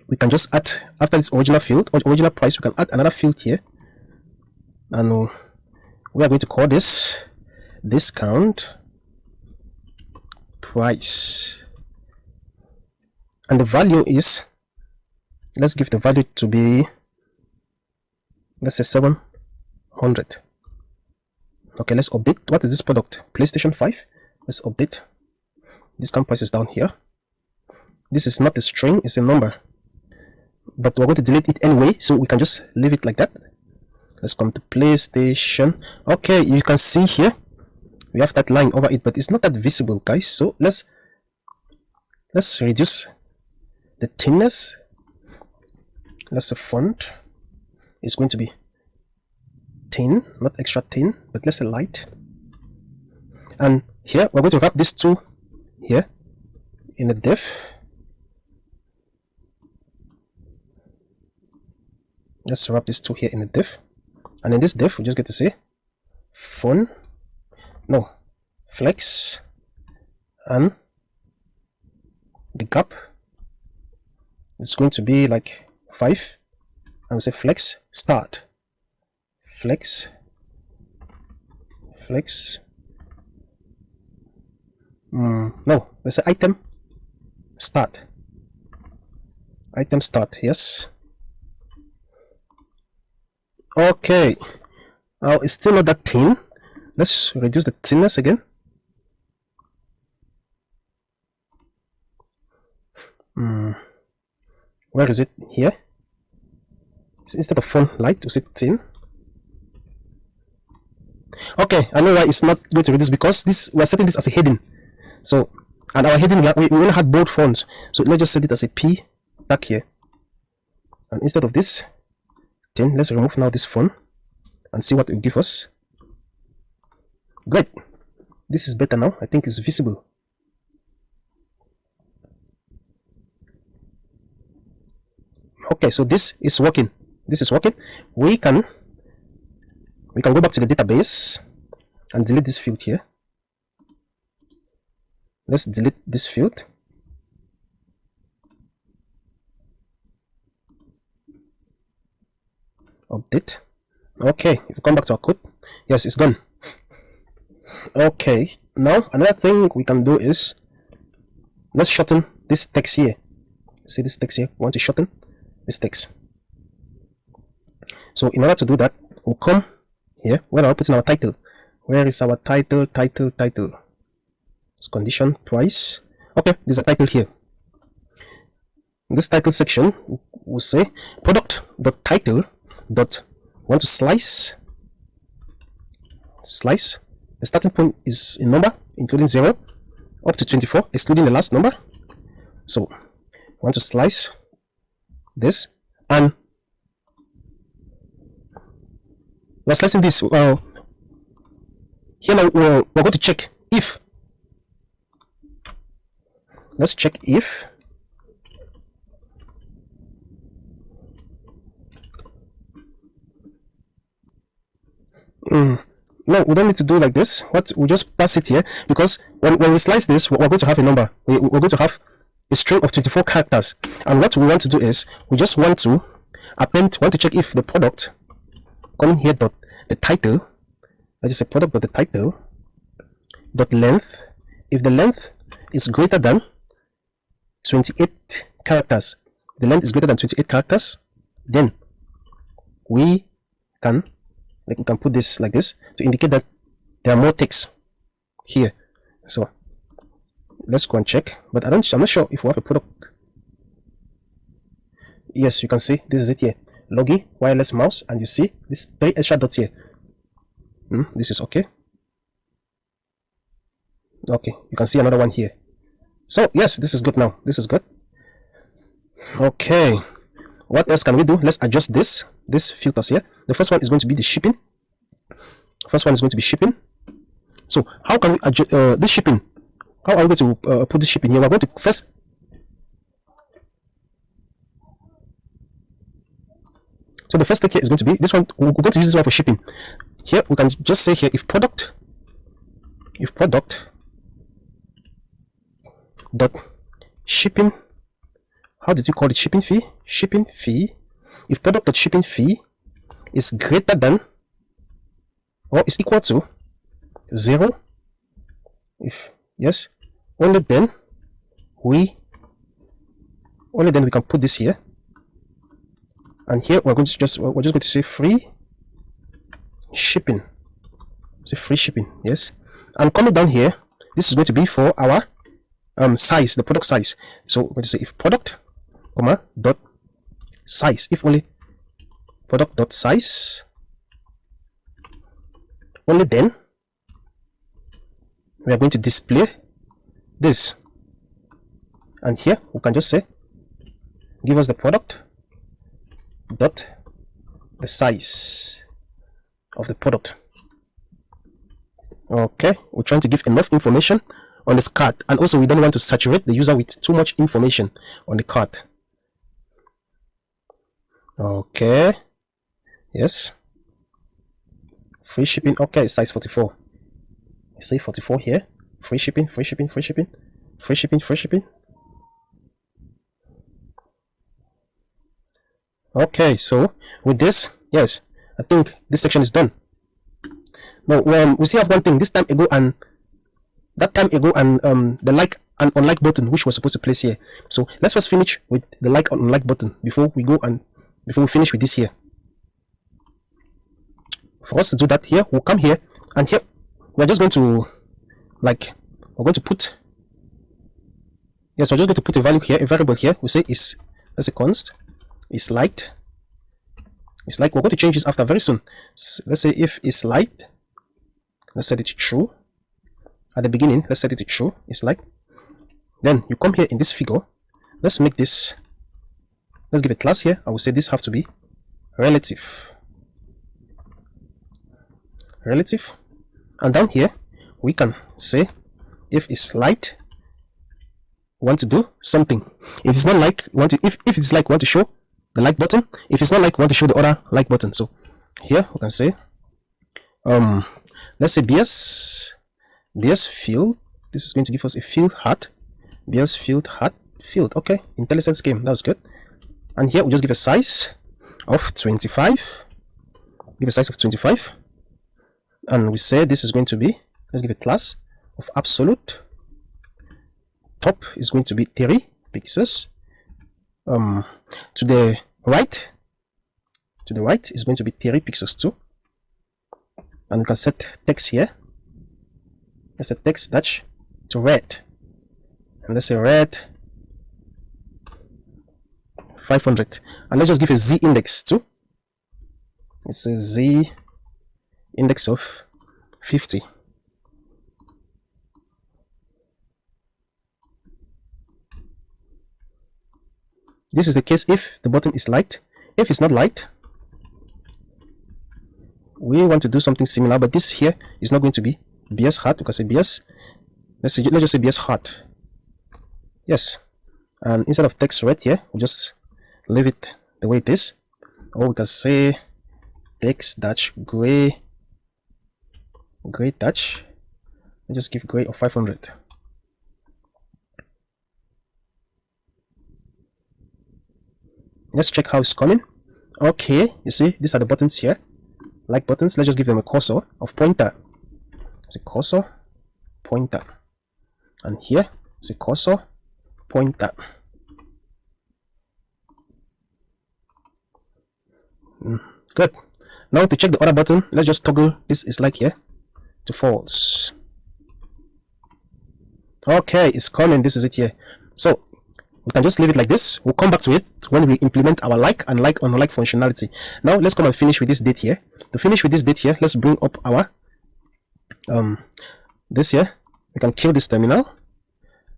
we can just add, after this original field or original price, we can add another field here, and we are going to call this discount price, and the value is, let's give the value to be, let's say 700. Okay, let's update. What is this product? PlayStation 5. Let's update. Discount price is down here. This is not a string, it's a number, but we're going to delete it anyway, so we can just leave it like that. Let's come to PlayStation. Okay, you can see here we have that line over it, but it's not that visible, guys. So let's reduce the thinness. Let's say font is going to be thin, not extra thin, but let's say light. And here we're going to wrap these two here in a div. Let's wrap these two here in a div, and in this div we just get to say flex, and the gap is going to be like 5, and we say flex start, flex let's say item start, yes. Okay, it's still not that thin. Let's reduce the thinness again. Where is it? Here. So instead of font light, we say thin. Okay, I know why it's not going to reduce, because this we're setting this as a heading. So, and our heading we only had bold fonts. So let's just set it as a P back here. And instead of this, then let's remove now this font and see what it will give us. Great. This is better now. I think it's visible. Okay, so this is working. We can go back to the database and delete this field here. Let's delete this field. Update. Okay, if we come back to our code, yes, it's gone. Okay, now another thing we can do is let's shorten this text here. See this text here? We want to shorten this text. So in order to do that, we'll come here where we're putting our title. Where is our title? It's condition price. Okay, there's a title here. In this title section, we'll say product.title. Want to slice. The starting point is a number including 0 up to 24, excluding the last number. So want to slice this, and we're slicing this. Here now we're going to check if. Let's check if. No, we don't need to do like this. We just pass it here, because when we slice this, we're going to have a number. We're going to have a string of 24 characters. And what we want to do is, we just want to check if the product coming here dot the title. Let's just say product dot the title dot length. If the length is greater than 28 characters, then we can put this like this to indicate that there are more text here. So let's go and check, but I'm not sure if we have a product. Yes, you can see this is it here, logi wireless mouse, and you see this 3 extra dots here. This is okay. You can see another one here. So yes, this is good now. Okay, what else can we do? Let's adjust this filters here. The first one is going to be the shipping. So how can we adjust this shipping? How are we going to put the shipping here? We're going to first. So the first thing here is going to be this one. We're going to use this one for shipping. Here we can just say here if product dot shipping. How did you call it? Shipping fee. If product dot shipping fee is greater than or is equal to 0, if yes, only then we can put this here, and here we're just going to say free shipping. Yes, and coming down here, this is going to be for our size, the product size. So we're going to say if product dot size, if only product dot size, only then we are going to display this. And here we can just say give us the product dot the size. of the product. Okay, we're trying to give enough information on this card, and also we don't want to saturate the user with too much information on the card. Okay, yes, free shipping. Okay, size 44. You say 44 here. Free shipping, free shipping, free shipping, free shipping, free shipping. Okay, so with this, yes, I think this section is done. Now, we still have one thing. This time ago and that time ago, and the like and unlike button, which was supposed to place here. So let's first finish with the like and unlike button before we finish with this here. For us to do that, here we'll come here, and here we're just going to we're going to put, yes, we're just going to put a value here, a variable here. We say is, let's say const is liked. It's like, we're going to change this after very soon. So let's say if it's liked, let's set it to true. At the beginning, let's set it to true. It's like, then you come here in this figure. Let's make this, let's give a class here. I will say this have to be relative. And down here we can say if it's light, want to do something. If it's not like, want to, if it's like, want to show the like button. If it's not like, want to show the other like button. So here we can say let's say BS field. This is going to give us a field hat. BS field hat field. Okay, intelligence game, that was good. And here we just give a size of 25. Give a size of 25, and we say this is going to be, let's give a class of absolute. Top is going to be 30 pixels. To the right is going to be 30 pixels too. And we can set text here. Let's set text dash to red, and let's say red 500, and let's just give a z index too. It's a z index of 50. This is the case if the button is light. If it's not light, we want to do something similar, but this here is not going to be BS hat. You can say BS, let's just say BS hat. Yes, and instead of text red here, we just leave it the way it is. Or we can say text dash gray dash, let's just give gray of 500. Let's check how it's coming. Okay, you see these are the buttons here, like buttons. Let's just give them a cursor of pointer. It's a cursor pointer, and here it's a cursor pointer. Good. Now to check the other button, let's just toggle this is like here to false. Okay, it's coming. This is it here. So we can just leave it like this. We'll come back to it when we implement our like and like on like functionality. Now let's come and finish with this date here. To finish with this date here, let's bring up our this here. We can kill this terminal.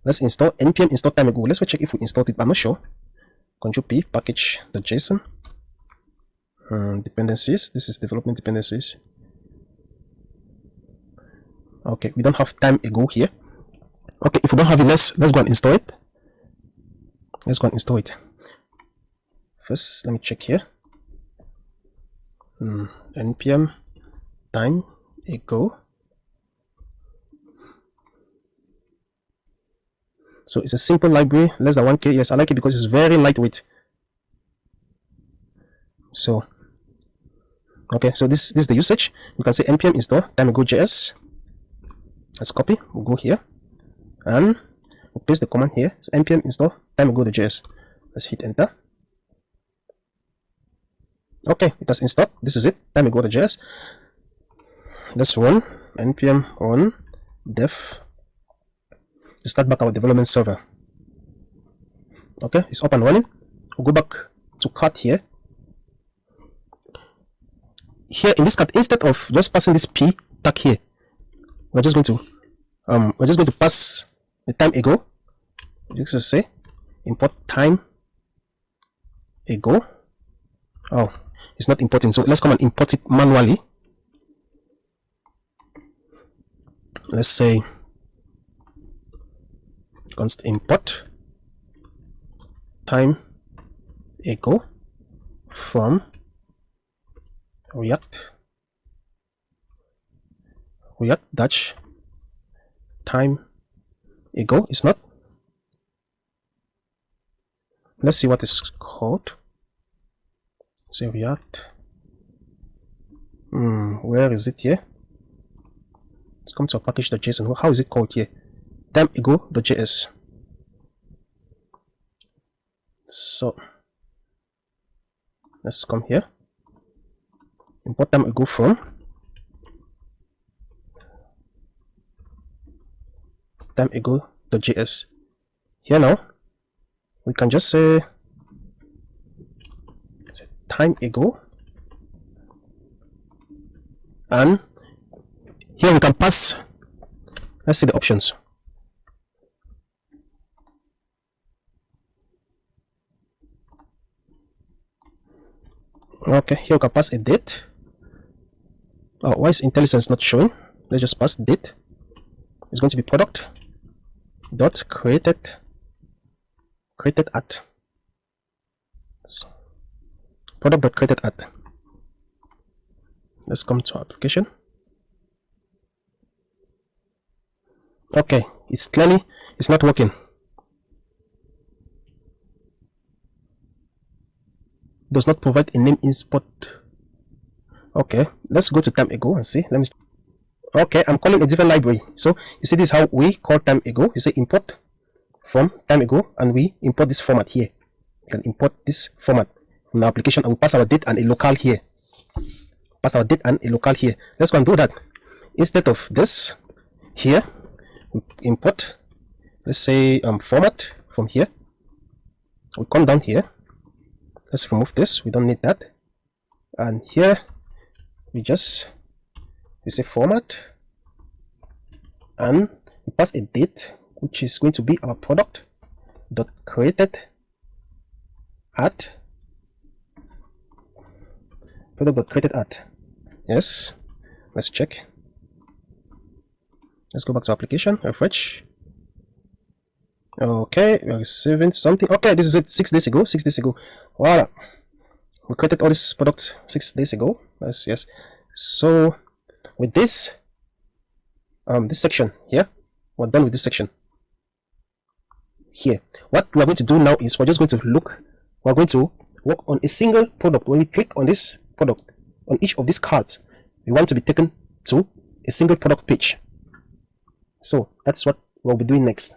Let's install npm install time ago. Let's check if we installed it, but I'm not sure. Control P package.json. Dependencies. This is development dependencies. Okay, we don't have time ago here. Okay, if we don't have it, let's go and install it. Let's go and install it. First, let me check here. Npm time ago. So it's a simple library, less than 1K. Yes, I like it because it's very lightweight. So okay, so this is the usage. We can say npm install time ago.js. Let's copy. We'll go here and we'll paste the command here. So npm install time ago.js. Let's hit enter. Okay, it has installed. This is it, time ago.js. Let's run npm run dev to start back our development server. Okay, it's up and running. We'll go back to cart here. Here in this cart, instead of just passing this p tag here, we're just going to pass the time ago. Just say import time ago. Oh, it's not importing, so let's come and import it manually. let's say const import time ago from react dash time ago is not. Let's see what is called. Say react. Where is it here? Let's come to our package.json. How is it called here? Time ago.js. So let's come here. Import time ago from time ago.js. Here now we can just say time ago, and here we can pass. Let's see the options. Okay, here we can pass a date. Oh, why is IntelliSense not showing? Let's just pass date. It's going to be product dot created at. So, product dot created at. Let's come to application. Okay, it's not working. Does not provide a name import. Okay, let's go to time ago and see. Let me. Okay, I'm calling a different library. So you see, this is how we call time ago. You say import from time ago, and we import this format here. You can import this format from the application, and we pass our date and a local here. Pass our date and a local here. Let's go and do that. Instead of this here, we import, let's say format from here. We come down here. Let's remove this. We don't need that. And here we say format, and we pass a date, which is going to be our product dot created at Yes, let's check. Let's go back to application, refresh. Okay, we are receiving something. Okay, this is it. 6 days ago. Voila, we created all this product 6 days ago. Yes. So with this this section here, we're done with this section here. What we are going to do now is we're going to work on a single product. When we click on this product, on each of these cards, we want to be taken to a single product page. So that's what we'll be doing next.